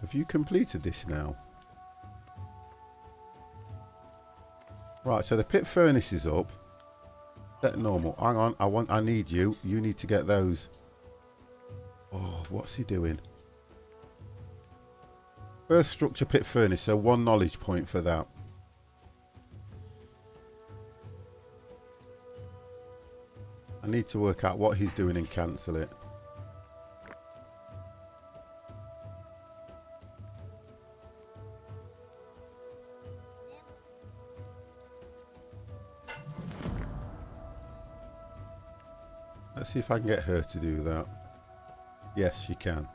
Have you completed this now? Right, so the pit furnace is up. Set normal. Hang on, I need you. You need to get those. Oh, what's he doing? First structure pit furnace, so 1 knowledge point for that. I need to work out what he's doing and cancel it. Let's see if I can get her to do that. Yes, she can.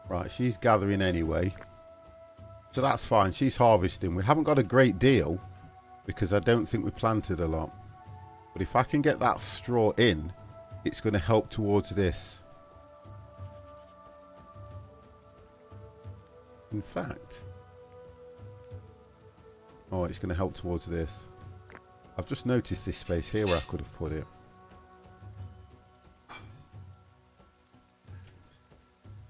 Right, she's gathering anyway. So that's fine. She's harvesting. We haven't got a great deal because I don't think we planted a lot. But if I can get that straw in, it's going to help towards this. In fact, oh, it's going to help towards this. I've just noticed this space here where I could have put it.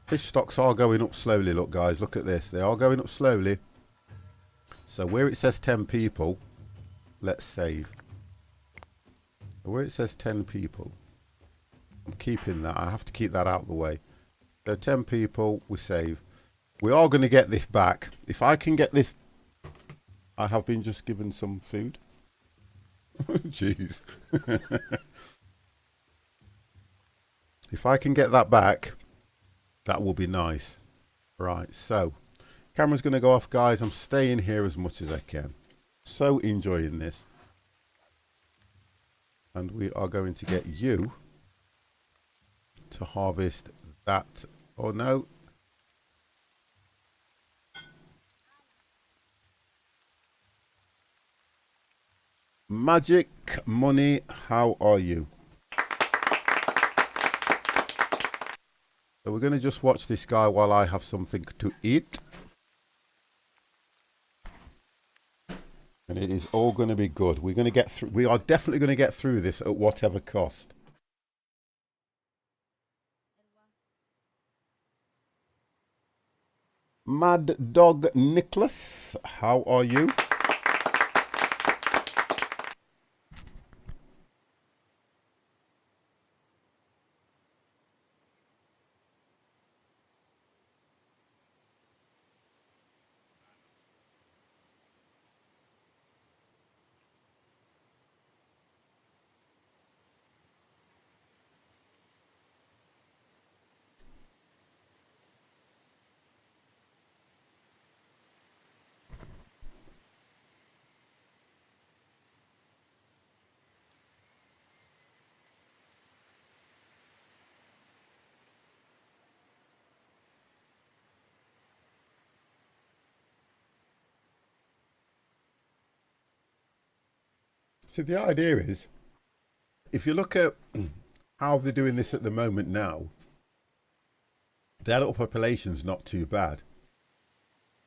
Fish stocks are going up slowly, look guys, look at this. They are going up slowly. So where it says 10 people, let's save. Where it says 10 people, I'm keeping that. I have to keep that out of the way. So 10 people, we save. We are going to get this back. If I can get this... I have been just given some food. Jeez. If I can get that back, that will be nice. Right, so camera's going to go off, guys. I'm staying here as much as I can. So enjoying this. And we are going to get you to harvest that. Oh no. Magic Money, how are you? So we're going to just watch this guy while I have something to eat. And it is all going to be good. We're going to get through. We are definitely going to get through this at whatever cost. Mad Dog Nicholas, how are you? So the idea is, if you look at how they're doing this at the moment now, the adult population's not too bad.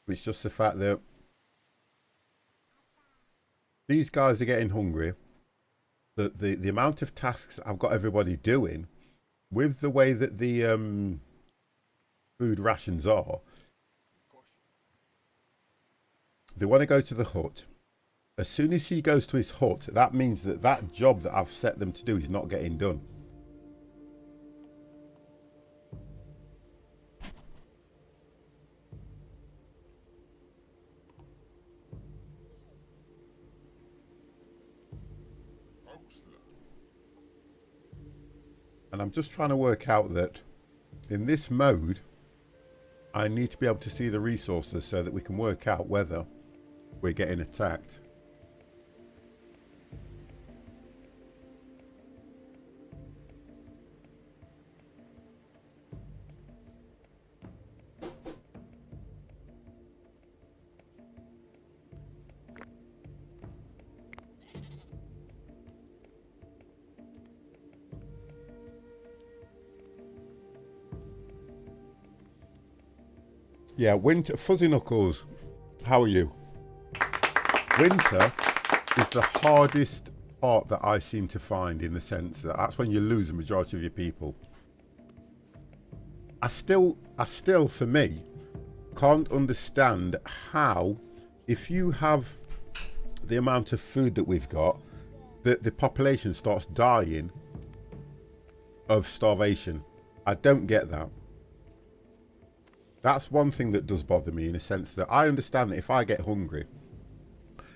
It's just the fact that these guys are getting hungry. The amount of tasks I've got everybody doing, with the way that the food rations are, they want to go to the hut. As soon as he goes to his hut, that means that that job that I've set them to do is not getting done. And I'm just trying to work out that in this mode, I need to be able to see the resources so that we can work out whether we're getting attacked. Yeah, winter. Fuzzy Knuckles, how are you? Winter is the hardest part that I seem to find, in the sense that that's when you lose the majority of your people. I still, for me, can't understand how, if you have the amount of food that we've got, that the population starts dying of starvation. I don't get that. That's one thing that does bother me, in a sense that I understand that if I get hungry,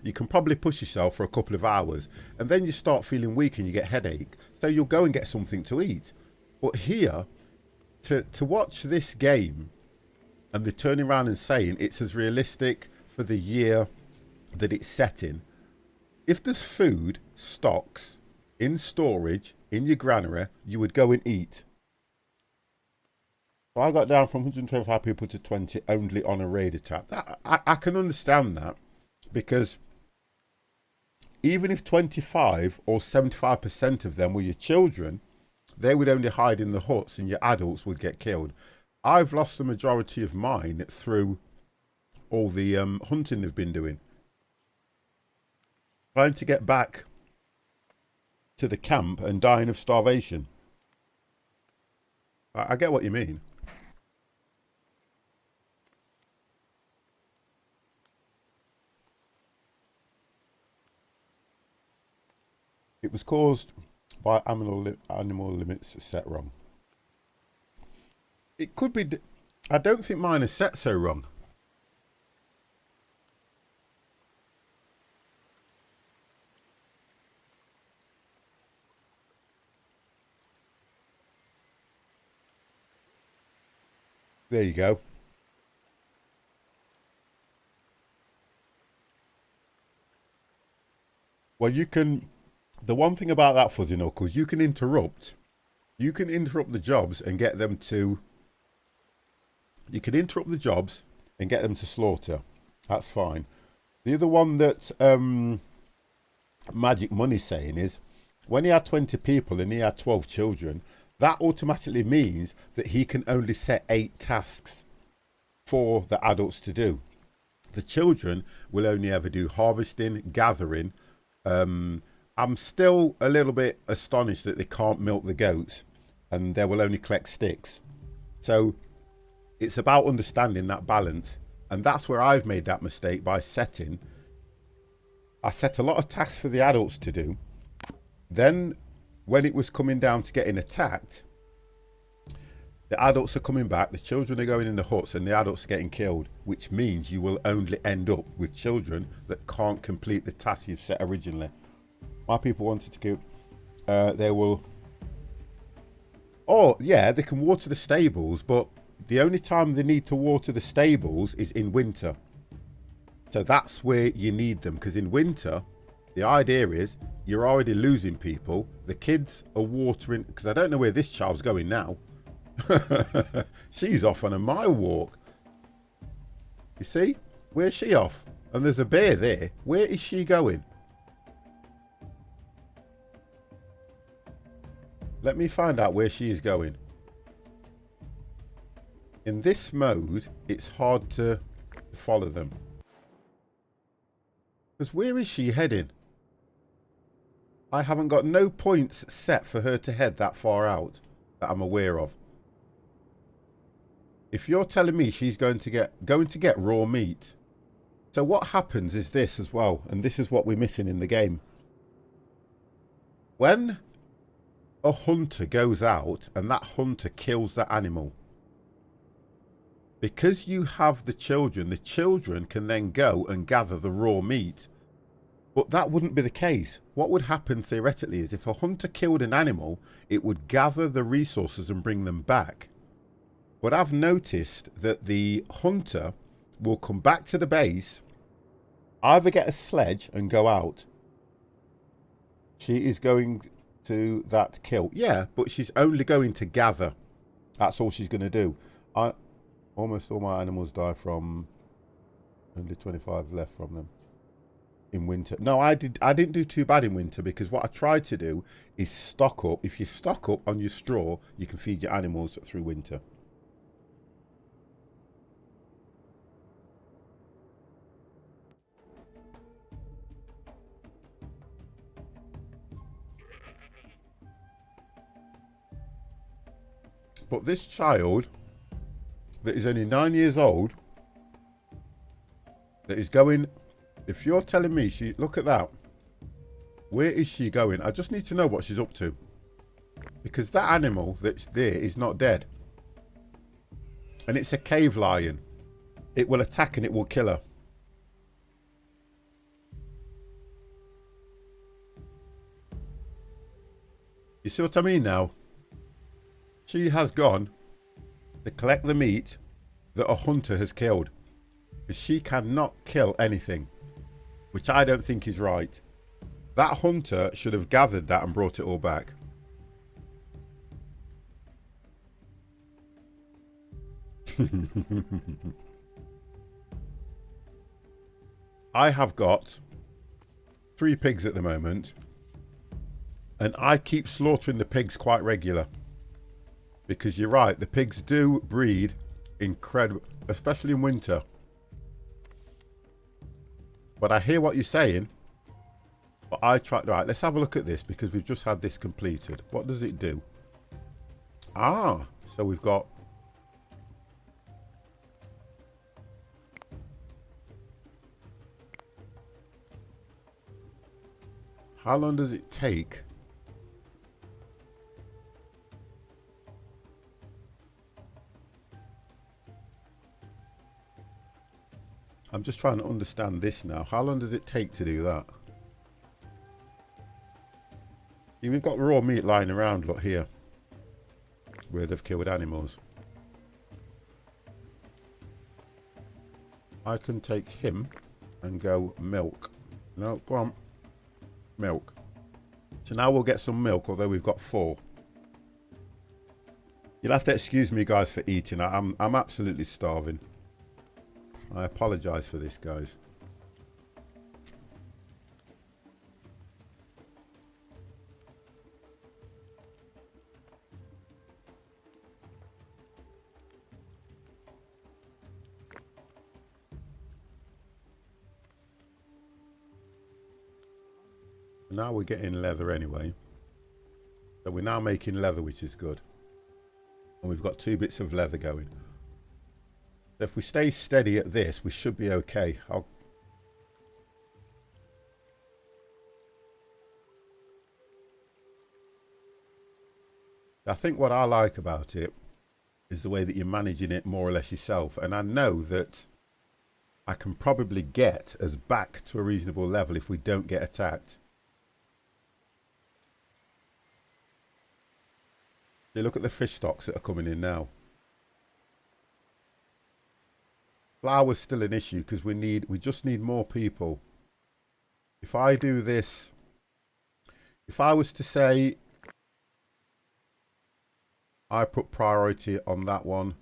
you can probably push yourself for a couple of hours and then you start feeling weak and you get headache. So you'll go and get something to eat. But here, to watch this game and they're turning around and saying it's as realistic for the year that it's set in. If there's food, stocks, in storage, in your granary, you would go and eat. So I got down from 125 people to 20 only on a raid attack. That, I can understand that, because even if 25 or 75% of them were your children, they would only hide in the huts and your adults would get killed. I've lost the majority of mine through all the hunting they've been doing. Trying to get back to the camp and dying of starvation. I get what you mean. It was caused by animal limits set wrong. It could be. I don't think mine is set so wrong. There you go. Well, you can. The one thing about that, Fuzzy Knuckles, you can interrupt. You can interrupt the jobs and get them to. You can interrupt the jobs and get them to slaughter. That's fine. The other one that Magic Money saying is, when he had 20 people and he had 12 children, that automatically means that he can only set 8 tasks for the adults to do. The children will only ever do harvesting, gathering. I'm still a little bit astonished that they can't milk the goats and they will only collect sticks. So it's about understanding that balance. And that's where I've made that mistake by setting. I set a lot of tasks for the adults to do. Then when it was coming down to getting attacked, the adults are coming back, the children are going in the huts and the adults are getting killed, which means you will only end up with children that can't complete the task you've set originally. My people wanted to go, they will, oh yeah, they can water the stables, but the only time they need to water the stables is in winter. So that's where you need them, because in winter, the idea is you're already losing people. The kids are watering, because I don't know where this child's going now. She's off on a mile walk. You see? Where's she off? And there's a bear there. Where is she going? Let me find out where she is going. In this mode, it's hard to follow them. Because where is she heading? I haven't got no points set for her to head that far out that I'm aware of. If you're telling me she's going to get raw meat, so what happens is this as well, and this is what we're missing in the game. When a hunter goes out and that hunter kills that animal, because you have the children can then go and gather the raw meat. But that wouldn't be the case. What would happen theoretically is if a hunter killed an animal, it would gather the resources and bring them back. But I've noticed that the hunter will come back to the base, either get a sledge and go out. She is going to that kill. Yeah, but she's only going to gather. That's all she's going to do. Almost all my animals die from, only 25 left from them in winter. No, I didn't do too bad in winter, because what I tried to do is stock up. If you stock up on your straw, you can feed your animals through winter. But this child that is only 9 years old, that is going, if you're telling me look at that, where is she going? I just need to know what she's up to, because that animal that's there is not dead, and it's a cave lion. It will attack and it will kill her. You see what I mean now? She has gone to collect the meat that a hunter has killed, because she cannot kill anything, which I don't think is right. That hunter should have gathered that and brought it all back. I have got 3 pigs at the moment, and I keep slaughtering the pigs quite regular. Because you're right, the pigs do breed incredible, especially in winter. But I hear what you're saying. But I try, right, let's have a look at this, because we've just had this completed. What does it do? Ah, so we've got... How long does it take? I'm just trying to understand this now. How long does it take to do that? We've got raw meat lying around, look here, where they've killed animals. I can take him and go milk. No, go on. Milk. So now we'll get some milk, although we've got 4. You'll have to excuse me, guys, for eating. I'm absolutely starving. I apologise for this, guys. Now we're getting leather anyway. So we're now making leather, which is good. And we've got 2 bits of leather going. So if we stay steady at this, we should be okay. I think what I like about it is the way that you're managing it more or less yourself. And I know that I can probably get us back to a reasonable level if we don't get attacked. You look at the fish stocks that are coming in now. Flour's still an issue because we just need more people. If I do this, if I was to say I put priority on that one.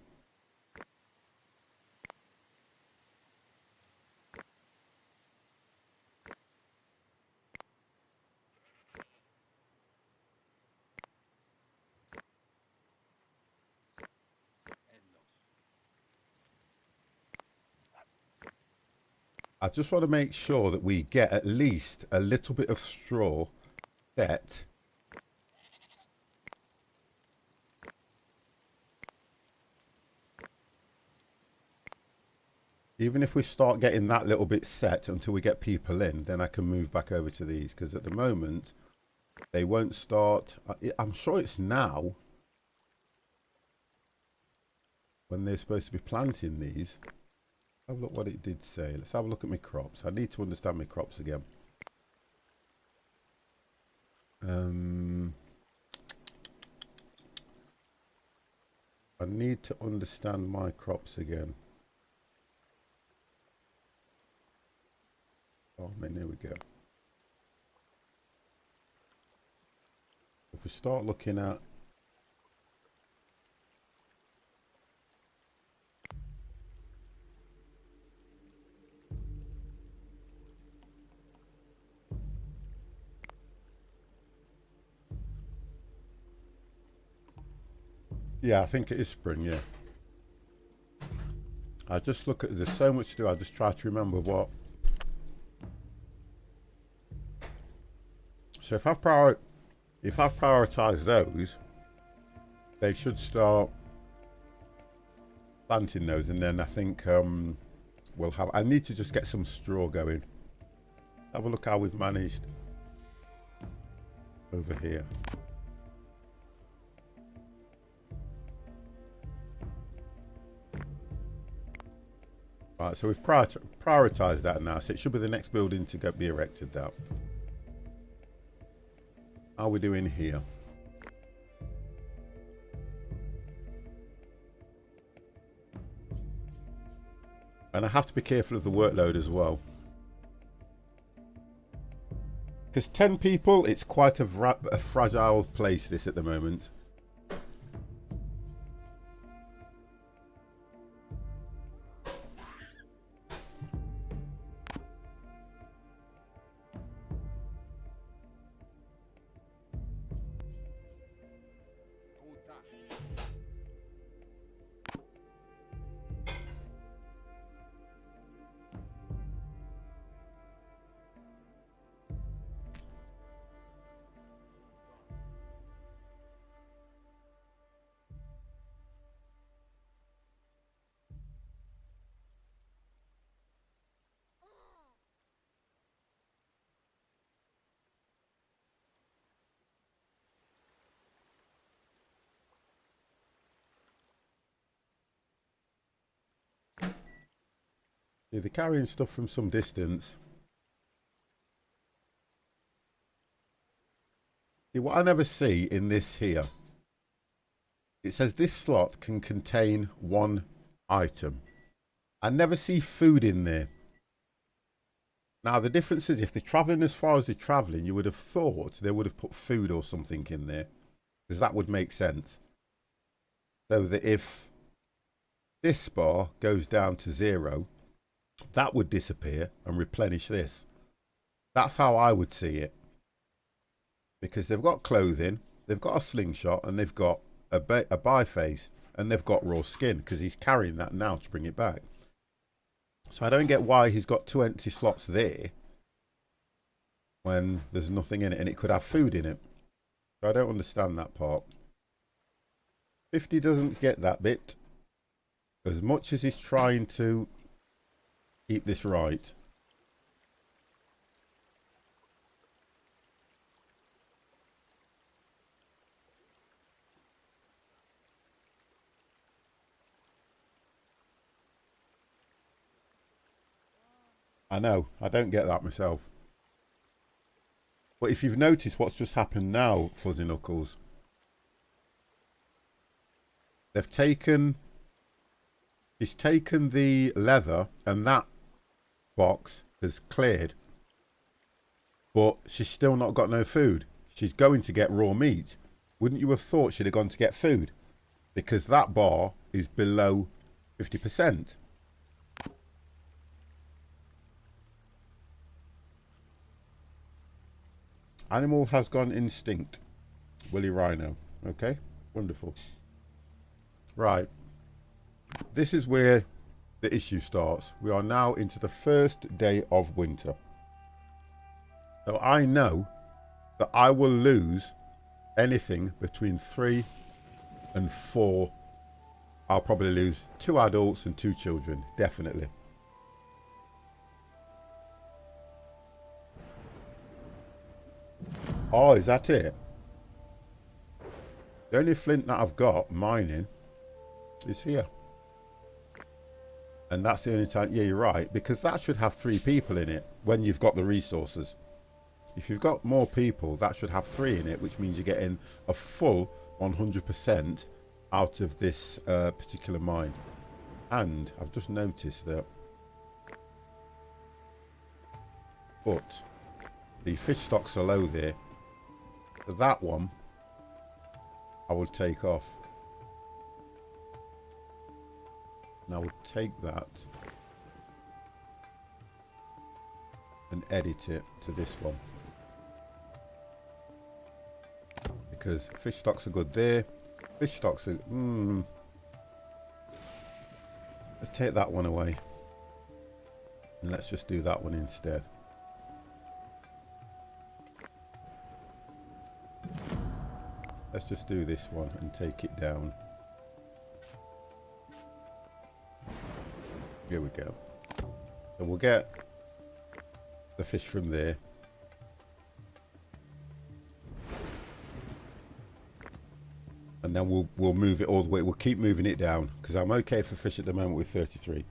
I just want to make sure that we get at least a little bit of straw set. Even if we start getting that little bit set until we get people in, then I can move back over to these, because at the moment they won't start. I'm sure it's now when they're supposed to be planting these. Have a look what it did say. Let's have a look at my crops. I need to understand my crops again. I need to understand my crops again. Oh man, there we go. If we start looking at yeah, I think it is spring, yeah. I just look at, there's so much to do, I just try to remember what. So if I've prioritized those, they should start planting those, and then I think we'll have, I need to just get some straw going. Have a look how we've managed over here. Right, so we've prioritized that now, so it should be the next building to be erected now. How are we doing here? And I have to be careful of the workload as well. Because 10 people, it's quite a fragile place, this, at the moment. Yeah, they're carrying stuff from some distance. See, what I never see in this here, it says this slot can contain 1 item. I never see food in there. Now the difference is, if they're travelling as far as they're travelling, you would have thought they would have put food or something in there, because that would make sense. So that if this bar goes down to 0, that would disappear and replenish this. That's how I would see it. Because they've got clothing, they've got a slingshot, and they've got a biface, and they've got raw skin, because he's carrying that now to bring it back. So I don't get why he's got 2 empty slots there. when there's nothing in it, and it could have food in it. So I don't understand that part. 50 doesn't get that bit. As much as he's trying to keep this right. I know, I don't get that myself. But if you've noticed what's just happened now, Fuzzy Knuckles, they've taken, he's taken the leather and that box has cleared, but she's still not got no food. She's going to get raw meat. Wouldn't you have thought she'd have gone to get food? Because that bar is below 50%. Animal has gone instinct. Willy Rhino. Okay, wonderful. Right. This is where the issue starts. We are now into the first day of winter. So I know that I will lose anything between 3 and 4. I'll probably lose 2 adults and 2 children, definitely. Oh, is that it? The only flint that I've got mining is here. And that's the only time, yeah, you're right, because that should have 3 people in it when you've got the resources. If you've got more people, that should have 3 in it, which means you're getting a full 100% out of this particular mine. And I've just noticed that, but the fish stocks are low there. So that one I will take off. And I will take that and edit it to this one. Because fish stocks are good there. Fish stocks are... Let's take that one away. And let's just do that one instead. Let's just do this one and take it down. Here we go. So we'll get the fish from there. And then we'll move it all the way. We'll keep moving it down because I'm okay for fish at the moment with 33.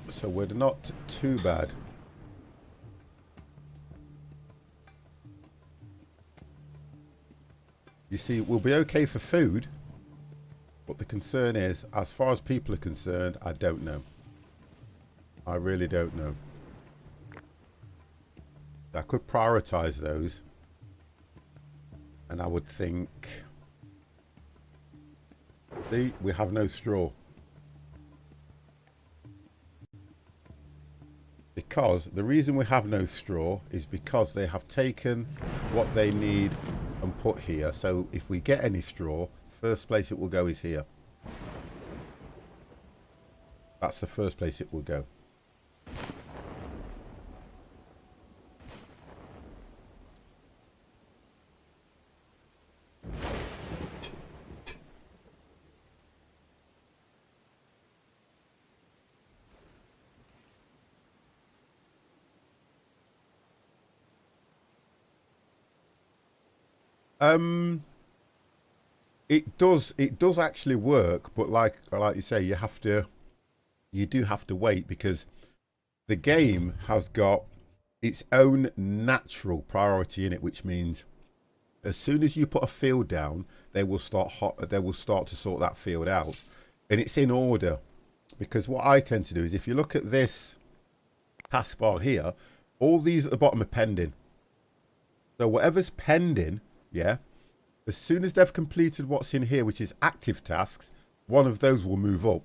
So we're not too bad. You see, we'll be okay for food, but the concern is, as far as people are concerned, I don't know. I really don't know. I could prioritize those, and I would think, see, we have no straw. Because the reason we have no straw is because they have taken what they need and put here. So if we get any straw, first place it will go is here. That's the first place it will go. It does actually work, but like you say, you do have to wait because the game has got its own natural priority in it, which means as soon as you put a field down, they will start to sort that field out, and it's in order. Because what I tend to do is, if you look at this taskbar here, all these at the bottom are pending. So whatever's pending, yeah, as soon as they've completed what's in here, which is active tasks, one of those will move up.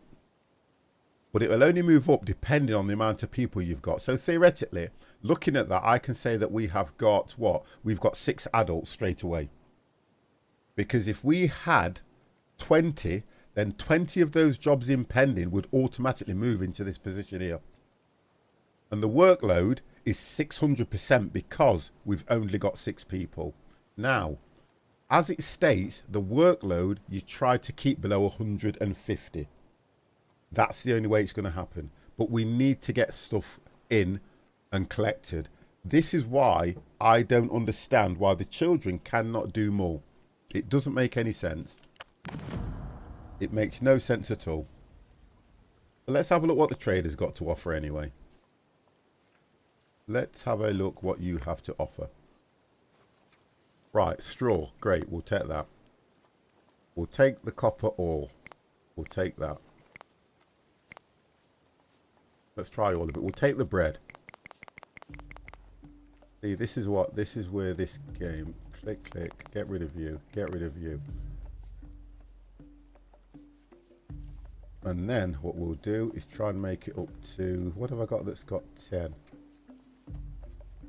But it will only move up depending on the amount of people you've got. So theoretically, looking at that, I can say that we have got what? We've got 6 adults straight away. Because if we had 20, then 20 of those jobs in pending would automatically move into this position here. And the workload is 600% because we've only got 6 people. Now, as it states, the workload you try to keep below 150. That's the only way it's going to happen. But we need to get stuff in and collected. This is why I don't understand why the children cannot do more. It doesn't make any sense. It makes no sense at all. But let's have a look what the trader's got to offer anyway. Let's have a look what you have to offer. Right, straw. Great, we'll take that. We'll take the copper ore. We'll take that. Let's try all of it. We'll take the bread. See, this is where this game. Click, click, get rid of you, get rid of you. And then what we'll do is try and make it up to, what have I got that's got 10?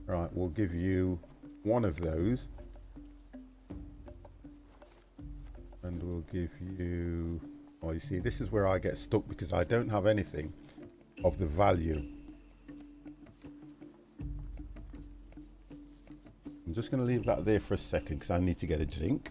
Right, we'll give you one of those. And we'll give you, oh, you see, this is where I get stuck because I don't have anything of the value. I'm just going to leave that there for a second because I need to get a drink.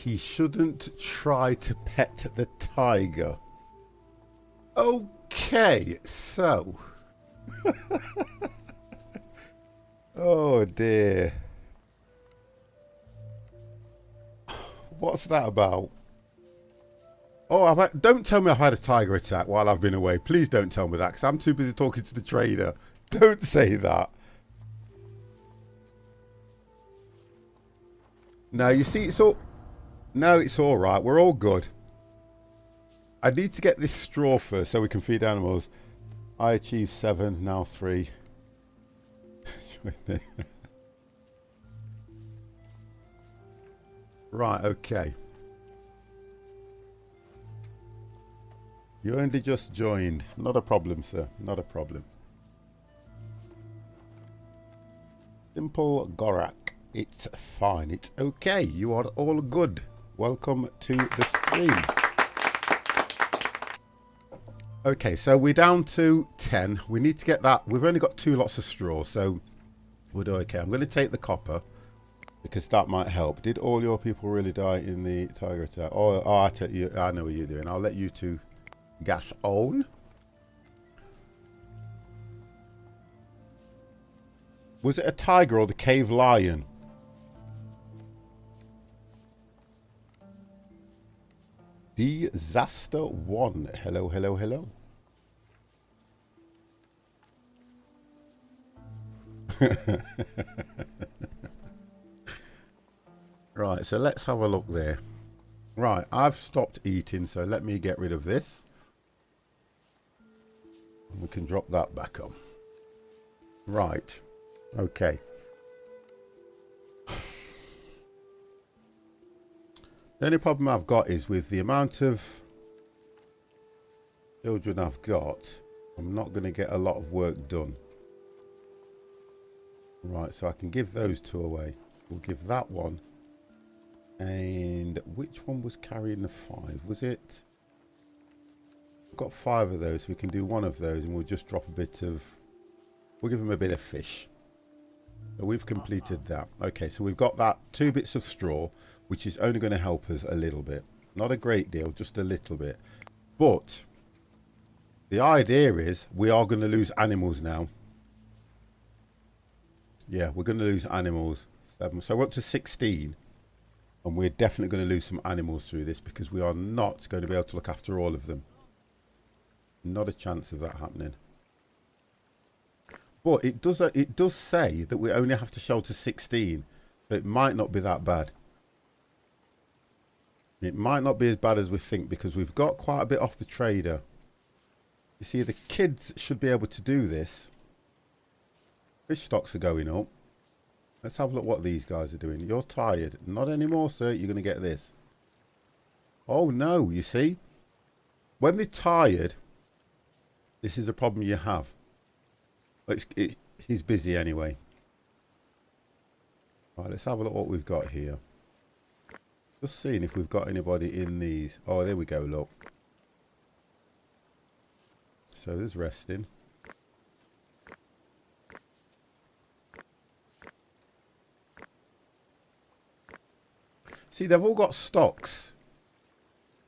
he shouldn't try to pet the tiger. Okay, so. Oh dear. What's that about? Oh, don't tell me I've had a tiger attack while I've been away. Please don't tell me that, because I'm too busy talking to the trader. Don't say that. No, you see, it's all... No, it's all right. We're all good. I need to get this straw first so we can feed animals. I achieved 7, now 3. Right, okay. You only just joined. Not a problem, sir. Not a problem. Simple Gorak. It's fine. It's okay. You are all good. Welcome to the stream. Okay, so we're down to 10. We need to get that. We've only got 2 lots of straw, so we'll do okay. I'm going to take the copper because that might help. Did all your people really die in the tiger attack? Oh, I know what you're doing. I'll let you two gash on. Was it a tiger or the cave lion? Disaster 1. Hello, hello, hello. Right, so let's have a look there. Right, I've stopped eating, so let me get rid of this. We can drop that back on. Right, okay. The only problem I've got is with the amount of children I've got, I'm not going to get a lot of work done. Right, so I can give those 2 away. We'll give that one. And which one was carrying the 5? Was it? I've got 5 of those. So we can do 1 of those and we'll just drop a bit of... We'll give them a bit of fish. So we've completed that. Okay, so we've got that 2 bits of straw, which is only going to help us a little bit. Not a great deal, just a little bit. But the idea is we are going to lose animals now. Yeah, we're going to lose animals. 7. So we're up to 16. And we're definitely going to lose some animals through this because we are not going to be able to look after all of them. Not a chance of that happening. But it does say that we only have to shelter 16. So it might not be that bad. It might not be as bad as we think because we've got quite a bit off the trader. You see, the kids should be able to do this. Fish stocks are going up. Let's have a look what these guys are doing. You're tired. Not anymore, sir. You're going to get this. Oh, no. You see? When they're tired, this is a problem you have. He's busy anyway. Right, let's have a look what we've got here. Just seeing if we've got anybody in these. Oh, there we go, look. So there's resting. See, they've all got stocks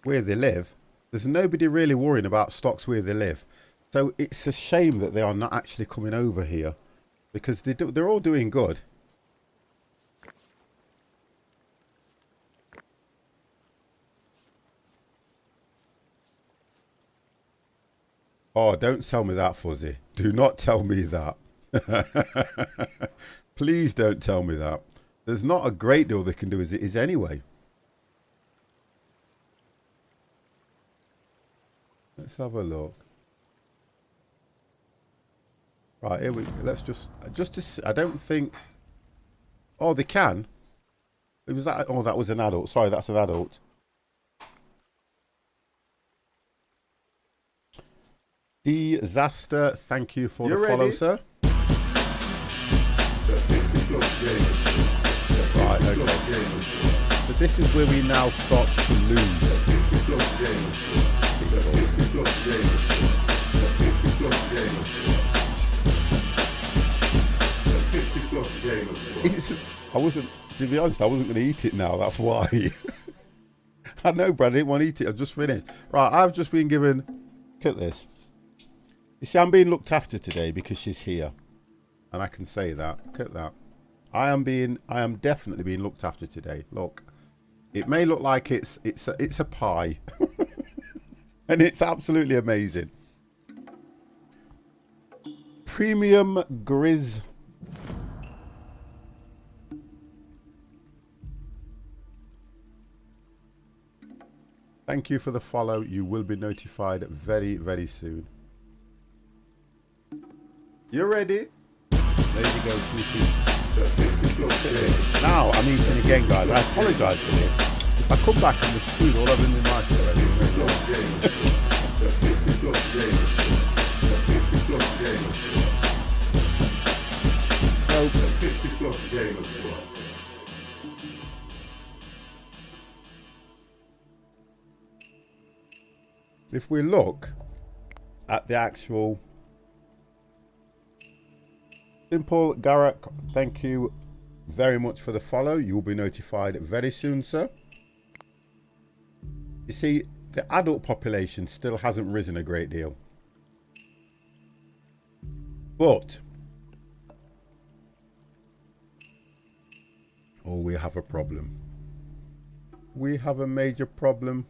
where they live. There's nobody really worrying about stocks where they live. So it's a shame that they are not actually coming over here because they're all doing good. Oh, don't tell me that, Fuzzy. Do not tell me that. Please don't tell me that. There's not a great deal they can do as it is anyway. Let's have a look. Right, here we let's just to I don't think. Oh, they can. It was that. Oh, that was an adult. Sorry, that's an adult. Disaster. Thank you for the follow, sir. Right, okay. So this is where we now start to lose. I wasn't, to be honest, I wasn't going to eat it now, that's why. I know, Brad, I didn't want to eat it. I've just finished. Right, I've just been given... Look at this. You see, I'm being looked after today because she's here. And I can say that. Look at that. I am definitely being looked after today. Look. It may look like it's a pie. And it's absolutely amazing. Premium Grizz. Thank you for the follow. You will be notified very, very soon. You ready? There you go, Sneaky. Now I'm eating again, guys. I apologise for this. If I come back and there's food all over my microwave, if we look at the actual Simple Garrett, thank you very much for the follow. You will be notified very soon, sir. You see, the adult population still hasn't risen a great deal. But, oh, we have a problem. We have a major problem.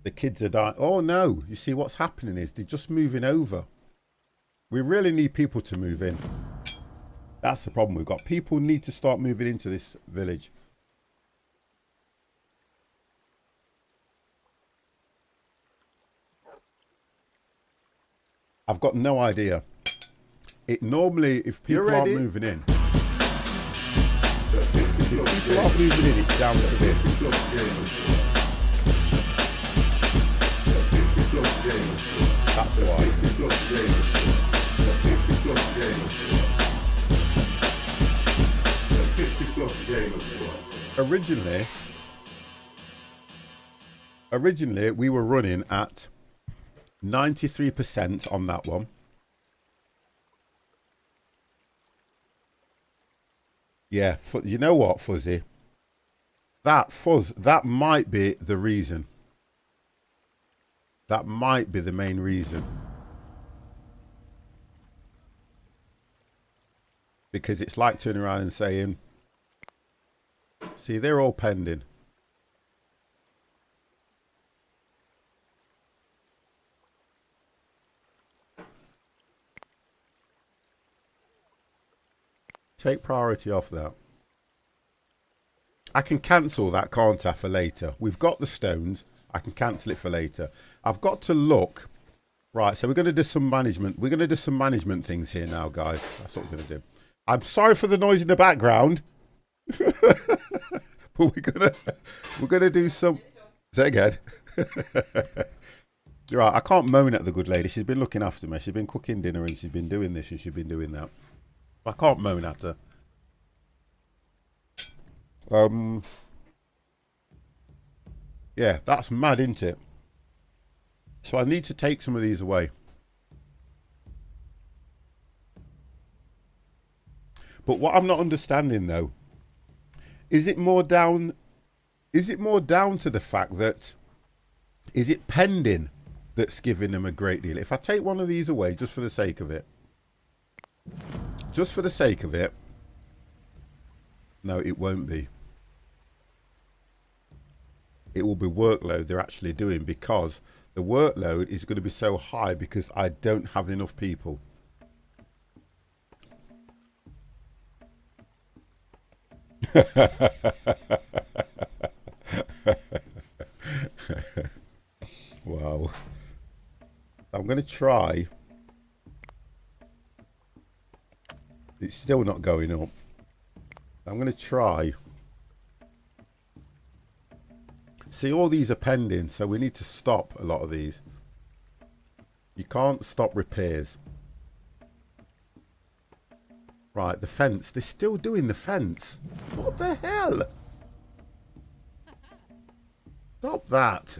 The kids are dying. Oh no, you see what's happening is they're just moving over. We really need people to move in. That's the problem we've got. People need to start moving into this village. I've got no idea. It normally, if people aren't moving in, it's down to this. That's why. Originally we were running at 93% on that one. Yeah, you know what, Fuzzy? That might be the reason. That might be the main reason. Because it's like turning around and saying, see, they're all pending. Take priority off that. I can cancel that, can't I, for later? We've got the stones. I can cancel it for later. I've got to look. Right, so we're going to do some management. We're going to do some management things here now, guys. That's what we're going to do. I'm sorry for the noise in the background. But we're gonna do some. Say again. Right, I can't moan at the good lady. She's been looking after me. She's been cooking dinner and she's been doing this and she's been doing that. I can't moan at her. Yeah, that's mad, isn't it? So I need to take some of these away. But what I'm not understanding though, is it more down to the fact that, is it pending that's giving them a great deal? If I take one of these away just for the sake of it, no, it won't be. It will be workload they're actually doing, because the workload is going to be so high because I don't have enough people. Wow. I'm going to try. It's still not going up. I'm going to try. See, all these are pending, so we need to stop a lot of these. You can't stop repairs. Right, the fence. They're still doing the fence. What the hell? Stop that.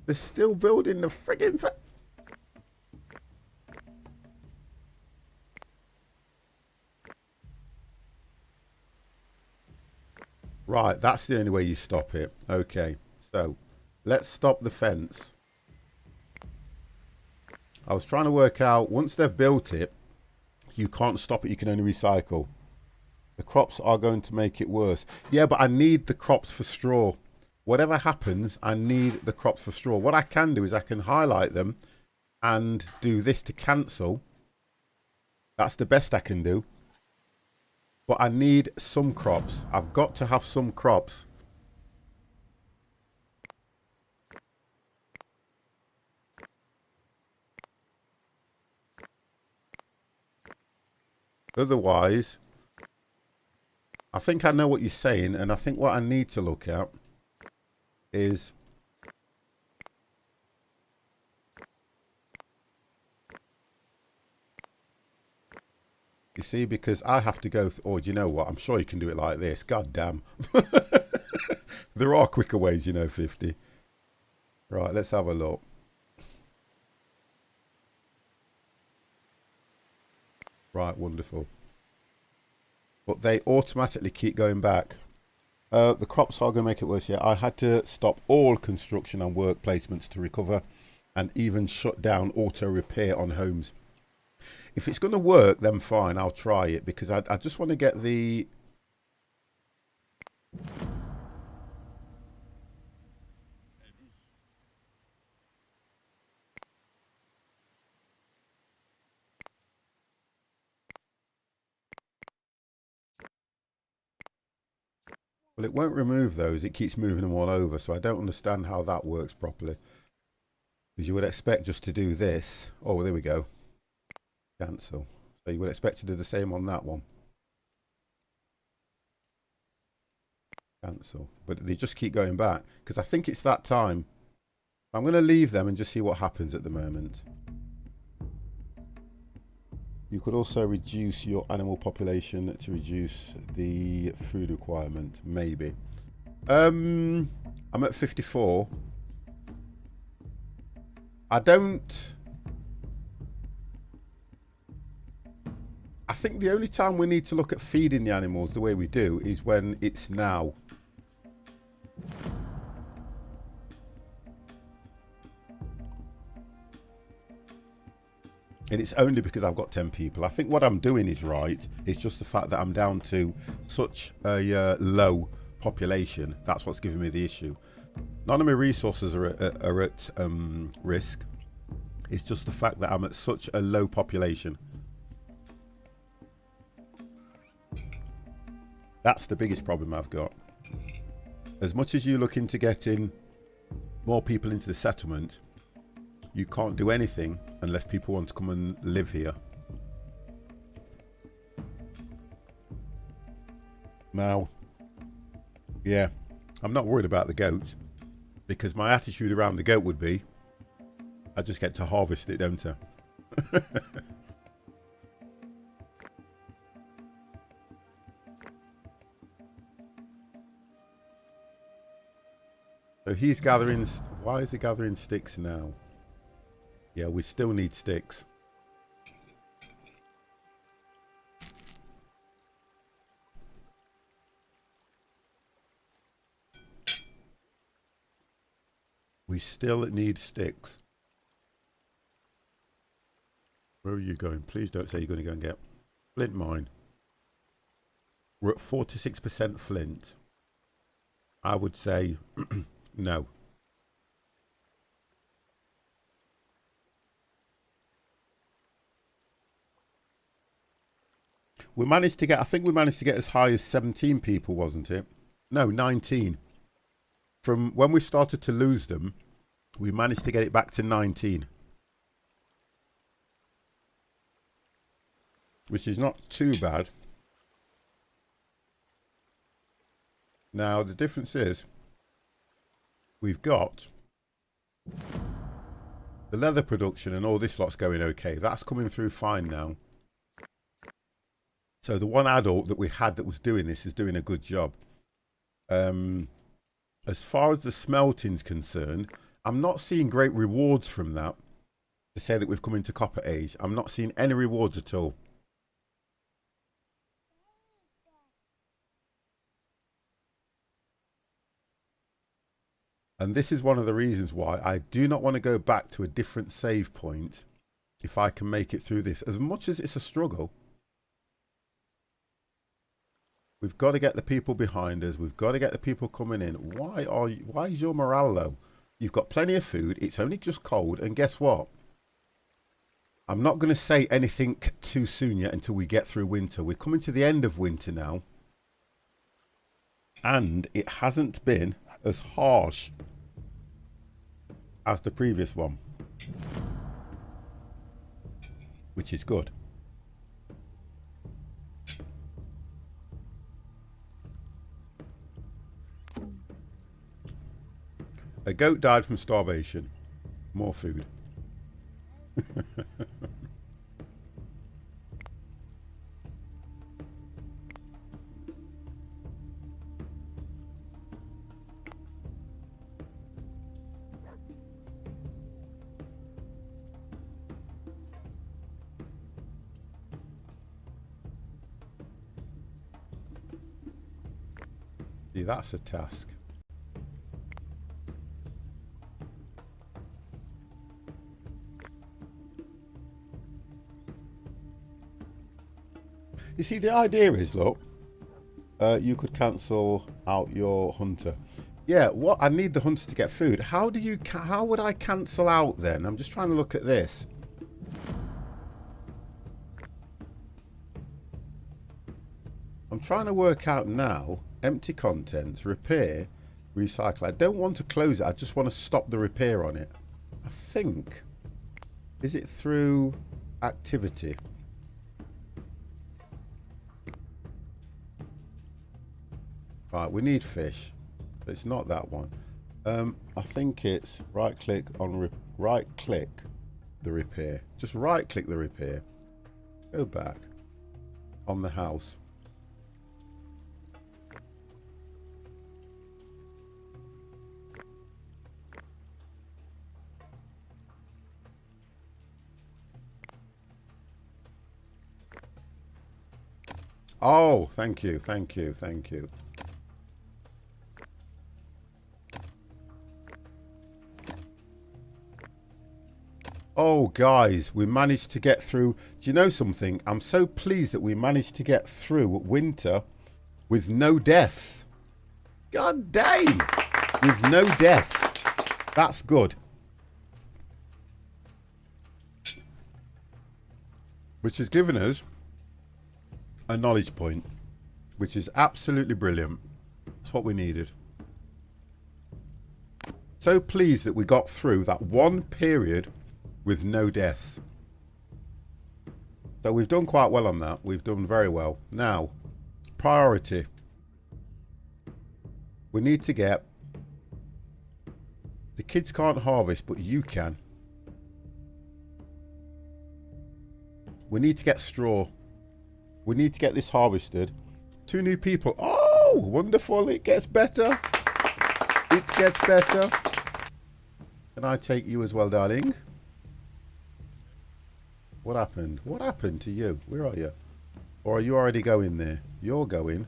They're still building the friggin' fence. Right, that's the only way you stop it. Okay, so let's stop the fence. I was trying to work out, once they've built it, you can't stop it, you can only recycle. The crops are going to make it worse. Yeah, but I need the crops for straw. Whatever happens, I need the crops for straw. What I can do is I can highlight them and do this to cancel. That's the best I can do. But I need some crops. I've got to have some crops. Otherwise, I think I know what you're saying, and I think what I need to look at is you see, because I have to go oh, do you know what? I'm sure you can do it like this. God damn. There are quicker ways, you know, 50. Right, let's have a look. Right, wonderful. But they automatically keep going back. The crops are going to make it worse. Yeah, I had to stop all construction and work placements to recover, and even shut down auto repair on homes. If it's going to work, then fine, I'll try it, because I just want to get the... Well, it won't remove those. It keeps moving them all over, so I don't understand how that works properly. Because you would expect just to do this. Oh, there we go. Cancel. So you would expect to do the same on that one. Cancel. But they just keep going back, because I think it's that time. I'm going to leave them and just see what happens at the moment. You could also reduce your animal population to reduce the food requirement, maybe. I'm at 54. I think the only time we need to look at feeding the animals the way we do is when it's now. And it's only because I've got 10 people. I think what I'm doing is right. It's just the fact that I'm down to such a low population. That's what's giving me the issue. None of my resources are at risk. It's just the fact that I'm at such a low population. That's the biggest problem I've got. As much as you look into getting more people into the settlement, you can't do anything unless people want to come and live here. Now, yeah, I'm not worried about the goat, because my attitude around the goat would be, I just get to harvest it, don't I? So he's gathering, why is he gathering sticks now? Yeah, we still need sticks. We still need sticks. Where are you going? Please don't say you're going to go and get flint mine. We're at 46% flint. I would say no. We managed to get, I think we managed to get as high as 17 people, wasn't it? No, 19. From when we started to lose them, we managed to get it back to 19. Which is not too bad. Now, the difference is, we've got the leather production and all this lot's going okay. That's coming through fine now. So the one adult that we had that was doing this is doing a good job. As far as the smelting's concerned, I'm not seeing great rewards from that. To say that we've come into copper age, I'm not seeing any rewards at all. And this is one of the reasons why I do not want to go back to a different save point if I can make it through this. As much as it's a struggle, we've got to get the people behind us. We've got to get the people coming in. Why is your morale low? You've got plenty of food. It's only just cold. And guess what? I'm not going to say anything too soon yet until we get through winter. We're coming to the end of winter now. And it hasn't been as harsh as the previous one, which is good. A goat died from starvation. More food. See, that's a task. You see, the idea is, look, you could cancel out your hunter. Yeah, what? I need the hunter to get food. How would I cancel out then? I'm just trying to look at this. I'm trying to work out now. Empty contents, repair, recycle. I don't want to close it. I just want to stop the repair on it. I think. Is it through activity? Right, we need fish. But it's not that one. I think it's right click on right click the repair. Just right click the repair. Go back on the house. Oh, thank you, thank you, thank you. Oh, guys, we managed to get through. Do you know something? I'm so pleased that we managed to get through winter with no deaths. God dang! With no deaths. That's good. Which has given us a knowledge point, which is absolutely brilliant. That's what we needed. So pleased that we got through that one period with no deaths. So we've done quite well on that. We've done very well. Now, priority. We need to get... The kids can't harvest, but you can. We need to get straw. We need to get this harvested. 2 new people. Oh, wonderful. It gets better. It gets better. Can I take you as well, darling? What happened? What happened to you? Where are you? Or are you already going there? You're going.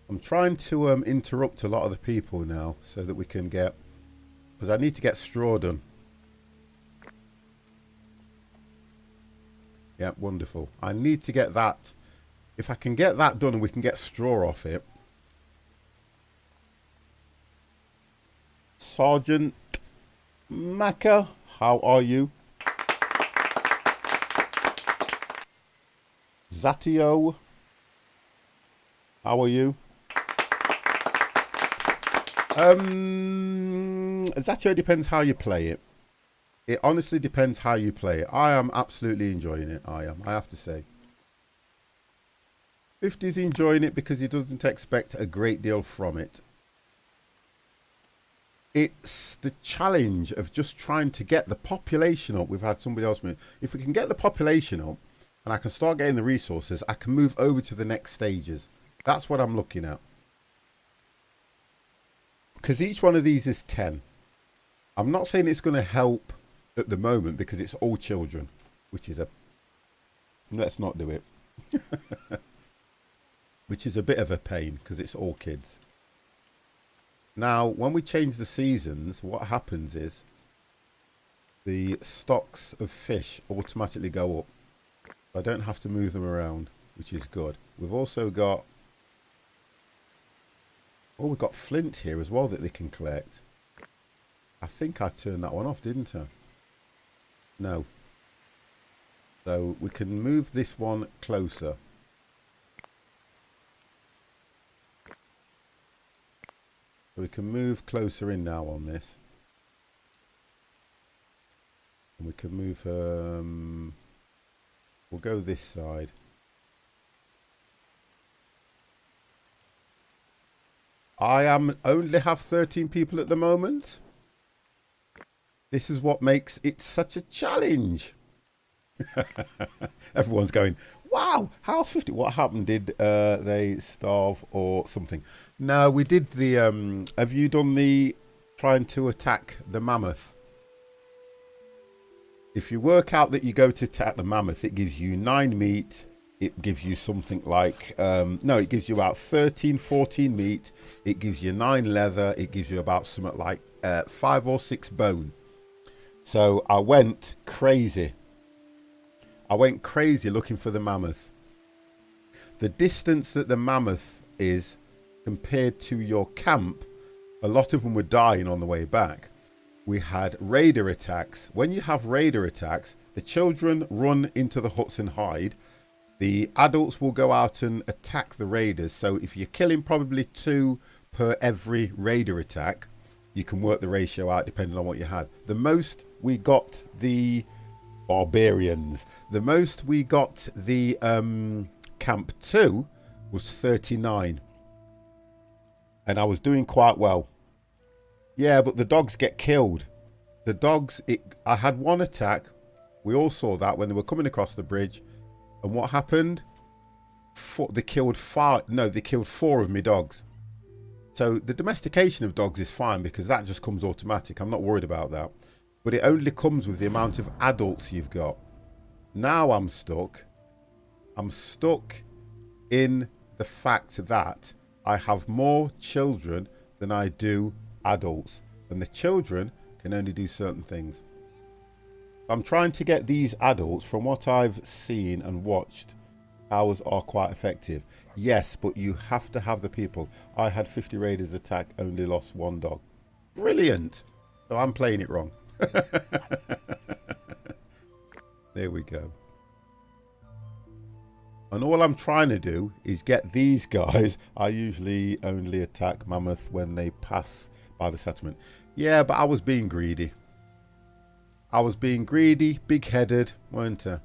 I'm trying to interrupt a lot of the people now so that we can get... Because I need to get straw done. Yeah, wonderful. I need to get that. If I can get that done and we can get straw off it. Sergeant Maka, how are you? Zatio, how are you? Zatio depends how you play it. It honestly depends how you play it. I am absolutely enjoying it. I have to say. 50's enjoying it because he doesn't expect a great deal from it. It's the challenge of just trying to get the population up. We've had somebody else move. If we can get the population up and I can start getting the resources, I can move over to the next stages. That's what I'm looking at. Because each one of these is 10. I'm not saying it's going to help at the moment because it's all children, which is a... Let's not do it. Which is a bit of a pain because it's all kids. Now, when we change the seasons, what happens is the stocks of fish automatically go up. I don't have to move them around, which is good. We've also got... Oh, we've got flint here as well that they can collect. I think I turned that one off, didn't I? No. So we can move this one closer. So we can move closer in now on this. And we can move... we'll go this side. I only have 13 people at the moment. This is what makes it such a challenge. Everyone's going, wow, how's 50? What happened? Did they starve or something? No, we did the... have you done the trying to attack the mammoth? If you work out that you go to attack the mammoth, it gives you 9 meat. It gives you something like... no, it gives you about 13, 14 meat. It gives you 9 leather. It gives you about something like 5 or 6 bone. So I went crazy. I went crazy looking for the mammoth. The distance that the mammoth is compared to your camp, a lot of them were dying on the way back. We had raider attacks. When you have raider attacks, the children run into the huts and hide. The adults will go out and attack the raiders. So if you're killing probably 2 per every raider attack, you can work the ratio out depending on what you had. The most we got the barbarians. The most we got the camp 2 was 39. And I was doing quite well. Yeah, but the dogs get killed. The dogs, I had 1 attack. We all saw that when they were coming across the bridge. And what happened? They killed 4 of my dogs. So the domestication of dogs is fine because that just comes automatic. I'm not worried about that. But it only comes with the amount of adults you've got. Now I'm stuck. I'm stuck in the fact that I have more children than I do adults. And the children can only do certain things. I'm trying to get these adults, from what I've seen and watched, ours are quite effective. Yes, but you have to have the people. I had 50 raiders attack, only lost 1 dog. Brilliant. So I'm playing it wrong. There we go. And all I'm trying to do is get these guys. I usually only attack mammoth when they pass by the settlement. Yeah, but I was being greedy. I was being greedy, big-headed, weren't I?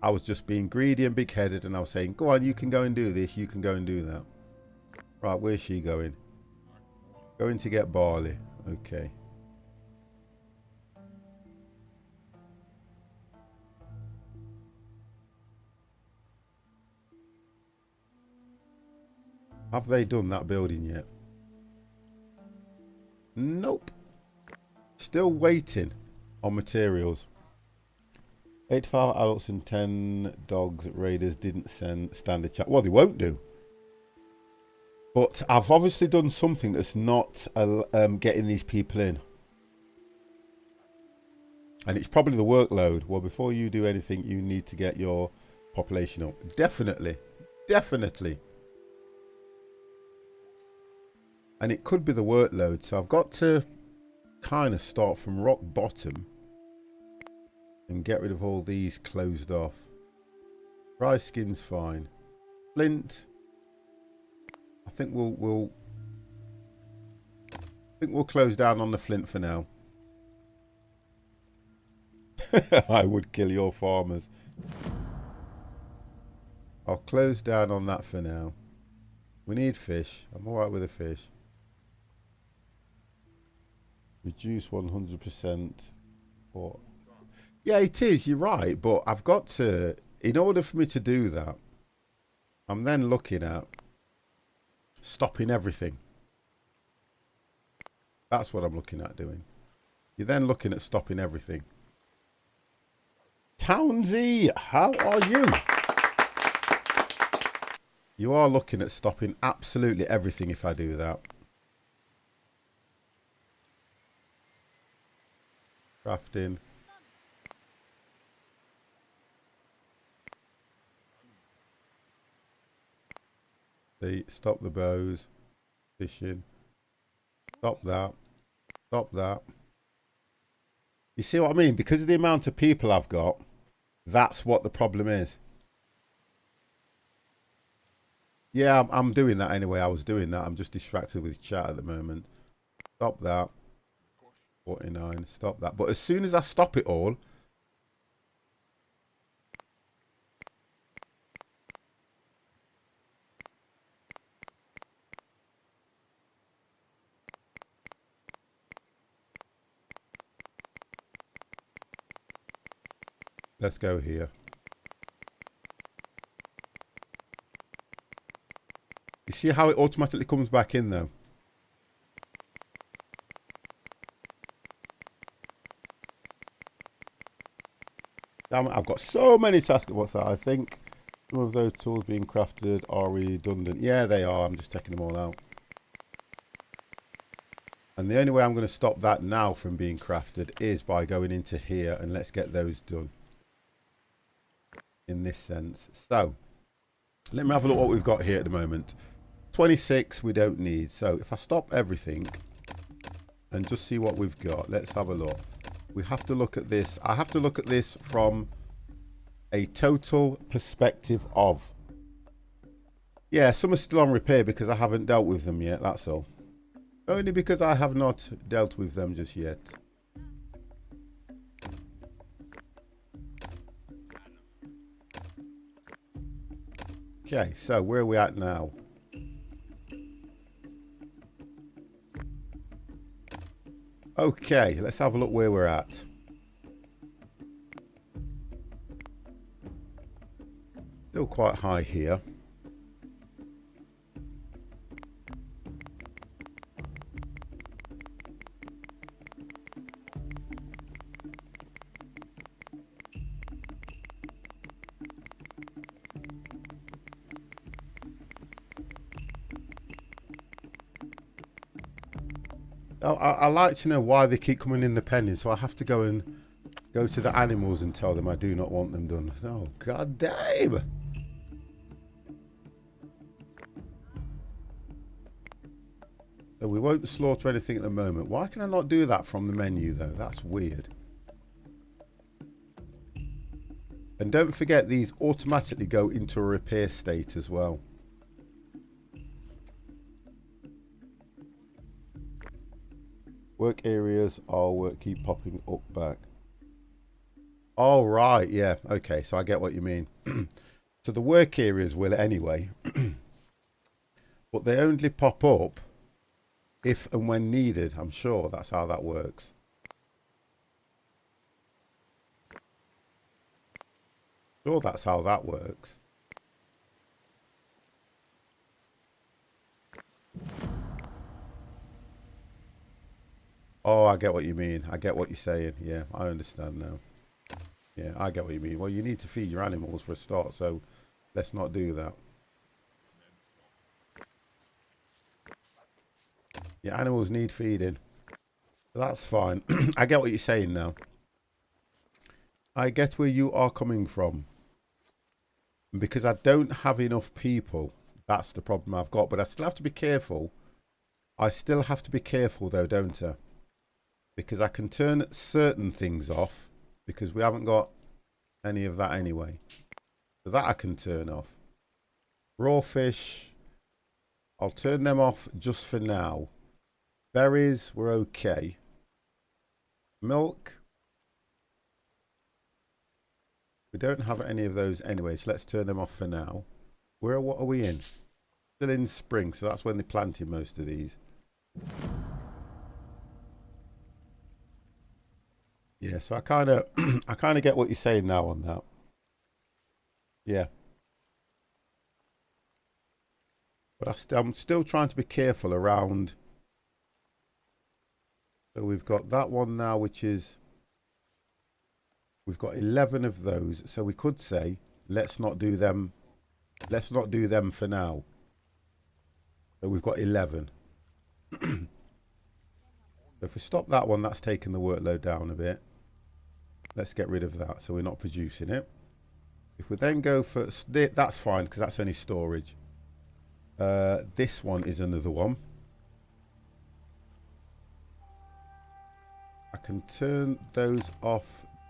I was just being greedy and big-headed, and I was saying, go on, you can go and do this, you can go and do that. Right, where's she going? Going to get barley. Okay. Have they done that building yet? Nope. Still waiting on materials. 85 adults and 10 dogs. Raiders didn't stand a chance. Well, they won't do. But I've obviously done something that's not getting these people in. And it's probably the workload. Well, before you do anything, you need to get your population up. Definitely. Definitely. And it could be the workload. So I've got to kind of start from rock bottom and get rid of all these closed off. Dry skin's fine. Flint. I think we'll close down on the flint for now. I would kill your farmers. I'll close down on that for now. We need fish. I'm alright with the fish. Reduce 100%. Or yeah, it is. You're right. But I've got to, in order for me to do that, I'm then looking at stopping everything. That's what I'm looking at doing. You're then looking at stopping everything. Townsy, how are you? You are looking at stopping absolutely everything if I do that. Crafting. Stop the bows. Fishing. Stop that. Stop that. You see what I mean? Because of the amount of people I've got, that's what the problem is. Yeah, I'm doing that anyway. I was doing that. I'm just distracted with chat at the moment. Stop that. 49. Stop that. But as soon as I stop it all, let's go here. You see how it automatically comes back in though? Damn it, I've got so many tasks. What's that? I think some of those tools being crafted are redundant. Yeah, they are. I'm just taking them all out. And the only way I'm going to stop that now from being crafted is by going into here, and let's get those done in this sense. So let me have a look what we've got here at the moment. 26 we don't need. So if I stop everything and just see what we've got, let's have a look. We have to look at this. I have to look at this from a total perspective of, yeah, some are still on repair because I haven't dealt with them yet, that's all. Only because I have not dealt with them just yet. Okay, so where are we at now? Okay, let's have a look where we're at. Still quite high here. I like to know why they keep coming in the pending, so I have to go to the animals and tell them I do not want them done. Oh, god damn! So we won't slaughter anything at the moment. Why can I not do that from the menu though? That's weird. And don't forget, these automatically go into a repair state as well. Work areas keep popping up back. Oh, right, yeah. Okay, so I get what you mean. So the work areas will anyway. But they only pop up if and when needed. I'm sure that's how that works. Sure, that's how that works. Oh, I get what you mean. I get what you're saying. Yeah, I understand now. Yeah, I get what you mean. Well, you need to feed your animals for a start, so let's not do that. Your animals need feeding. That's fine. I get what you're saying now. I get where you are coming from. And because I don't have enough people, that's the problem I've got. But I still have to be careful. I still have to be careful though, don't I? Because I can turn certain things off because we haven't got any of that anyway. So that I can turn off. Raw fish, I'll turn them off just for now. Berries, we're okay. Milk, we don't have any of those anyway, so let's turn them off for now. What are we in? Still in spring, so that's when they planted most of these. Yeah, so I kind of get what you're saying now on that. Yeah. But I'm still trying to be careful around. So we've got that one now, which is, we've got 11 of those. So we could say, let's not do them. Let's not do them for now. So we've got 11. So if we stop that one, that's taking the workload down a bit. Let's get rid of that so we're not producing it. If we then go for... That's fine because that's only storage. This one is another one. I can turn those off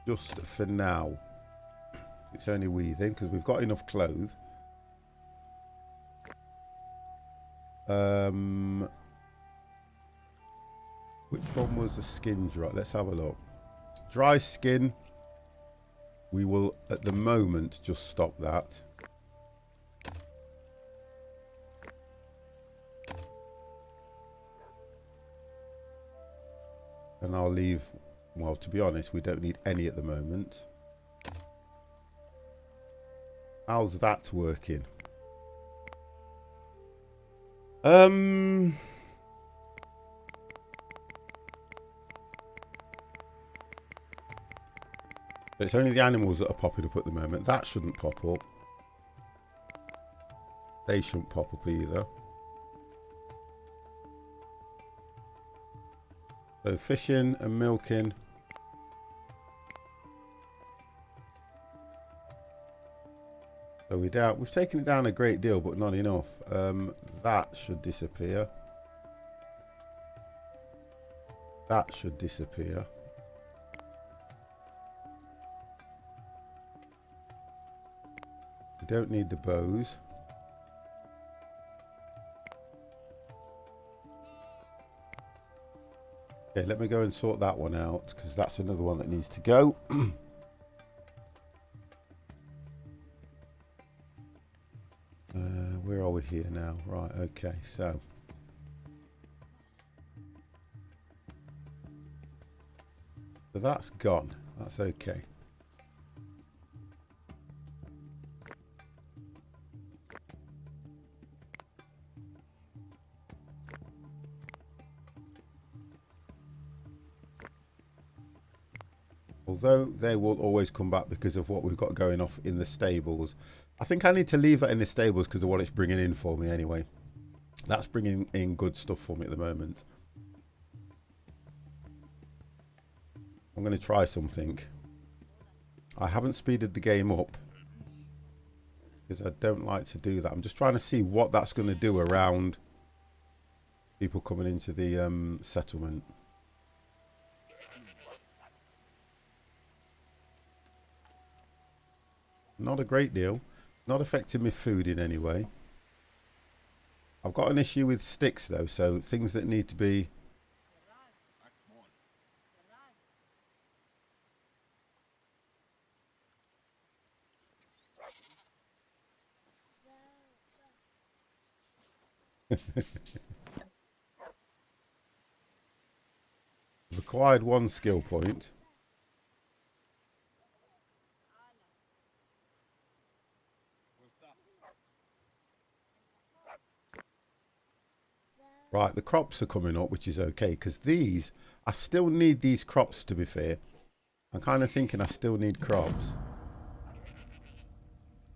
just for now. It's only weaving because we've got enough clothes. Which one was the skin dry? Let's have a look. Dry skin. We will, at the moment, just stop that. And I'll leave, well, to be honest, we don't need any at the moment. How's that working? It's only the animals that are popping up at the moment. That shouldn't pop up. They shouldn't pop up either. So fishing and milking. So we've taken it down a great deal, but not enough. That should disappear. That should disappear. We don't need the bows. Okay, let me go and sort that one out because that's another one that needs to go. Where are we here now? Right, okay, so. So that's gone. That's okay. Although they will always come back because of what we've got going off in the stables. I think I need to leave that in the stables because of what it's bringing in for me anyway. That's bringing in good stuff for me at the moment. I'm going to try something. I haven't speeded the game up because I don't like to do that. I'm just trying to see what that's going to do around people coming into the settlement. Not a great deal. Not affecting my food in any way. I've got an issue with sticks though, so things that need to be... I've acquired one skill point. Right, the crops are coming up, which is okay, because these, I still need these crops, to be fair. I'm kind of thinking I still need crops.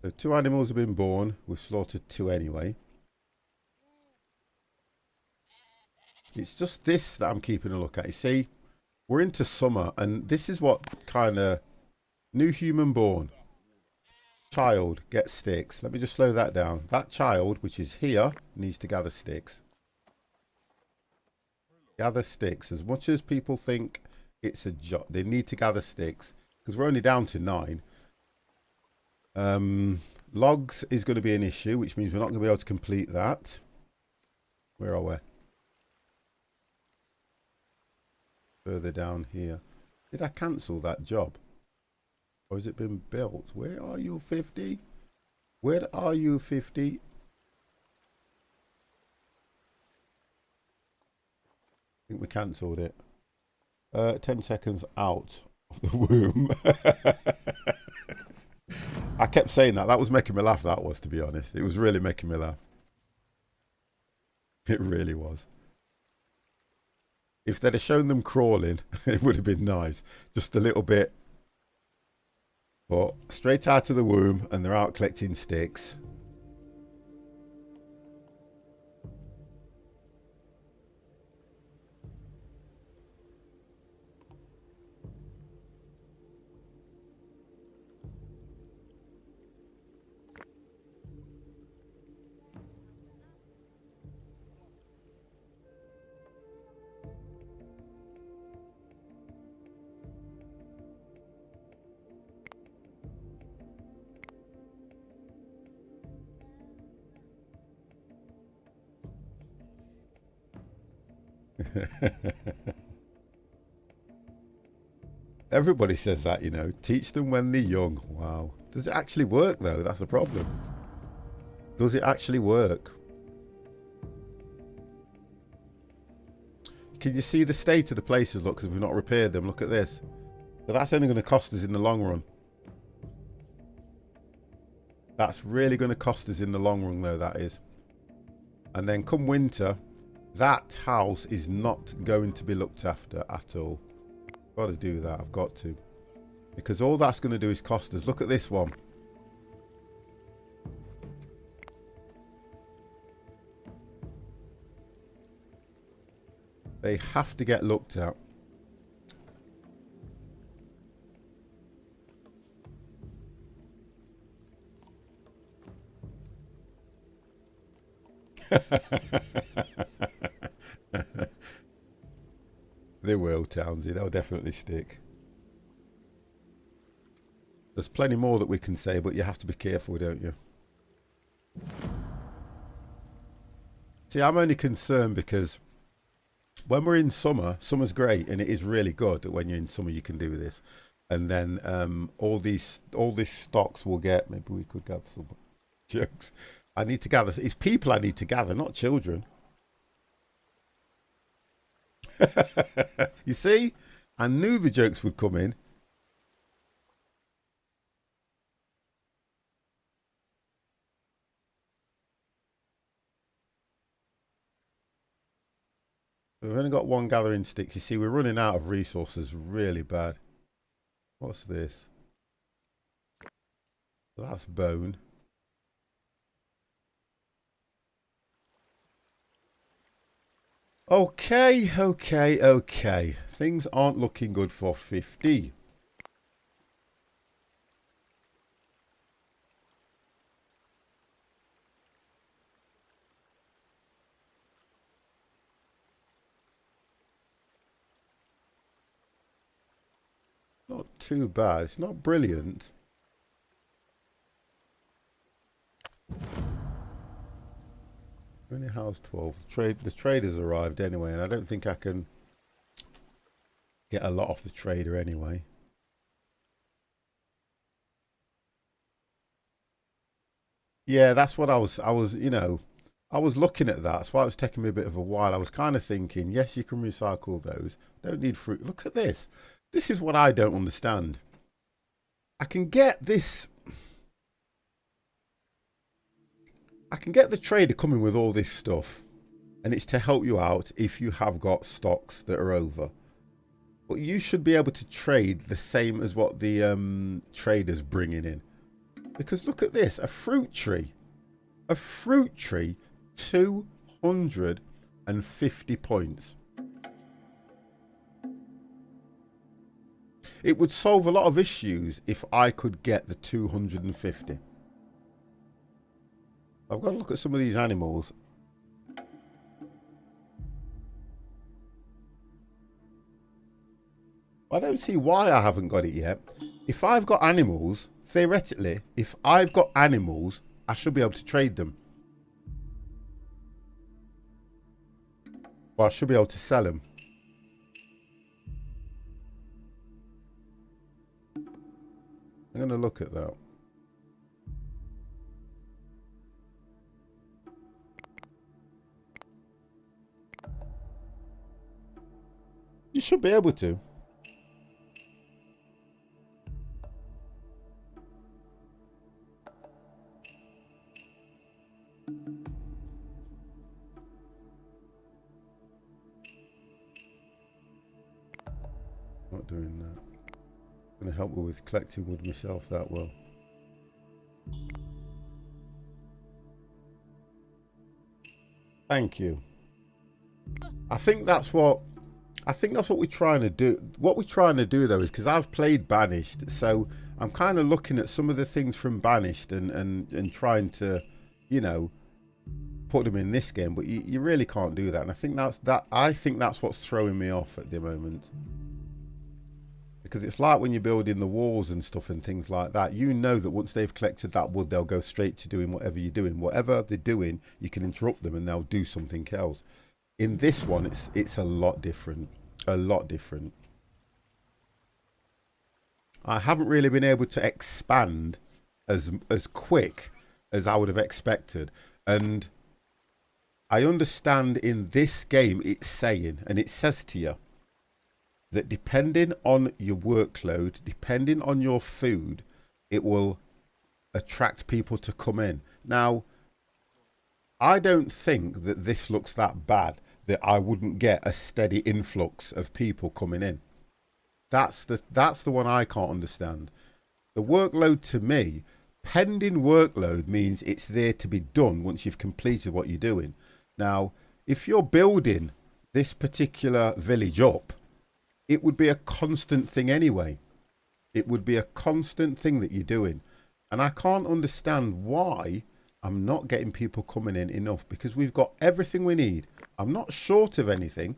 So 2 animals have been born. We've slaughtered 2 anyway. It's just this that I'm keeping a look at. You see, we're into summer, and this is what kind of... New human born. Child gets sticks. Let me just slow that down. That child, which is here, needs to gather sticks. Gather sticks. As much as people think it's a job, they need to gather sticks because we're only down to 9. Logs is going to be an issue, which means we're not going to be able to complete that. Where are we? Further down here. Did I cancel that job? Or has it been built? Where are you, 50? Where are you, 50? I think we cancelled it. 10 seconds out of the womb. I kept saying that. That was making me laugh, that was, to be honest. It was really making me laugh. It really was. If they'd have shown them crawling, it would have been nice. Just a little bit. But straight out of the womb, and they're out collecting sticks. Everybody says that, you know. Teach them when they're young. Wow. Does it actually work, though? That's the problem. Does it actually work? Can you see the state of the places? Look, because we've not repaired them. Look at this. But that's only going to cost us in the long run. That's really going to cost us in the long run, though, that is. And then come winter, that house is not going to be looked after at all. Got to do that. I've got to. Because all that's going to do is cost us. Look at this one. They have to get looked at. They will, Townsy. They'll definitely stick. There's plenty more that we can say, but you have to be careful, don't you? See, I'm only concerned because when we're in summer, summer's great, and it is really good that when you're in summer you can do this. And then all these stocks will get. Maybe we could gather some jokes. I need to gather. It's people I need to gather, not children. You see, I knew the jokes would come in. We've only got one gathering sticks. You see, we're running out of resources really bad. What's this? That's bone. Okay. Things aren't looking good for 50. Not too bad. It's not brilliant. Only house 12. The trader's arrived anyway, and I don't think I can get a lot off the trader anyway. Yeah, that's what I was, you know, I was looking at that. That's why it was taking me a bit of a while. I was kind of thinking, yes, you can recycle those. Don't need fruit. Look at this. This is what I don't understand. I can get this. I can get the trader coming with all this stuff, and it's to help you out if you have got stocks that are over. But you should be able to trade the same as what the trader's bringing in. Because look at this, a fruit tree. A fruit tree, 250 points. It would solve a lot of issues if I could get the 250. I've got to look at some of these animals. I don't see why I haven't got it yet. If I've got animals, theoretically, if I've got animals, I should be able to trade them. Well, I should be able to sell them. I'm going to look at that. You should be able to. Not doing that. I'm going to help her with collecting wood myself that well. Thank you. I think that's what we're trying to do. What we're trying to do though is, because I've played Banished, so I'm kind of looking at some of the things from Banished and trying to, you know, put them in this game, but you really can't do that. And I think that's what's throwing me off at the moment. Because it's like when you're building the walls and stuff and things like that, you know that once they've collected that wood, they'll go straight to doing whatever you're doing. Whatever they're doing, you can interrupt them and they'll do something else. In this one, it's a lot different. A lot different. I haven't really been able to expand as quick as I would have expected. And I understand in this game it's saying, and it says to you, that depending on your workload, depending on your food, it will attract people to come in. Now, I don't think that this looks that bad, that I wouldn't get a steady influx of people coming in. That's the one I can't understand. The workload, to me, pending workload means it's there to be done once you've completed what you're doing. Now, if you're building this particular village up, it would be a constant thing anyway. It would be a constant thing that you're doing. And I can't understand why I'm not getting people coming in enough, because we've got everything we need. I'm not short of anything.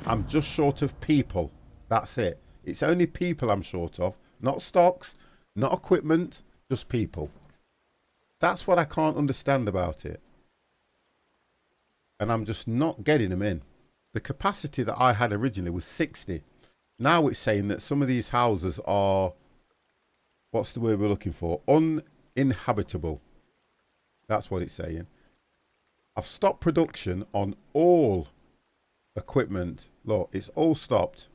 I'm just short of people. That's it. It's only people I'm short of. Not stocks, not equipment, just people. That's what I can't understand about it. And I'm just not getting them in. The capacity that I had originally was 60. Now it's saying that some of these houses are, what's the word we're looking for? Uninhabitable. That's what it's saying. I've stopped production on all equipment. Look, it's all stopped.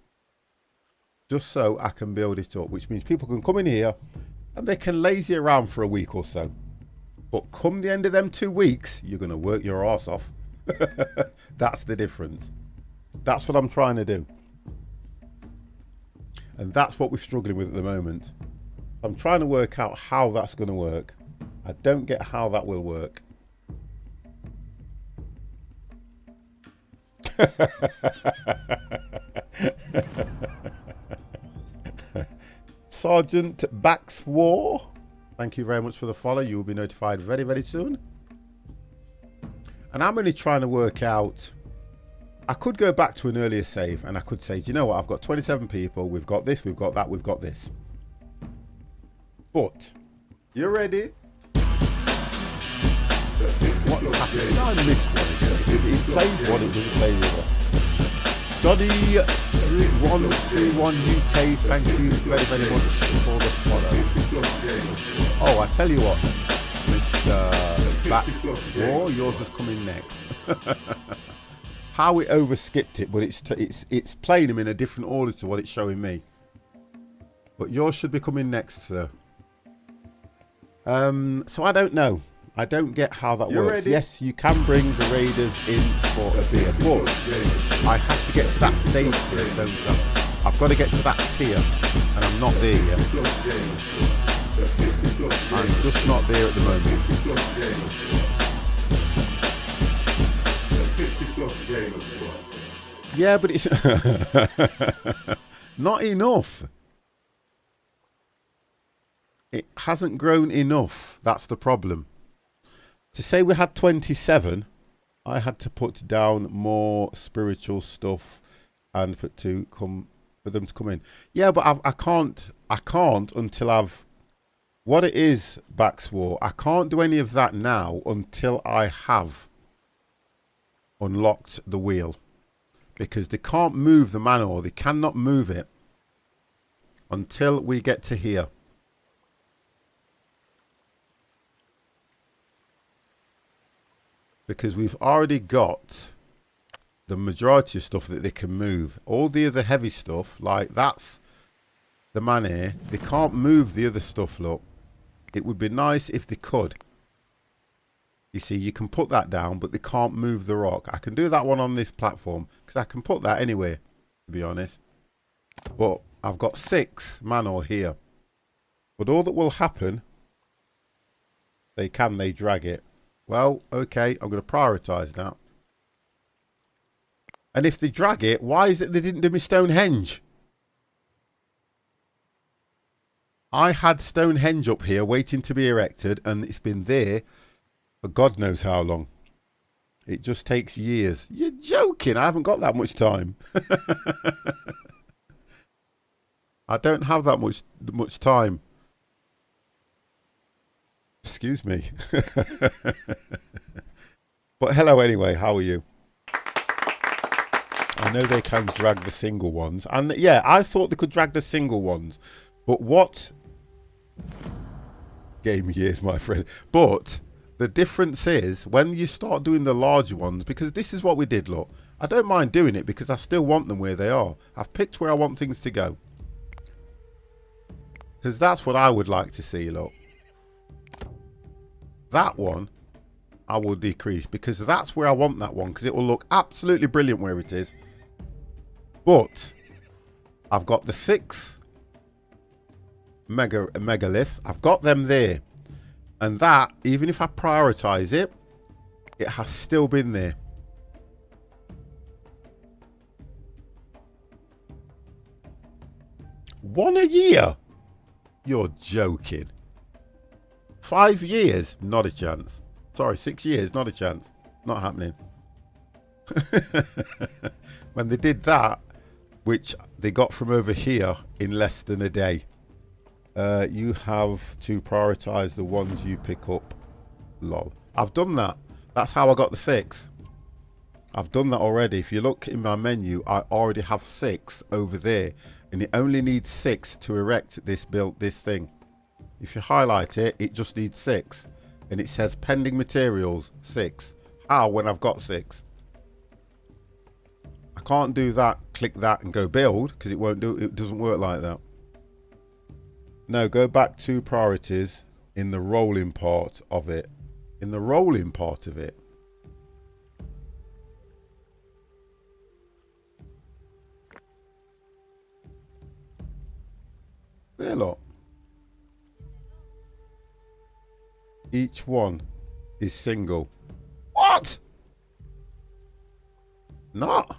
Just so I can build it up, which means people can come in here and they can lazy around for a week or so. But come the end of them 2 weeks, you're going to work your arse off. That's the difference. That's what I'm trying to do. And that's what we're struggling with at the moment. I'm trying to work out how that's going to work. I don't get how that will work. Sergeant Backs War, thank you very much for the follow. You will be notified very, very soon. And I'm only trying to work out, I could go back to an earlier save and I could say, do you know what, I've got 27 people, we've got this, we've got that, we've got this. But, You ready? what happened? I missed one again, because it plays one, it doesn't play the other. Johnny131 UK, thank you very, very much for the follow. Oh, I tell you what, Mr. Backs War, yours is coming next. How it overskipped it, but it's playing them in a different order to what it's showing me. But yours should be coming next, sir. So I don't know. I don't get how that works. Ready? Yes, you can bring the raiders in for a beer, but I have to get to that stage first, don't I? I've got to get to that tier, and I'm not there yet. I'm just not there at the moment. Yeah, but it's not enough. It hasn't grown enough. That's the problem. To say we had 27, I had to put down more spiritual stuff and for them to come in. Yeah, but I can't until I've, what it is, Backs War, I can't do any of that now until I have unlocked the wheel, because they can't move the manor, they cannot move it until we get to here. Because we've already got the majority of stuff that they can move. All the other heavy stuff, like that's the manor, they can't move the other stuff, look. It would be nice if they could. You see, you can put that down, but they can't move the rock. I can do that one on this platform, because I can put that anywhere, to be honest. But I've got 6 manor here. But all that will happen, they drag it. Well, okay, I'm going to prioritise that. And if they drag it, why is it they didn't do me Stonehenge? I had Stonehenge up here waiting to be erected, and it's been there for God knows how long. It just takes years. You're joking, I haven't got that much time. I don't have that much time. Excuse me. But hello anyway, how are you? I know they can drag the single ones. And yeah, I thought they could drag the single ones. But what... Game years, my friend. But the difference is when you start doing the larger ones, because this is what we did, look. I don't mind doing it because I still want them where they are. I've picked where I want things to go. Because that's what I would like to see, look. That one, I will decrease because that's where I want that one because it will look absolutely brilliant where it is. But I've got the 6 megalith. I've got them there. And that, even if I prioritize it, it has still been there. One a year? You're joking. 5 years? Not a chance. Sorry, 6 years? Not a chance. Not happening. When they did that, which they got from over here in less than a day. You have to prioritize the ones you pick up. Lol. I've done that. That's how I got the 6. I've done that already. If you look in my menu, I already have 6 over there. And it only needs 6 to erect this thing. If you highlight it, it just needs 6. And it says pending materials 6. How when I've got 6? I can't do that, click that and go build because it won't do it. Doesn't work like that. No, go back to priorities in the rolling part of it. In the rolling part of it. There, look. Each one is single. What? Not.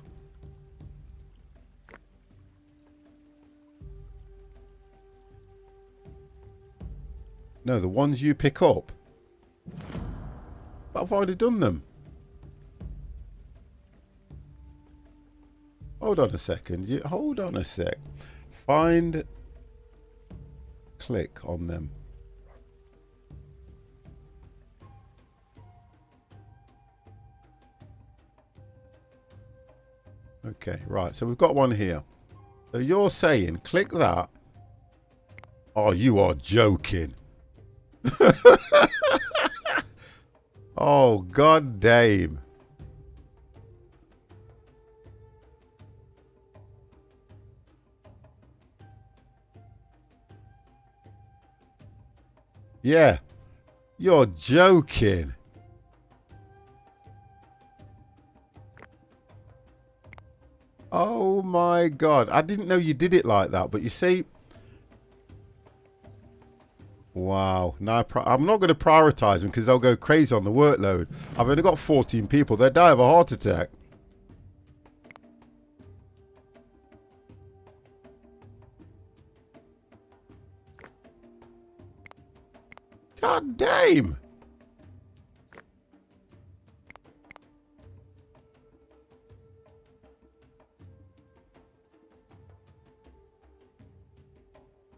No, the ones you pick up. But I've already done them. Hold on a second. Hold on a sec. Find. Click on them. Okay, right. So we've got one here. So you're saying click that. Oh, you are joking. Oh, god damn. Yeah, you're joking. Oh my god, I didn't know you did it like that, but you see, wow. Now I'm not going to prioritize them because they'll go crazy on the workload. I've only got 14 people. They'll die of a heart attack. God damn.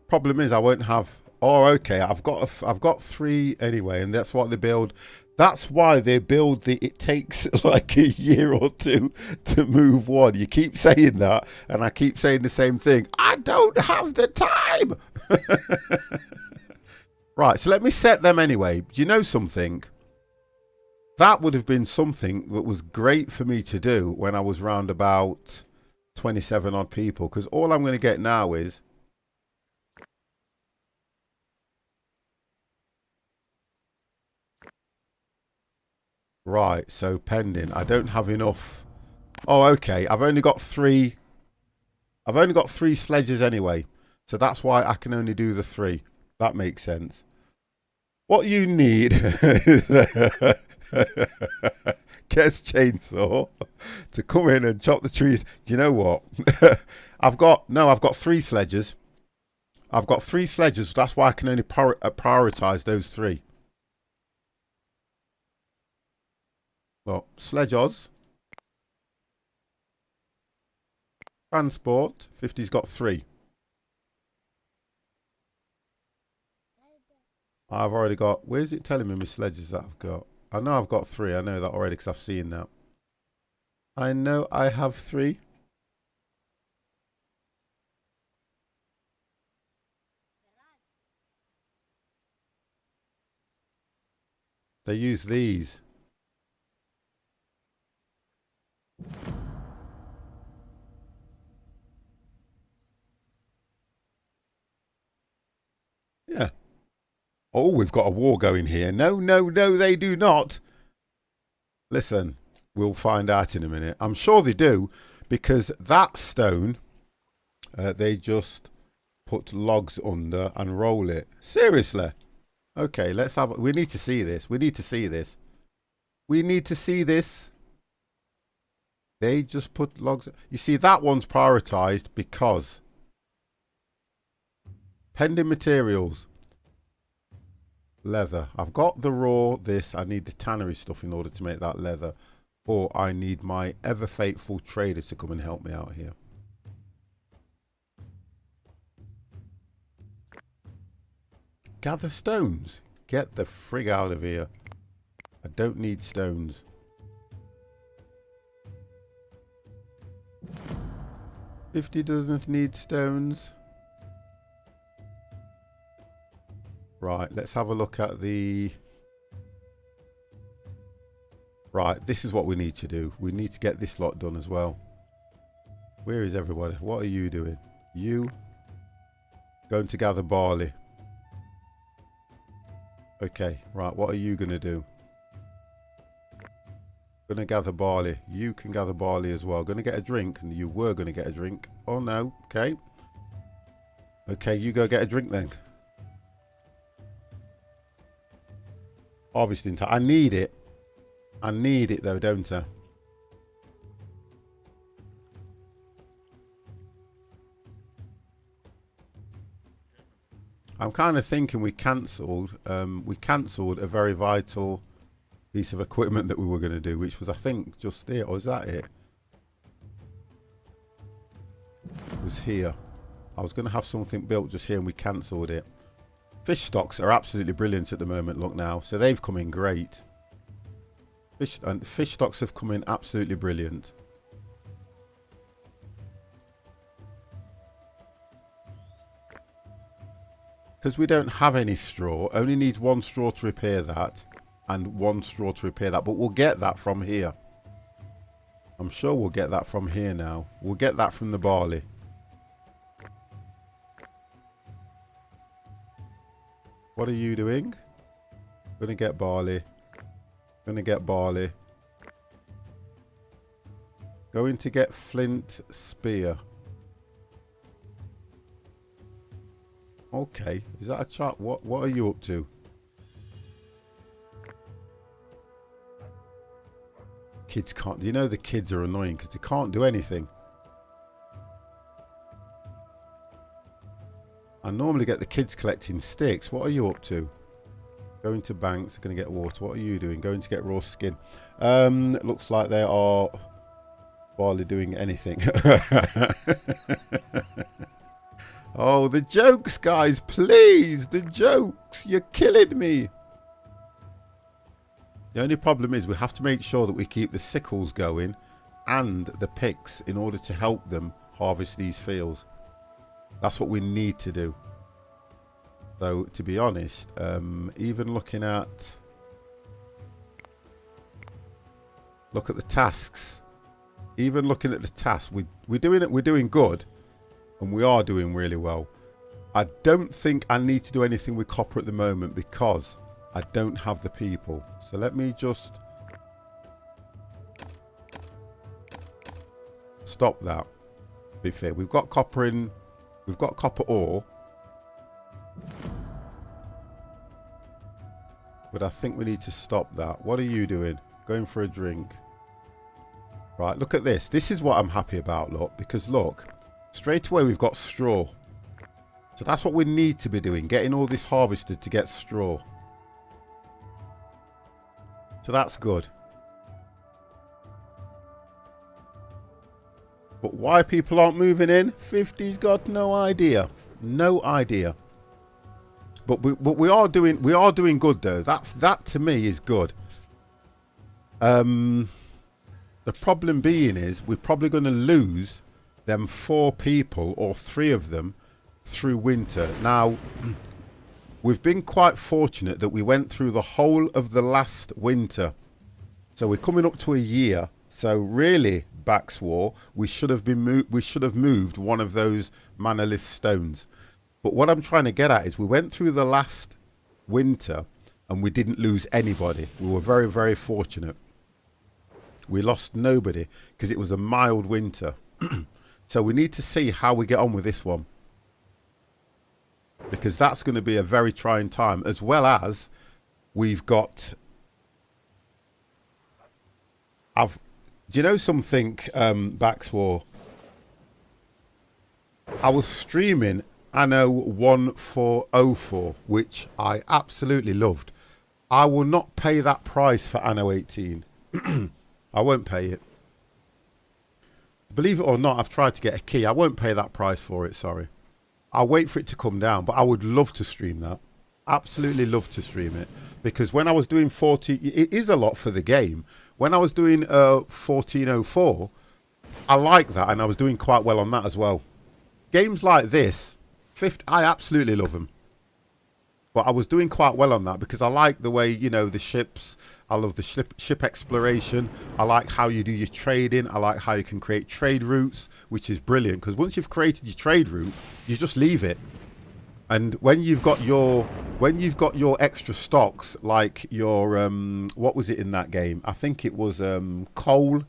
Problem is I won't have. Oh, okay. I've got 3 anyway, and that's what they build. That's why they build the. It takes like a year or 2 to move one. You keep saying that, and I keep saying the same thing. I don't have the time. Right. So let me set them anyway. Do you know something? That would have been something that was great for me to do when I was round about 27 odd people, because all I'm going to get now is. Right, so pending. I don't have enough. Oh, okay. I've only got 3 sledges anyway. So that's why I can only do the 3. That makes sense. What you need is a Kes chainsaw to come in and chop the trees. Do you know what? I've got 3 sledges. I've got 3 sledges. That's why I can only prioritize those 3. Look, Sledge Oz. Transport. 50's got 3. I've already got. Where's it telling me my sledges that I've got? I know I've got 3. I know that already because I've seen that. I know I have 3. They use these. Yeah. Oh, we've got a war going here. No, no, no, they do not. Listen, we'll find out in a minute. I'm sure they do, because that stone, they just put logs under and roll it. Seriously. Okay, let's have... We need to see this. We need to see this. We need to see this. They just put logs... You see, that one's prioritized because... Pending materials. Leather. I've got the raw this. I need the tannery stuff in order to make that leather. Or I need my ever faithful trader to come and help me out here. Gather stones. Get the frig out of here. I don't need stones. $50 doesn't need stones. Right, let's have a look at the... Right, this is what we need to do. We need to get this lot done as well. Where is everybody? What are you doing? You going to gather barley. Okay, right, what are you going to do? Going to gather barley. You can gather barley as well. Going to get a drink, and you were going to get a drink. Oh no, okay. Okay, you go get a drink then. Harvesting time. I need it. I need it though, don't I? I'm kind of thinking we cancelled a very vital piece of equipment that we were going to do, which was, I think, just here. Or is that it? It was here. I was going to have something built just here and we cancelled it. Fish stocks are absolutely brilliant at the moment, look now. So they've come in great. Fish stocks have come in absolutely brilliant. Because we don't have any straw. Only needs one straw to repair that. And one straw to repair that. But we'll get that from here. I'm sure we'll get that from here now. We'll get that from the barley. What are you doing? Gonna get barley. Gonna get barley. Going to get flint spear. Okay, is that a chat? What are you up to? Kids can't. You know the kids are annoying because they can't do anything. I normally get the kids collecting sticks. What are you up to? Going to banks, going to get water. What are you doing? Going to get raw skin. Looks like they are barely doing anything. Oh, the jokes, guys, please. The jokes. You're killing me. The only problem is we have to make sure that we keep the sickles going and the picks in order to help them harvest these fields. That's what we need to do. Though, to be honest, even looking at... Look at the tasks. Even looking at the tasks, we're doing good. And we are doing really well. I don't think I need to do anything with copper at the moment because I don't have the people. So let me just stop that. Be fair, we've got copper in. We've got copper ore. But I think we need to stop that. What are you doing? Going for a drink. Right, look at this. This is what I'm happy about, look. Because look. Straight away we've got straw. So that's what we need to be doing. Getting all this harvested to get straw. So that's good. But why people aren't moving in? 50's got no idea. No idea. But we are doing good though. That to me is good. The problem being is we're probably going to lose them 4 people or 3 of them through winter. Now we've been quite fortunate that we went through the whole of the last winter. So we're coming up to a year. So really, Baxwar, we should have moved one of those monolith stones. But what I'm trying to get at is we went through the last winter and we didn't lose anybody. We were very, very fortunate. We lost nobody because it was a mild winter. So we need to see how we get on with this one, because that's going to be a very trying time, as well as we've got... do you know something, Baxwar? I was streaming Anno 1404, which I absolutely loved. I will not pay that price for Anno 18. I won't pay it. Believe it or not, I've tried to get a key. I won't pay that price for it, sorry. I'll wait for it to come down, but I would love to stream that. Absolutely love to stream it. Because when I was doing 14, it is a lot for the game. When I was doing 1404, I like that, and I was doing quite well on that as well. Games like this, I absolutely love them. But I was doing quite well on that because I like the way, you know, the ships. I love the ship exploration. I like how you do your trading. I like how you can create trade routes, which is brilliant. Because once you've created your trade route, you just leave it. And when you've got your extra stocks, like your what was it in that game? I think it was coal.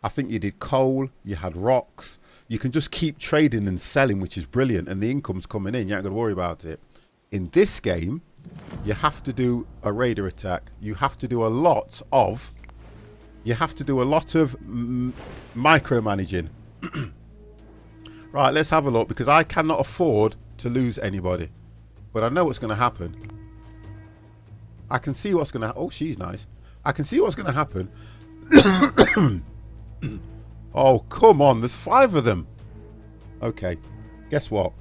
I think you did coal. You had rocks. You can just keep trading and selling, which is brilliant. And the income's coming in. You ain't got to worry about it. In this game, you have to do a raider attack. You have to do a lot of micromanaging. Right, let's have a look, because I cannot afford to lose anybody. But I know what's going to happen. I can see what's going to... Oh, she's nice. I can see what's going to happen. Oh, come on. There's 5 of them. Okay. Guess what?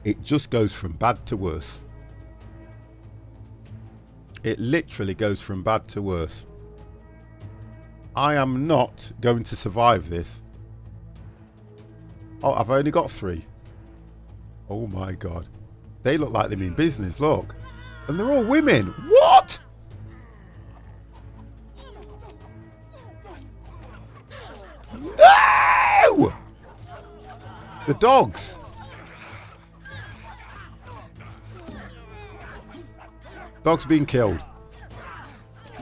It just goes from bad to worse. It literally goes from bad to worse. I am not going to survive this. Oh, I've only got 3. Oh my God. They look like they mean business, look. And they're all women. What? No! The dogs. Dog's being killed.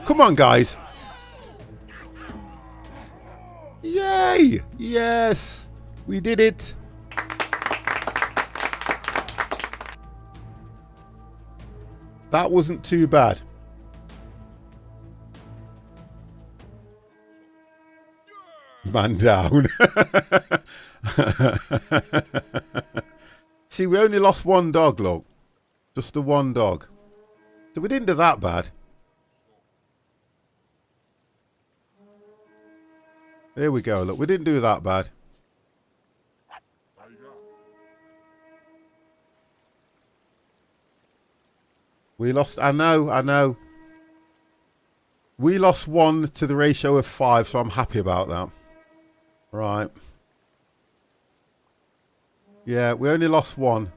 Come on, guys. Yay! Yes! We did it. That wasn't too bad. Man down. See, we only lost 1 dog, look. Just the 1 dog. So we didn't do that bad. There we go, look, we didn't do that bad. We lost, I know. We lost 1 to the ratio of 5, so I'm happy about that. Right. Yeah, we only lost 1.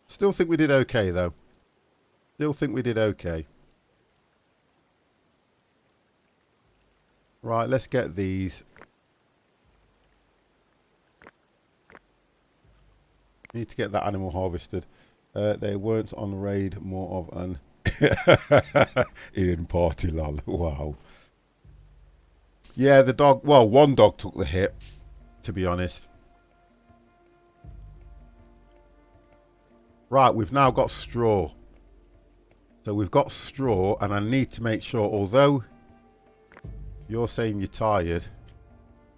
Still think we did okay, though. Still think we did okay. Right, let's get these. Need to get that animal harvested. They weren't on raid, more of an Ian party lol. Wow. Yeah, the dog, well, 1 dog took the hit, to be honest. Right, we've now got straw. So we've got straw, and I need to make sure, although you're saying you're tired,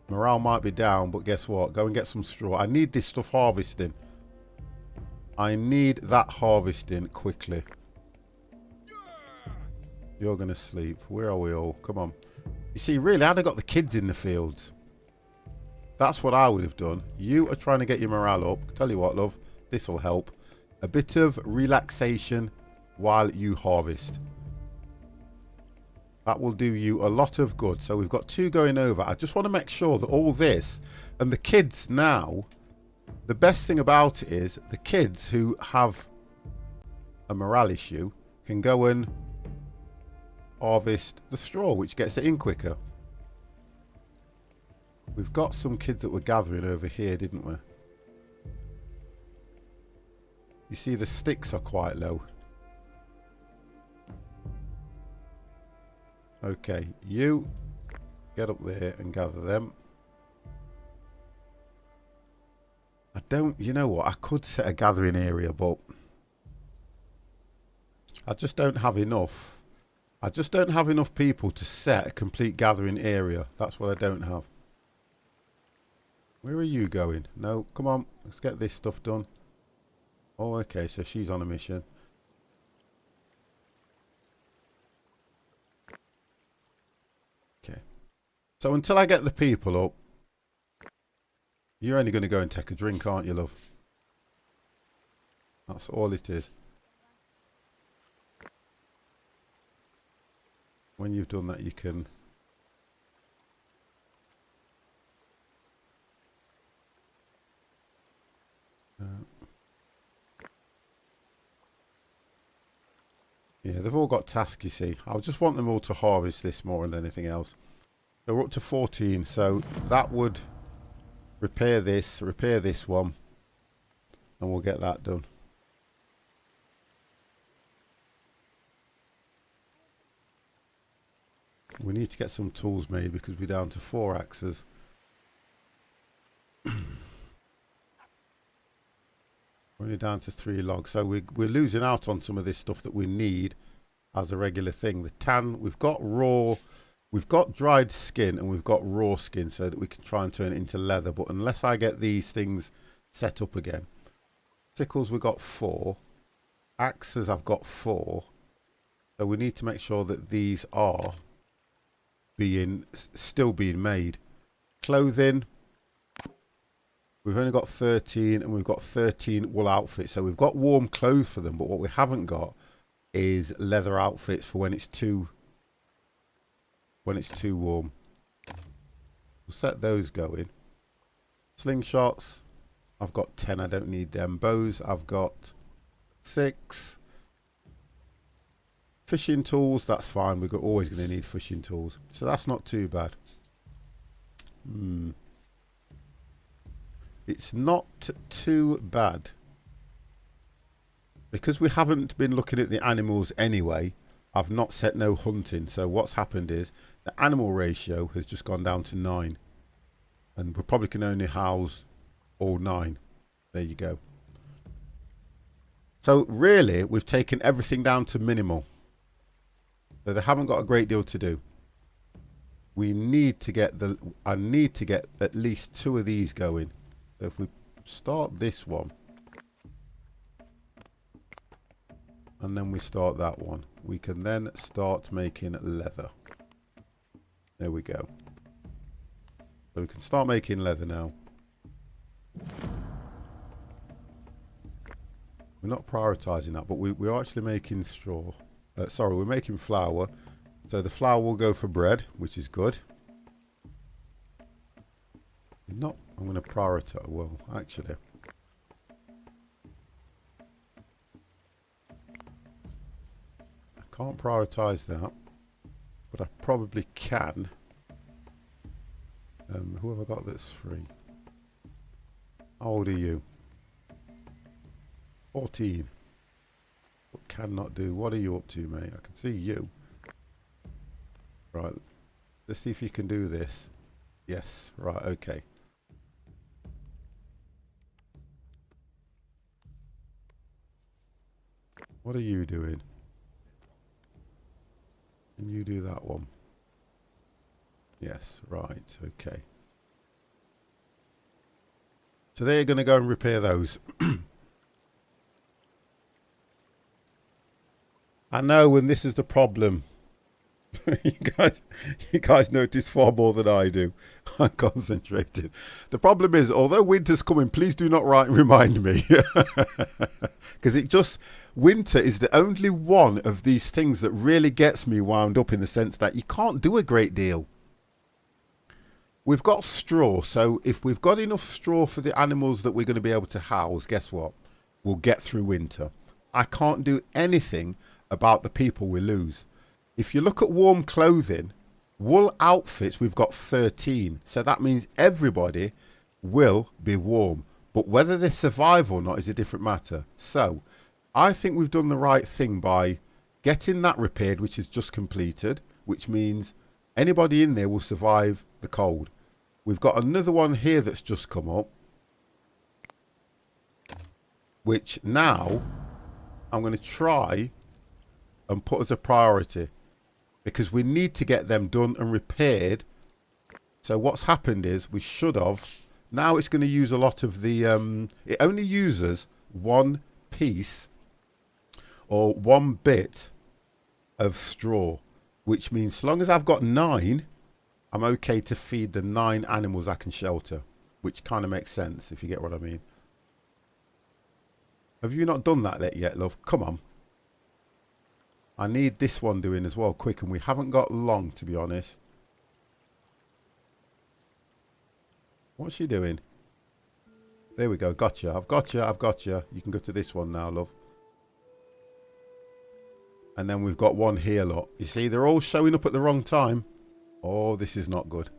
morale might be down, but guess what? Go and get some straw. I need this stuff harvesting. I need that harvesting quickly. You're going to sleep. Where are we all? Come on. You see, really, I'd have got the kids in the fields. That's what I would have done. You are trying to get your morale up. Tell you what, love, this will help. A bit of relaxation while you harvest. That will do you a lot of good. So we've got 2 going over. I just want to make sure that all this and the kids now, the best thing about it is the kids who have a morale issue can go and harvest the straw, which gets it in quicker. We've got some kids that were gathering over here, didn't we? You see the sticks are quite low. Okay, you get up there and gather them. I don't, you know what, I could set a gathering area, but I just don't have enough. I just don't have enough people to set a complete gathering area. That's what I don't have. Where are you going? No, come on, let's get this stuff done. Oh, okay, so she's on a mission. Okay. So until I get the people up, you're only going to go and take a drink, aren't you, love? That's all it is. When you've done that, you can... yeah, they've all got tasks, you see. I just want them all to harvest this more than anything else. So we're up to 14, so that would repair this one, and we'll get that done. We need to get some tools made because we're down to 4 axes. We're only down to 3 logs, so we're losing out on some of this stuff that we need as a regular thing. The tan, we've got raw, we've got dried skin, and we've got raw skin so that we can try and turn it into leather. But unless I get these things set up again, sickles we've got 4, axes I've got 4, so we need to make sure that these are still being made. Clothing, we've only got 13, and we've got 13 wool outfits, so we've got warm clothes for them, but what we haven't got is leather outfits for when it's too warm. We'll set those going. Slingshots, I've got 10, I don't need them. Bows, I've got 6. Fishing tools, that's fine, we're always going to need fishing tools, so that's not too bad. It's not too bad because we haven't been looking at the animals anyway. I've not set no hunting, so what's happened is the animal ratio has just gone down to 9, and we probably can only house all 9. There you go. So really we've taken everything down to minimal, so they haven't got a great deal to do. We need to get I need to get at least 2 of these going. So if we start this one and then we start that one, we can then start making leather. There we go. So we can start making leather now. We're not prioritizing that, but we're actually making straw. Sorry, we're making flour. So the flour will go for bread, which is good. Not, I'm going to prioritize. Well, actually, I can't prioritize that, but I probably can. Who have I got that's free? How old are you? 14. What cannot do? What are you up to, mate? I can see you. Right. Let's see if you can do this. Yes. Right. Okay. What are you doing? Can you do that one? Yes. Right. Okay. So they're going to go and repair those. I know, and this is the problem. you guys notice far more than I do. I'm concentrated. The problem is, although winter's coming, please do not remind me. Because winter is the only one of these things that really gets me wound up, in the sense that you can't do a great deal. We've got straw, so if we've got enough straw for the animals that we're going to be able to house, guess what? We'll get through winter. I can't do anything about the people we lose. If you look at warm clothing, wool outfits, we've got 13. So that means everybody will be warm. But whether they survive or not is a different matter. So I think we've done the right thing by getting that repaired, which is just completed, which means anybody in there will survive the cold. We've got another one here that's just come up, which now I'm going to try and put as a priority because we need to get them done and repaired. So what's happened is we should have, now it's going to use a lot of the, it only uses one piece or one bit of straw, which means as long as I've got 9, I'm okay to feed the 9 animals I can shelter, which kind of makes sense if you get what I mean. Have you not done that yet, love? Come on. I need this one doing as well, quick, and we haven't got long, to be honest. What's she doing? There we go. Gotcha. I've got you. I've got you. You can go to this one now, love. And then we've got one here, look. You see, they're all showing up at the wrong time. Oh, this is not good.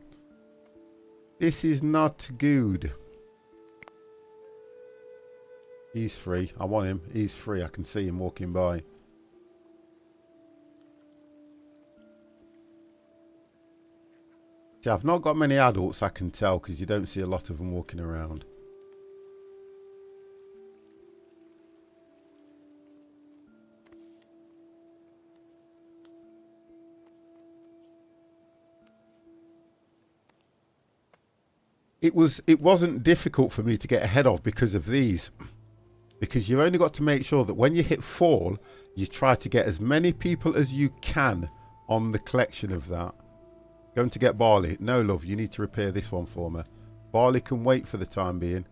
This is not good. He's free. I want him. He's free. I can see him walking by. See, I've not got many adults, I can tell, because you don't see a lot of them walking around. It wasn't difficult for me to get ahead of because of these. Because you've only got to make sure that when you hit fall, you try to get as many people as you can on the collection of that. Going to get barley. No, love, you need to repair this one for me. Barley can wait for the time being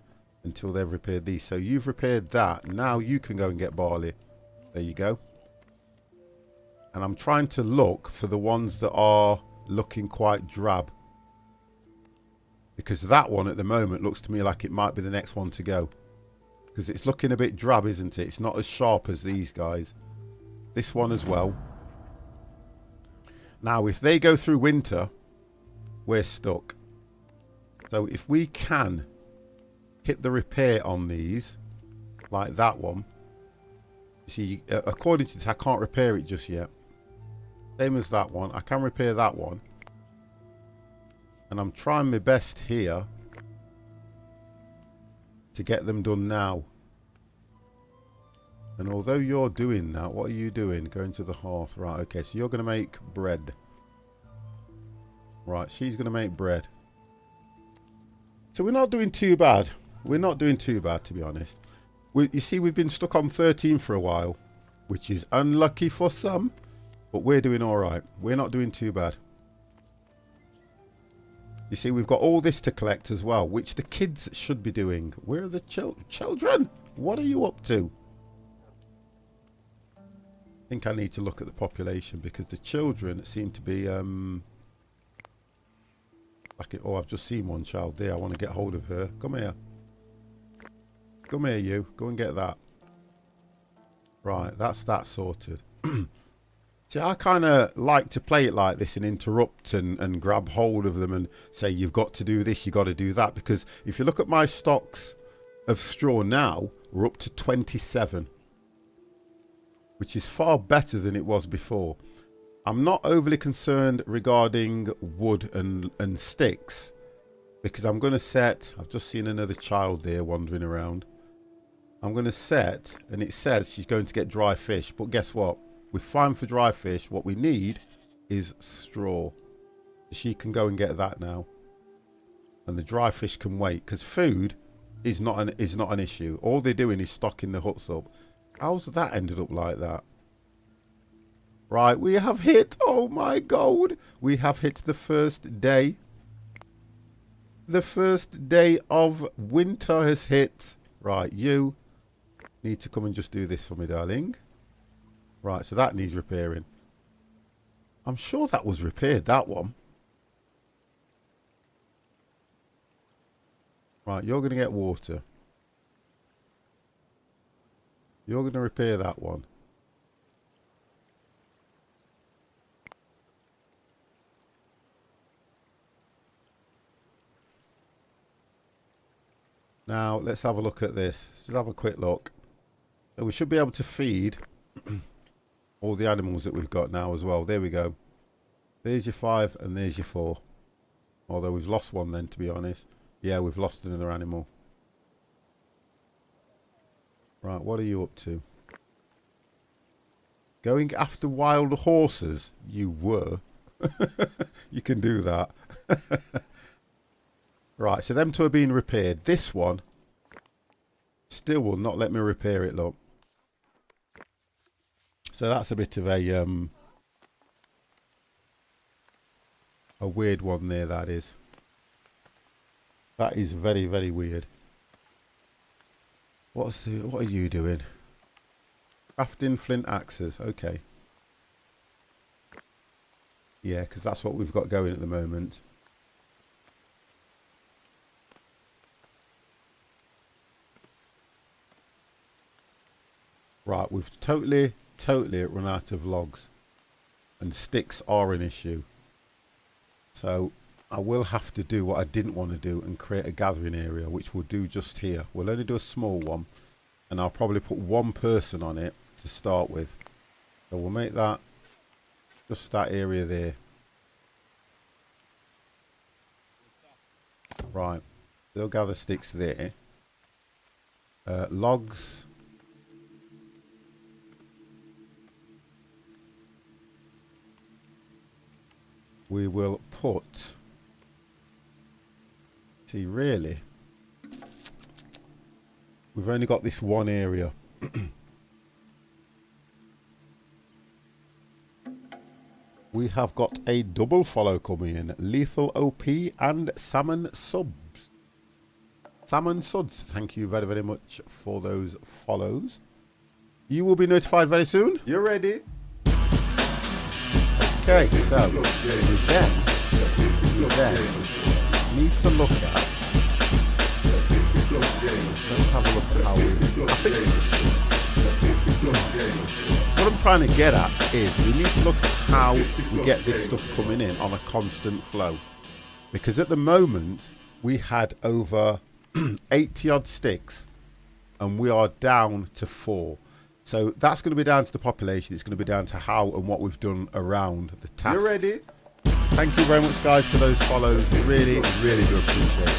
until they've repaired these. So you've repaired that. Now you can go and get barley. There you go. And I'm trying to look for the ones that are looking quite drab. Because that one at the moment looks to me like it might be the next one to go. Because it's looking a bit drab, isn't it? It's not as sharp as these guys. This one as well. Now, if they go through winter, we're stuck. So if we can hit the repair on these, like that one. See, according to this, I can't repair it just yet. Same as that one. I can repair that one. And I'm trying my best here to get them done now. And although you're doing that, what are you doing? Going to the hearth. Right, okay, so you're going to make bread. Right, she's going to make bread. So we're not doing too bad. We're not doing too bad, to be honest. You see, we've been stuck on 13 for a while, which is unlucky for some, but we're doing all right. We're not doing too bad. You see, we've got all this to collect as well, which the kids should be doing. Where are the children? What are you up to? I think I need to look at the population because the children seem to be... oh, I've just seen one child there. I want to get hold of her. Come here. Come here, you. Go and get that. Right, that's that sorted. See, I kind of like to play it like this and interrupt and grab hold of them and say, you've got to do this, you've got to do that. Because if you look at my stocks of straw now, we're up to 27. Which is far better than it was before. I'm not overly concerned regarding wood and sticks. Because I'm going to set... I've just seen another child there wandering around. I'm going to set... And it says she's going to get dry fish. But guess what? We're fine for dry fish. What we need is straw. She can go and get that now. And the dry fish can wait. Because food is not an issue. All they're doing is stocking the huts up. How's that ended up like that? Right, we have hit, oh my God, we have hit the first day. The first day of winter has hit. Right, you need to come and just do this for me, darling. Right, so that needs repairing. I'm sure that was repaired, that one. Right, you're going to get water. You're going to repair that one. Now, let's have a look at this. Let's have a quick look. So we should be able to feed all the animals that we've got now as well. There we go. There's your 5 and there's your 4. Although we've lost one then, to be honest. Yeah, we've lost another animal. Right, what are you up to? Going after wild horses? You were. You can do that. Right, so them two are being repaired. This one still will not let me repair it, look. So that's a bit of a weird one there, that is. That is very, very weird. What are you doing? Crafting flint axes, okay. Yeah, because that's what we've got going at the moment. Right, we've totally run out of logs. And sticks are an issue. So I will have to do what I didn't want to do and create a gathering area, which we'll do just here. We'll only do a small one. And I'll probably put one person on it to start with. So we'll make that just that area there. Right. They'll gather sticks there. Logs. We will put... See, really, we've only got this one area. We have got a double follow coming in. Lethal OP and Salmon Subs. Salmon Suds, thank you very, very much for those follows. You will be notified very soon. You ready? Okay, so we then need to look at... Let's have a look at how we... I think what I'm trying to get at is we need to look at how we get this stuff coming in on a constant flow. Because at the moment, we had over 80 odd sticks and we are down to 4. So that's going to be down to the population. It's going to be down to how and what we've done around the tasks. You ready? Thank you very much, guys, for those follows. Really, really do appreciate it.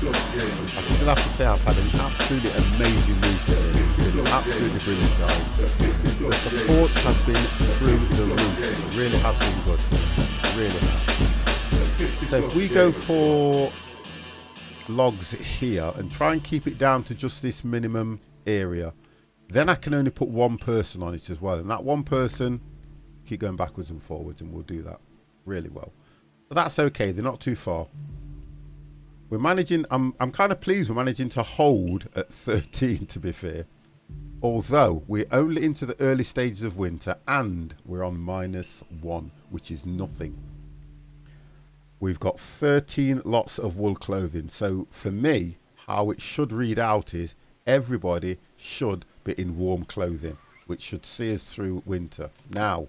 I still have to say I've had an absolutely amazing weekend. It's been absolutely brilliant, guys. The support has been through the roof. It really has been good. It really has. So if we go for logs here and try and keep it down to just this minimum area, then I can only put one person on it as well. And that one person, keep going backwards and forwards, and we'll do that really well. But that's okay. They're not too far. We're managing, I'm kind of pleased we're managing to hold at 13, to be fair. Although we're only into the early stages of winter and we're on -1, which is nothing. We've got 13 lots of wool clothing. So for me, how it should read out is everybody should be in warm clothing, which should see us through winter. Now,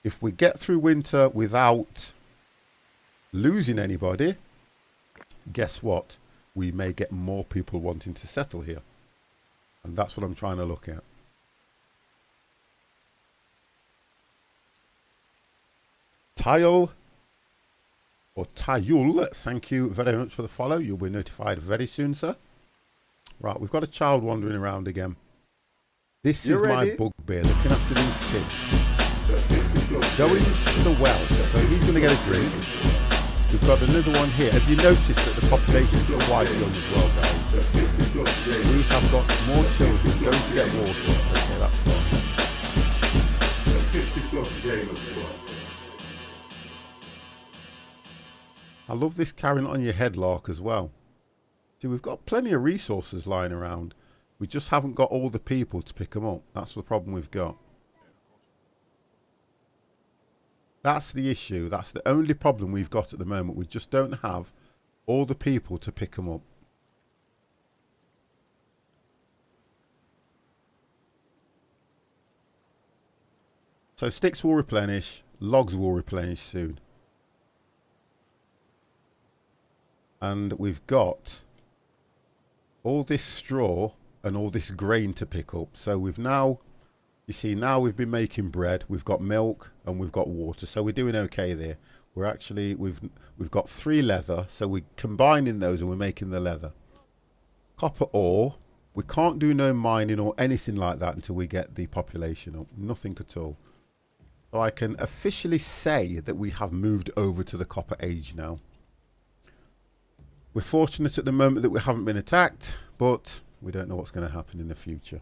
if we get through winter without losing anybody, guess what? We may get more people wanting to settle here. And that's what I'm trying to look at. Tile or Tayul, thank you very much for the follow. You'll be notified very soon, sir. Right, we've got a child wandering around again. This is my bugbear, looking after these kids. Going to the well, so he's going to get a drink. We've got another one here. Have you noticed that the populations are quite young as well, guys? We have got more children going to get water. Okay, that's fine. I love this carrying on your head lark as well. See, we've got plenty of resources lying around. We just haven't got all the people to pick them up. That's the problem we've got. That's the issue. That's the only problem we've got at the moment. We just don't have all the people to pick them up. So sticks will replenish, logs will replenish soon. And we've got all this straw and all this grain to pick up. So we've now, you see, now we've been making bread, we've got milk and we've got water. So we're doing okay there. We're actually, we've got 3 leather, so we're combining those and we're making the leather. Copper ore, we can't do no mining or anything like that until we get the population up. Nothing at all. So I can officially say that we have moved over to the copper age now. We're fortunate at the moment that we haven't been attacked, but we don't know what's going to happen in the future.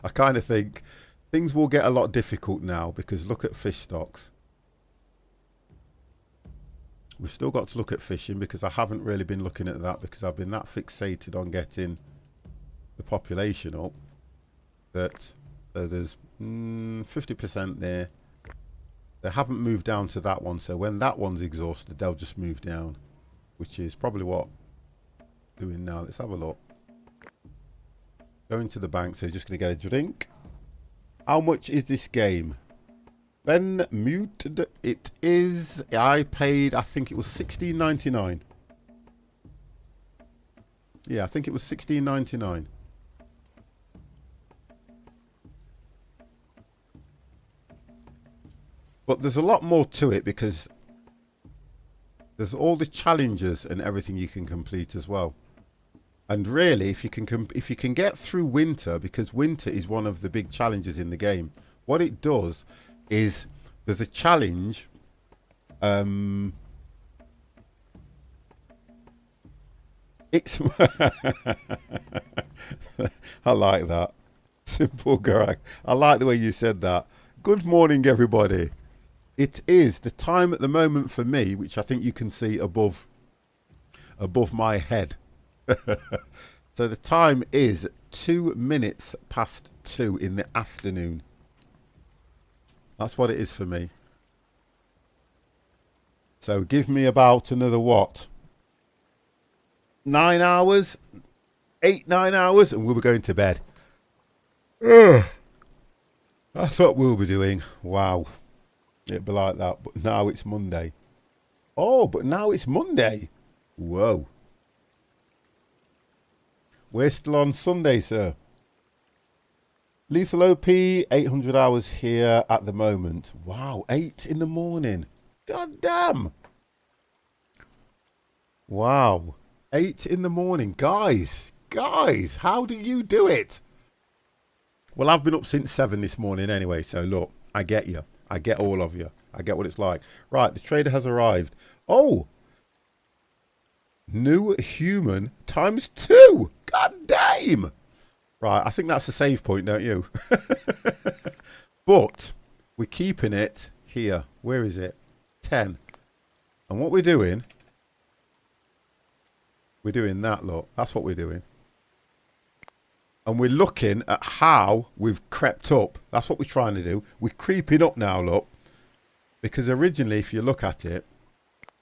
I kind of think things will get a lot difficult now because look at fish stocks. We've still got to look at fishing because I haven't really been looking at that because I've been that fixated on getting the population up that there's 50% there. They haven't moved down to that one, so when that one's exhausted they'll just move down, which is probably what I'm doing now. Let's have a look. Going to the bank, so just going to get a drink. How much is this game? Ben muted. It is, I paid, I think it was $16.99. Yeah, I think it was $16.99. But there's a lot more to it because there's all the challenges and everything you can complete as well. And really, if you can get through winter, because winter is one of the big challenges in the game. What it does is there's a challenge. It's I like that. Simple Garak. I like the way you said that. Good morning, everybody. It is the time at the moment for me, which I think you can see above my head. So the time is 2 minutes past 2 in the afternoon. That's what it is for me. So give me about another what? 9 hours? 8-9 hours and we'll be going to bed. Ugh. That's what we'll be doing. Wow. It'd be like that. But now it's Monday. Oh, but now it's Monday. Whoa. We're still on Sunday, sir. Lethal OP, 800 hours here at the moment. Wow, 8 in the morning. God damn. Wow. 8 in the morning. Guys, how do you do it? Well, I've been up since 7 this morning anyway, so look, I get you. I get all of you. I get what it's like. Right, the trader has arrived. Oh! New human times 2. God damn! Right, I think that's a save point, don't you? But we're keeping it here. Where is it? 10. And what we're doing that, look. That's what we're doing. And we're looking at how we've crept up. That's what we're trying to do. We're creeping up now, look. Because originally, if you look at it,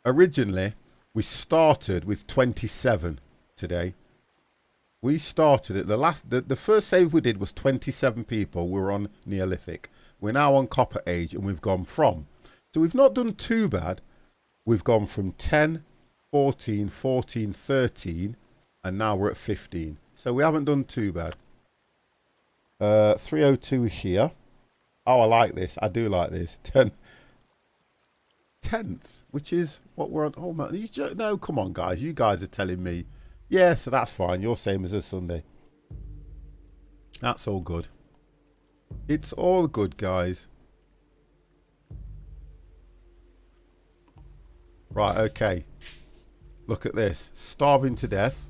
originally we started with 27 today. We started at the first save we did was 27 people. We were on Neolithic. We're now on Copper Age and we've gone from. So we've not done too bad. We've gone from 10, 14, 14, 13 and now we're at 15. So we haven't done too bad. 302 here. Oh, I like this. I do like this. 10th, which is what we're on. Oh, man. No, come on, guys. You guys are telling me. Yeah, so that's fine. You're same as a Sunday. That's all good. It's all good, guys. Right, okay. Look at this. Starving to death.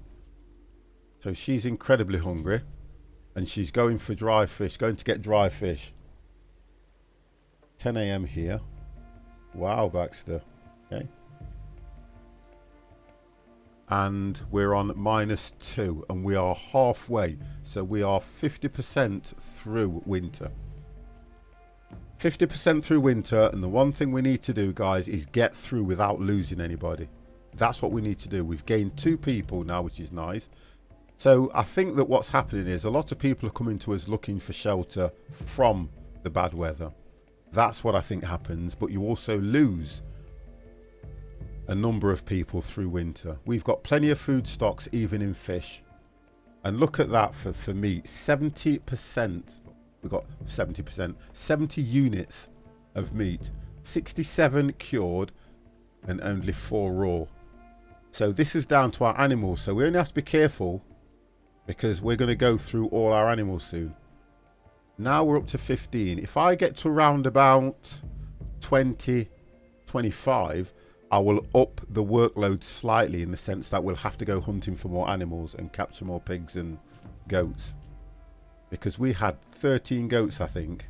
So she's incredibly hungry. And she's going for dry fish. Going to get dry fish. 10 a.m. here. Wow, Baxter. Okay. And we're on -2. And we are halfway. So we are 50% through winter. 50% through winter. And the one thing we need to do, guys, is get through without losing anybody. That's what we need to do. We've gained 2 people now, which is nice. So I think that what's happening is a lot of people are coming to us looking for shelter from the bad weather. That's what I think happens. But you also lose a number of people through winter. We've got plenty of food stocks, even in fish. And look at that for meat. 70%. We've got 70%. 70 units of meat. 67 cured and only 4 raw. So this is down to our animals. So we only have to be careful because we're going to go through all our animals soon. Now we're up to 15. If I get to around about 20, 25, I will up the workload slightly in the sense that we'll have to go hunting for more animals and capture more pigs and goats. Because we had 13 goats, I think,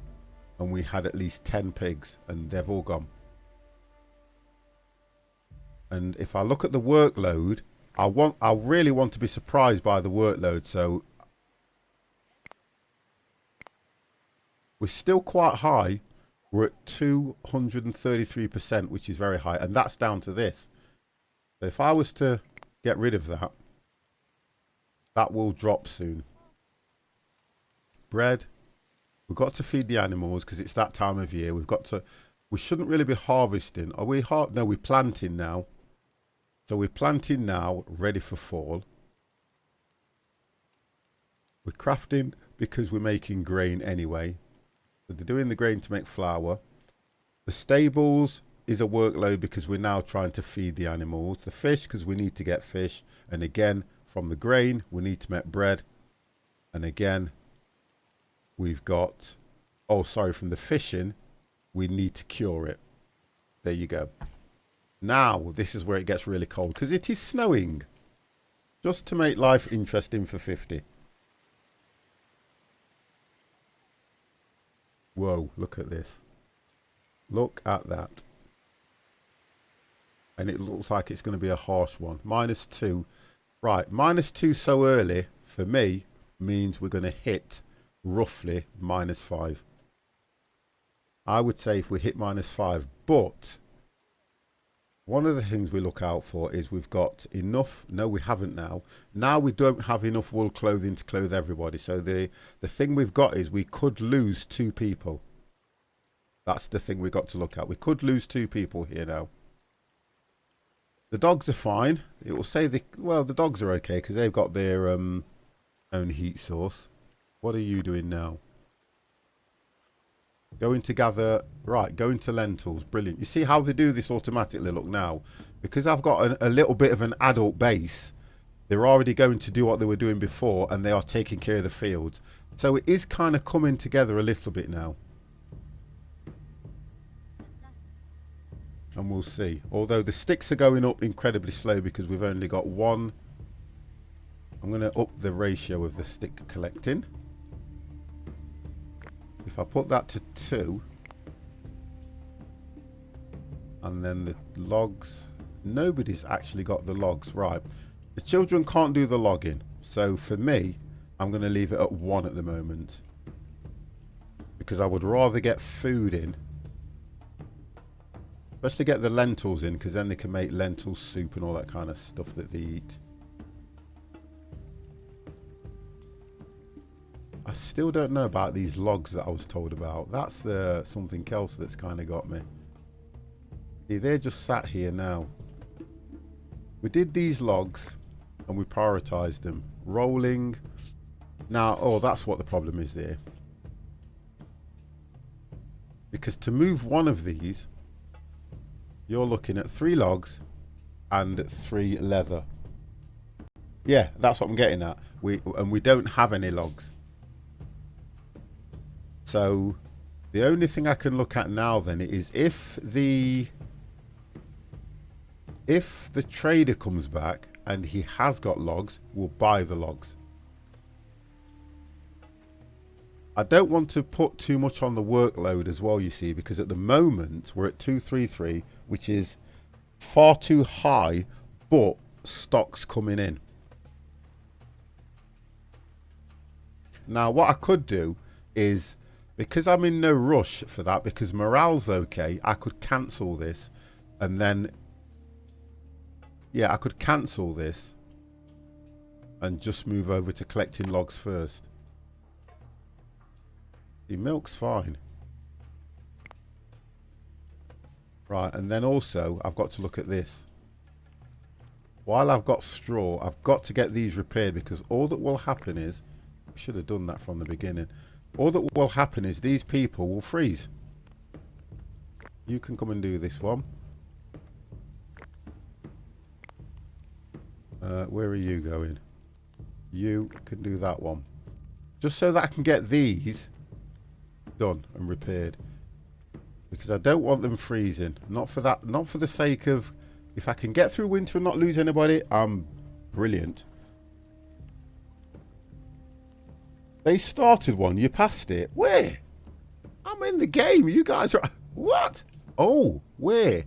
and we had at least 10 pigs, and they've all gone. And if I look at the workload, I really want to be surprised by the workload. So we're still quite high. We're at 233%, which is very high, and that's down to this. So if I was to get rid of that, that will drop soon. Bread, we've got to feed the animals because it's that time of year. We shouldn't really be harvesting. Are we no, we're planting now. So we're planting now, ready for fall. We're crafting because we're making grain anyway. So they're doing the grain to make flour. The stables is a workload because we're now trying to feed the animals. The fish because we need to get fish. And again, from the grain, we need to make bread. And again, we've got, oh sorry, from the fishing, we need to cure it. There you go. Now, this is where it gets really cold because it is snowing. Just to make life interesting for 50. Whoa, look at this. Look at that. And it looks like it's going to be a harsh one. -2. Right, -2 so early, for me, means we're going to hit roughly -5. I would say if we hit -5, but one of the things we look out for is we've got enough. No, we haven't now. Now we don't have enough wool clothing to clothe everybody. So the thing we've got is we could lose 2 people. That's the thing we've got to look at. We could lose 2 people here now. The dogs are fine. It will say well, the dogs are okay because they've got their own heat source. What are you doing now? Going to gather, right, going to lentils, brilliant. You see how they do this automatically, look now. Because I've got a little bit of an adult base, they're already going to do what they were doing before and they are taking care of the fields. So it is kind of coming together a little bit now. And we'll see. Although the sticks are going up incredibly slow because we've only got 1. I'm going to up the ratio of the stick collecting. If I put that to 2, and then the logs, nobody's actually got the logs, right. The children can't do the logging. So for me, I'm going to leave it at 1 at the moment. Because I would rather get food in. Especially get the lentils in, because then they can make lentil soup and all that kind of stuff that they eat. I still don't know about these logs that I was told about. That's something else that's kind of got me. See, they're just sat here now. We did these logs and we prioritized them. Rolling. Now, oh, that's what the problem is there. Because to move one of these, you're looking at 3 logs and 3 leather. Yeah, that's what I'm getting at. We don't have any logs. So the only thing I can look at now then is if the trader comes back and he has got logs, we'll buy the logs. I don't want to put too much on the workload as well, you see, because at the moment we're at 233, which is far too high, but stock's coming in. Now what I could do is, because I'm in no rush for that, because morale's okay, I could cancel this and then yeah, I could cancel this and just move over to collecting logs first. The milk's fine. Right, and then also I've got to look at this. While I've got straw, I've got to get these repaired, because all that will happen is, I should have done that from the beginning. All that will happen is these people will freeze. You can come and do this one. Where are you going? You can do that one. Just so that I can get these done and repaired. Because I don't want them freezing. Not for that, not for the sake of, if I can get through winter and not lose anybody, I'm brilliant. They started one, you passed it. Where? I'm in the game. You guys are... What? Oh, where?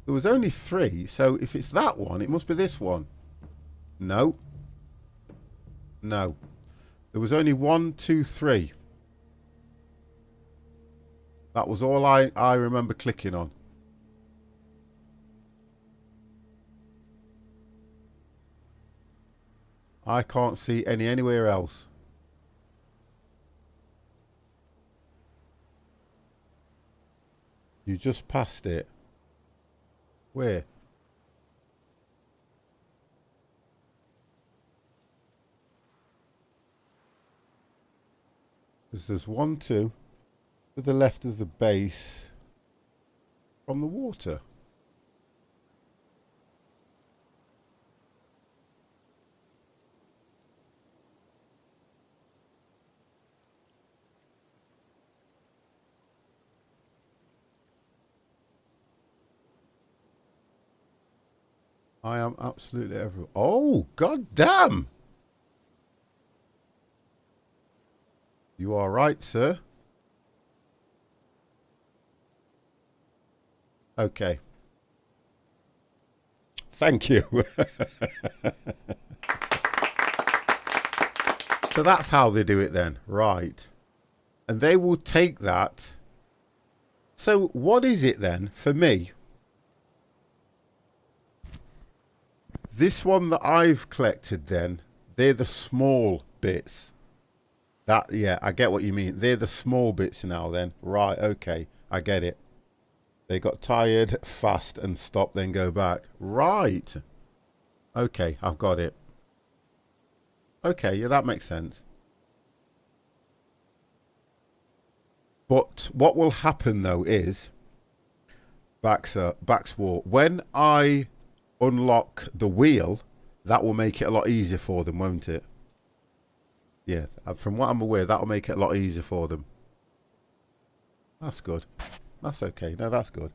There was only 3, so if it's that one, it must be this one. No. No. There was only 1, 2, 3. That was all I remember clicking on. I can't see anywhere else. You just passed it. Where? There's 1, 2 to the left of the base from the water. I am absolutely everywhere. Oh, god damn! You are right, sir. Okay. Thank you. So that's how they do it then. Right. And they will take that. So what is it then for me? This one that I've collected then, they're the small bits. That, yeah, I get what you mean. They're the small bits now then. Right, okay, I get it. They got tired, fast and stopped, then go back. Right. Okay, I've got it. Okay, yeah, that makes sense. But what will happen though is, Baxwar, when I unlock the wheel, that will make it a lot easier for them, won't it? Yeah, from what I'm aware, that will make it a lot easier for them. That's good. That's okay. No, that's good.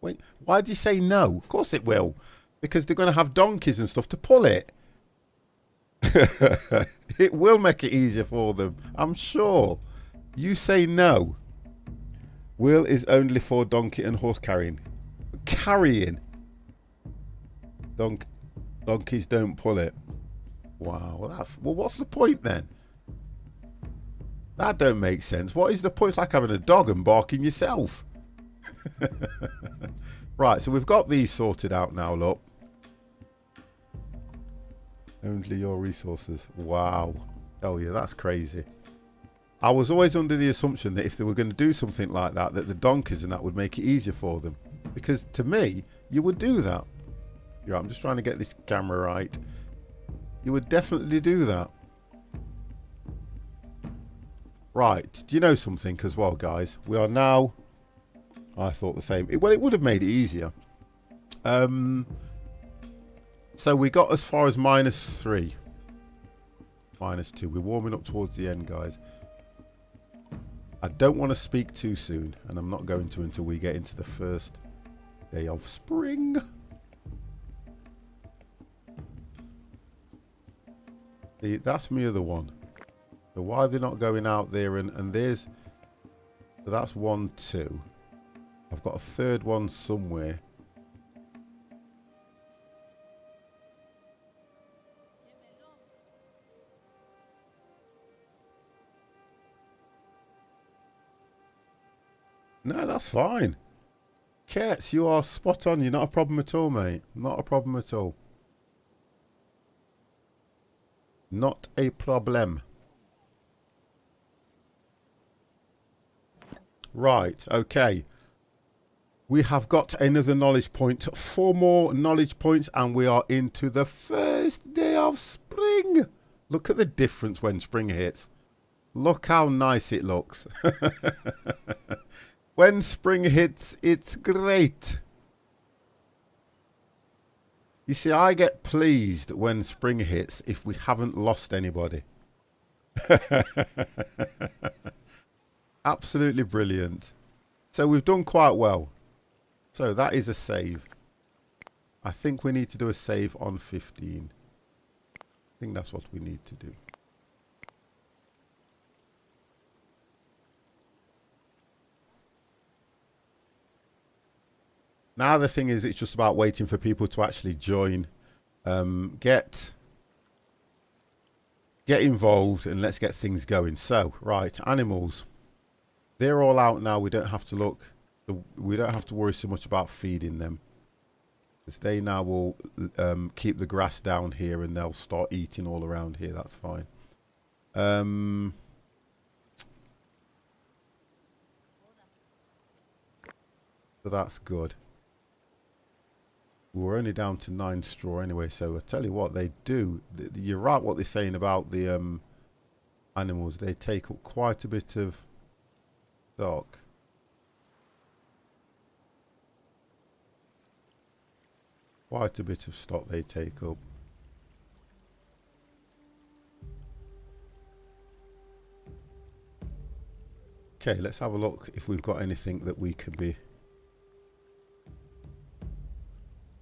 Wait, why did you say no? Of course it will. Because they're going to have donkeys and stuff to pull it. It will make it easier for them, I'm sure. You say no. Wheel is only for donkey and horse carrying. Carrying. Donkeys don't pull it. Wow, well, what's the point then? That don't make sense. What is the point? It's like having a dog and barking yourself. Right, so we've got these sorted out now, look. Only your resources. Wow. Oh yeah, that's crazy. I was always under the assumption that if they were going to do something like that, that the donkeys and that would make it easier for them. Because to me, you would do that. Yeah, I'm just trying to get this camera right. You would definitely do that. Right, do you know something as well, guys? We are now... I thought the same. Well, it would have made it easier. So we got as far as -3. -2. We're warming up towards the end, guys. I don't want to speak too soon, and I'm not going to until we get into the first day of spring. That's my other one. So why are they not going out there? And there's... So that's 1, 2. I've got a third one somewhere. No, that's fine. Kets, you are spot on. You're not a problem at all, mate. Not a problem at all. Not a problem. Right, okay. We have got another knowledge point. 4 more knowledge points and we are into the first day of spring. Look at the difference when spring hits. Look how nice it looks. When spring hits, it's great. You see, I get pleased when spring hits if we haven't lost anybody. Absolutely brilliant. So we've done quite well. So that is a save. I think we need to do a save on 15. I think that's what we need to do. Now the thing is, it's just about waiting for people to actually join. Get involved and let's get things going. So, right, animals. They're all out now. We don't have to look. We don't have to worry so much about feeding them. Because they now will keep the grass down here and they'll start eating all around here. That's fine. So that's good. We're only down to 9 straw anyway, so I tell you what they do. You're right what they're saying about the animals. They take up quite a bit of stock. Quite a bit of stock they take up. Okay, let's have a look if we've got anything that we could be...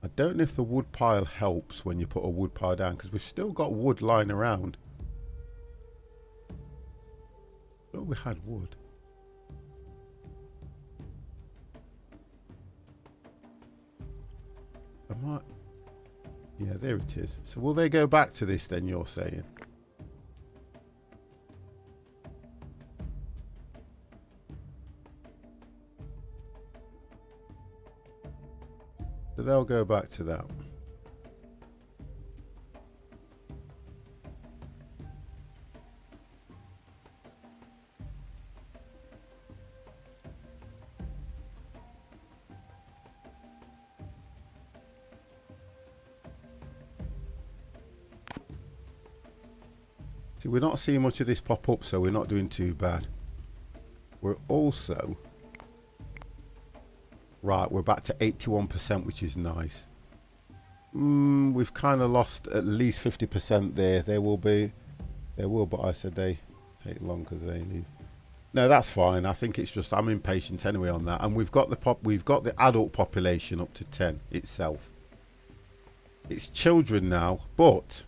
I don't know if the wood pile helps when you put a wood pile down, because we've still got wood lying around. Oh, we had wood. I might... Yeah, there it is. So will they go back to this then, you're saying? So they'll go back to that. See, we're not seeing much of this pop up, so we're not doing too bad. We're also... Right, we're back to 81%, which is nice. We've kind of lost at least 50% there. There will, but I said they take long because they leave. No, that's fine. I think it's just I'm impatient anyway on that. And we've got the adult population up to 10 itself. It's children now, but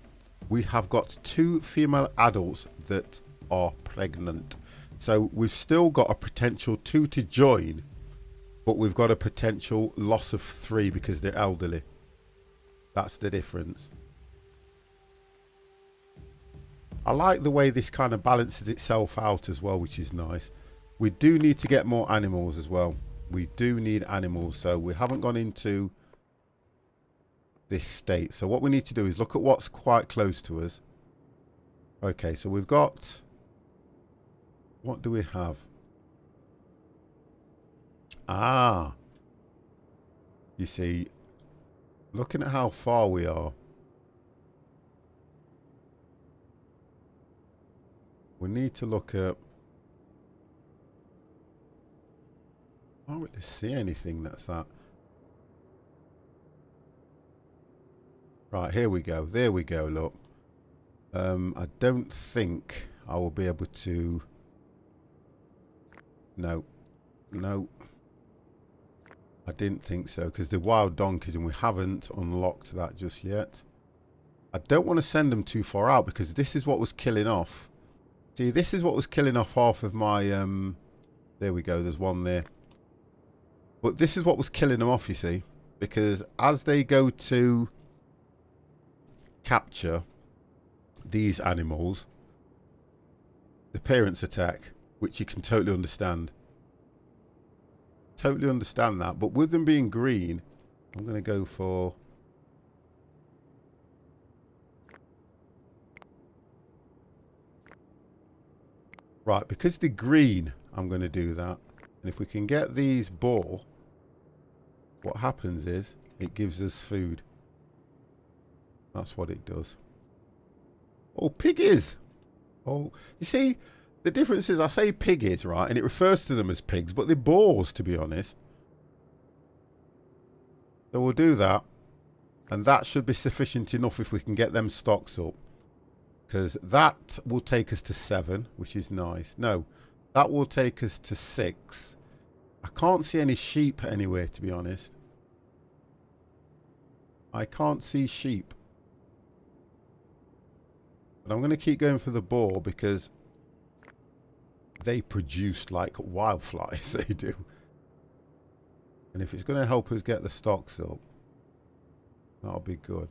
we have got 2 female adults that are pregnant. So we've still got a potential 2 to join. But we've got a potential loss of 3 because they're elderly. That's the difference. I like the way this kind of balances itself out as well, which is nice. We do need to get more animals as well. We do need animals. So we haven't gone into this state. So what we need to do is look at what's quite close to us. Okay, so we've got... What do we have? Ah, you see, looking at how far we are, we need to look at... I can't really see anything that's that. Right, here we go. There we go, look. I don't think I will be able to... No. No. I didn't think so, because the wild donkeys, and we haven't unlocked that just yet. I don't want to send them too far out, because this is what was killing off. See, this is what was killing off half of my... there we go, there's one there. But this is what was killing them off, you see. Because as they go to capture these animals, the parents attack, which you can totally understand. totally understand that. But with them being green, I'm going to go for... Right, because they're green, I'm going to do that. And if we can get these boar, what happens is it gives us food. That's what it does. Oh, piggies! Oh, you see, the difference is I say piggies, right, and it refers to them as pigs, but they're boars, to be honest. So we'll do that, and that should be sufficient enough if we can get them stocks up. Because that will take us to 7, which is nice. No, that will take us to 6. I can't see any sheep anywhere, to be honest. I can't see sheep. But I'm going to keep going for the boar because they produce like wildflies, they do. And if it's going to help us get the stocks up, that'll be good.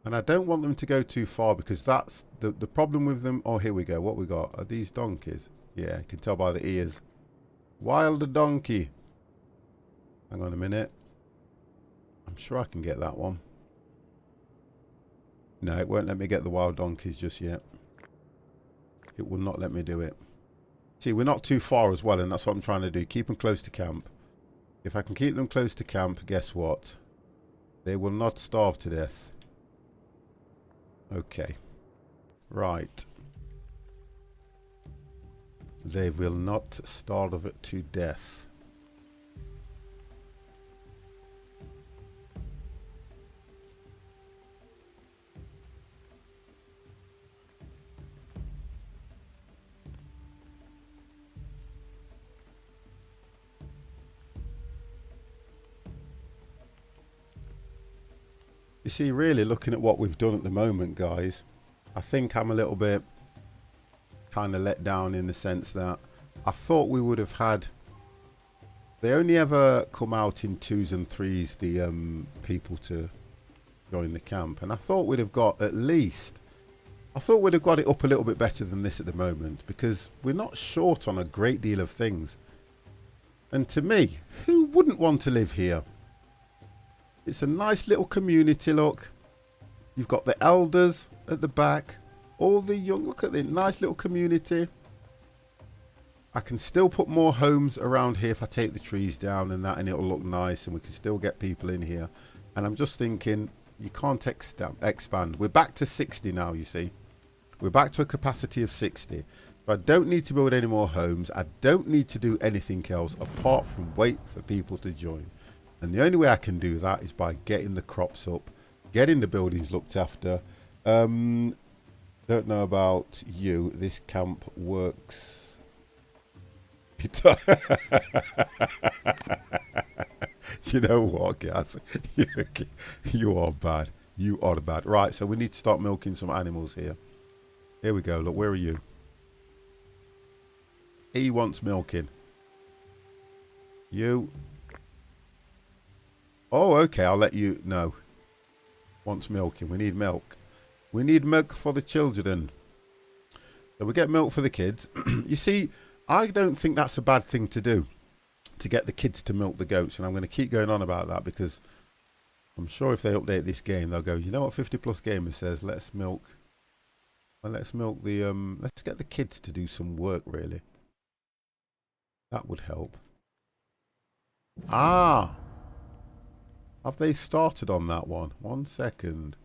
And I don't want them to go too far because that's the problem with them. Oh, here we go. What we got? Are these donkeys? Yeah, you can tell by the ears. Wild donkey. Hang on a minute. I'm sure I can get that one. No, it won't let me get the wild donkeys just yet. It will not let me do it. See, we're not too far as well, and that's what I'm trying to do. Keep them close to camp. If I can keep them close to camp, guess what? They will not starve to death. Okay. Right. They will not starve it to death. You see, really looking at what we've done at the moment, guys, I think I'm a little bit kind of let down in the sense that I thought we would have had... They only ever come out in 2s and 3s, the people to join the camp. And I thought we'd have got at least... I thought we'd have got it up a little bit better than this at the moment, because we're not short on a great deal of things. And to me, who wouldn't want to live here? It's a nice little community, look. You've got the elders at the back. All the young, look at the nice little community. I can still put more homes around here if I take the trees down and that, and it'll look nice, and we can still get people in here. And I'm just thinking, you can't expand. We're back to 60 now, you see. We're back to a capacity of 60. So I don't need to build any more homes. I don't need to do anything else apart from wait for people to join. And the only way I can do that is by getting the crops up, getting the buildings looked after. Don't know about you. This camp works. Do you know what, guys? You are bad. You are bad. Right, so we need to start milking some animals here. Here we go. Look, where are you? He wants milking. You... Oh, okay, I'll let you know. Wants milking. We need milk. We need milk for the children. So we get milk for the kids. You see, I don't think that's a bad thing to do, to get the kids to milk the goats. And I'm going to keep going on about that because I'm sure if they update this game, they'll go, you know what 50 Plus Gamer says? Let's milk. Well, let's milk the, let's get the kids to do some work, really. That would help. Ah! Have they started on that one? 1 second.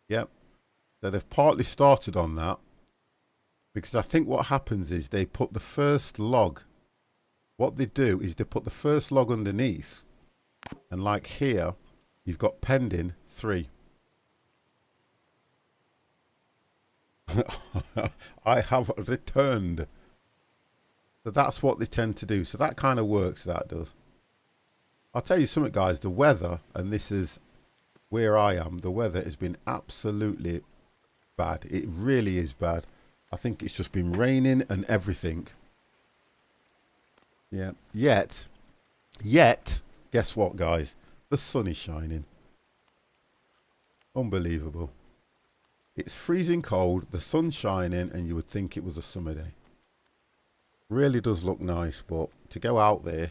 Yep. So they've partly started on that. Because I think what happens is they put the first log. What they do is they put the first log underneath. And like here, you've got pending 3. I have returned. So that's what they tend to do. So that kind of works, that does. I'll tell you something, guys, the weather, and this is where I am, the weather has been absolutely bad. It really is bad. I think it's just been raining and everything. Yeah. Yet, guess what, guys? The sun is shining. Unbelievable. It's freezing cold, the sun's shining, and you would think it was a summer day. Really does look nice, but to go out there,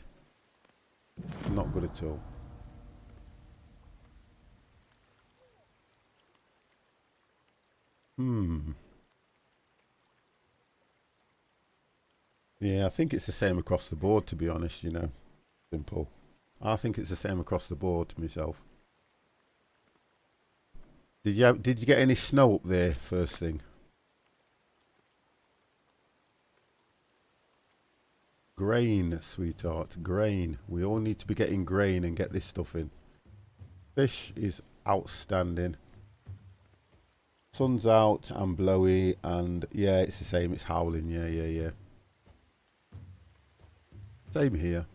not good at all. Yeah, I think it's the same across the board, to be honest, you know. Simple. I think it's the same across the board to myself. Did you get any snow up there first thing? Grain, sweetheart, grain. We all need to be getting grain and get this stuff in. Fish is outstanding. Sun's out and blowy, and yeah, it's the same. It's howling. Yeah. Same here.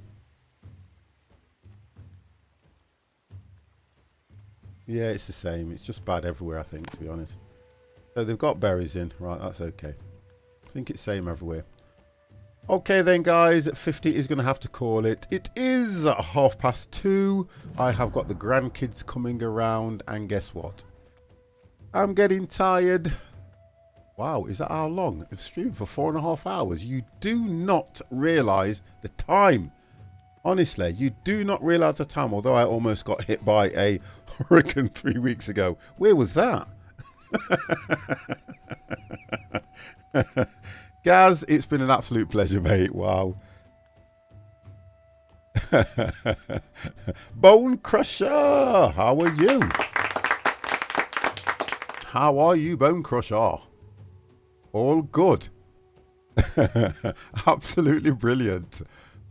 Yeah, it's the same. It's just bad everywhere, I think, to be honest. So they've got berries in. Right, that's okay. I think it's same everywhere. Okay then, guys. 50 is going to have to call it. It is 2:30. I have got the grandkids coming around. And guess what? I'm getting tired. Wow, is that how long? I've streamed for 4.5 hours. You do not realise the time. Honestly, you do not realise the time. Although I almost got hit by a hurricane 3 weeks ago. Where was that? Gaz, it's been an absolute pleasure, mate. Wow. Bone Crusher, how are you? How are you, Bone Crusher? All good. Absolutely brilliant.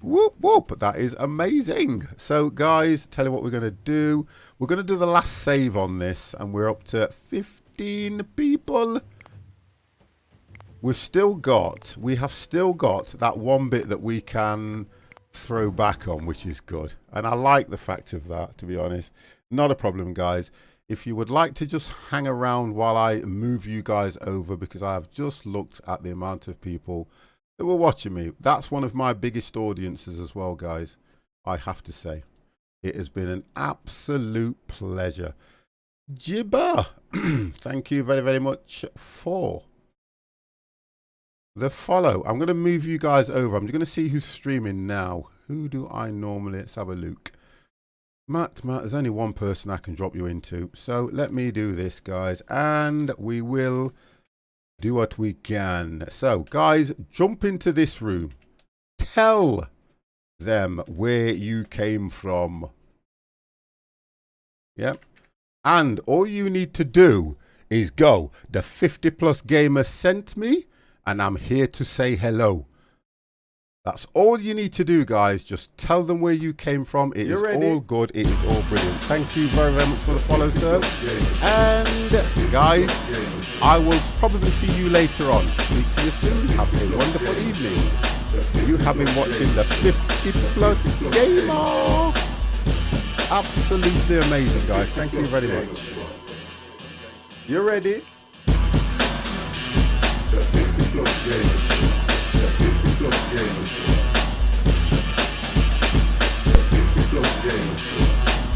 Whoop whoop, that is amazing. So guys, tell you what we're going to do. We're going to do the last save on this, and we're up to 15 people. We have still got that one bit that we can throw back on, which is good. And I like the fact of that, to be honest. Not a problem, guys. If you would like to just hang around while I move you guys over, because I have just looked at the amount of people that were watching me. That's one of my biggest audiences as well, guys. I have to say, it has been an absolute pleasure. Jibber, thank you very, very much for the follow. I'm going to move you guys over. I'm going to see who's streaming now. Who do I normally? Let's have a look. Matt, there's only one person I can drop you into. So let me do this, guys, and we will do what we can. So, guys, jump into this room. Tell them where you came from. Yep. And all you need to do is go, the 50+ gamer sent me, and I'm here to say hello. That's all you need to do, guys. Just tell them where you came from. It is all good. It is all brilliant. Thank you very, very much for the follow, sir. And guys, I will probably see you later on. Speak to you soon. Have a wonderful evening. You have been watching the 50+ gamer. Absolutely amazing, guys. Thank you very much. You ready? The 50+ gamer. The 50+ gamer. The 50+ gamer.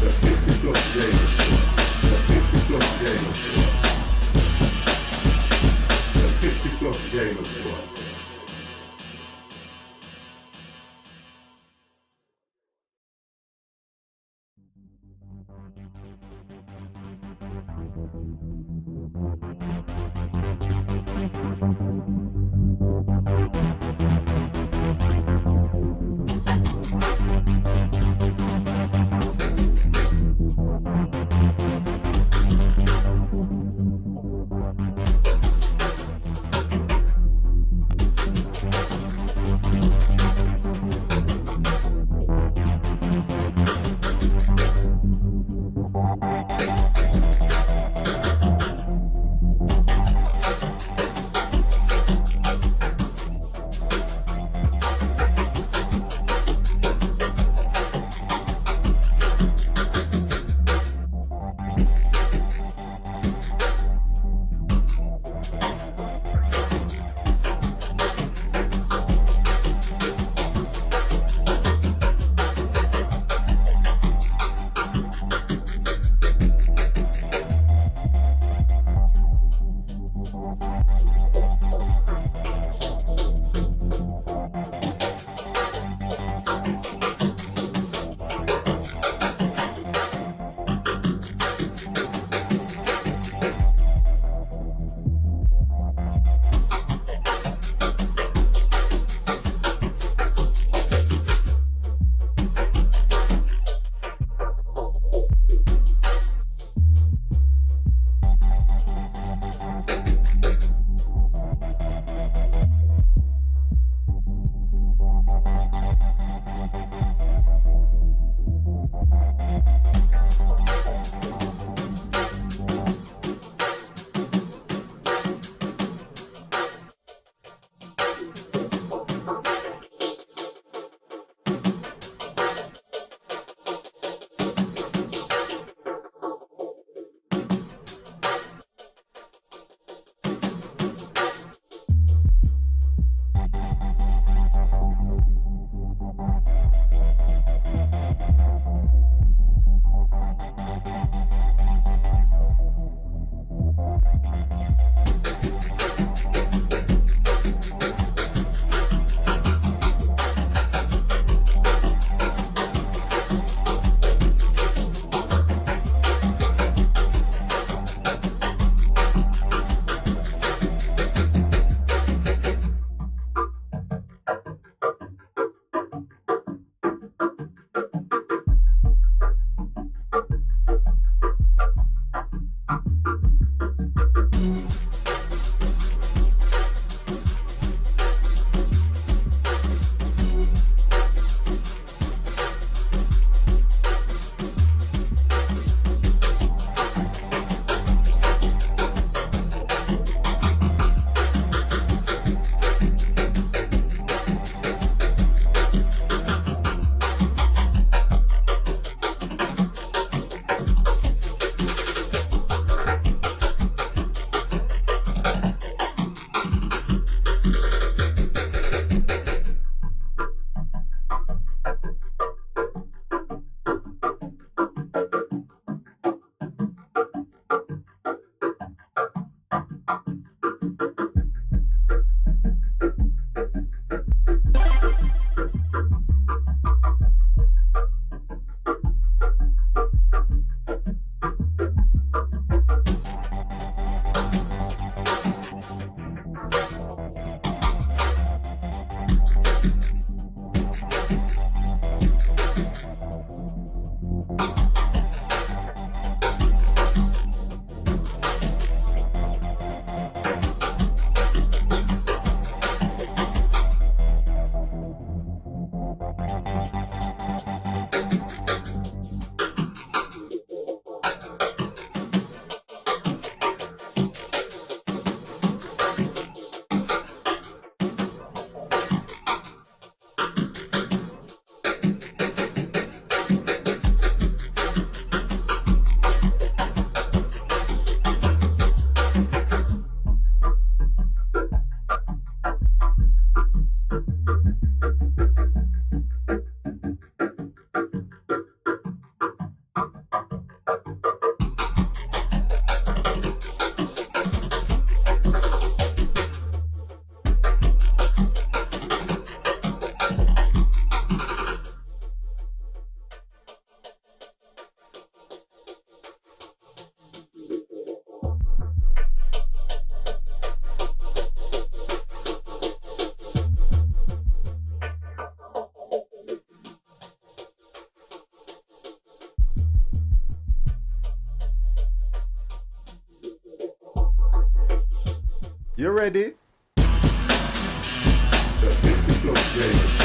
The 50+ gamer. The 50+ gamer. The 50+ gamer squad. You ready? The 50 plus game.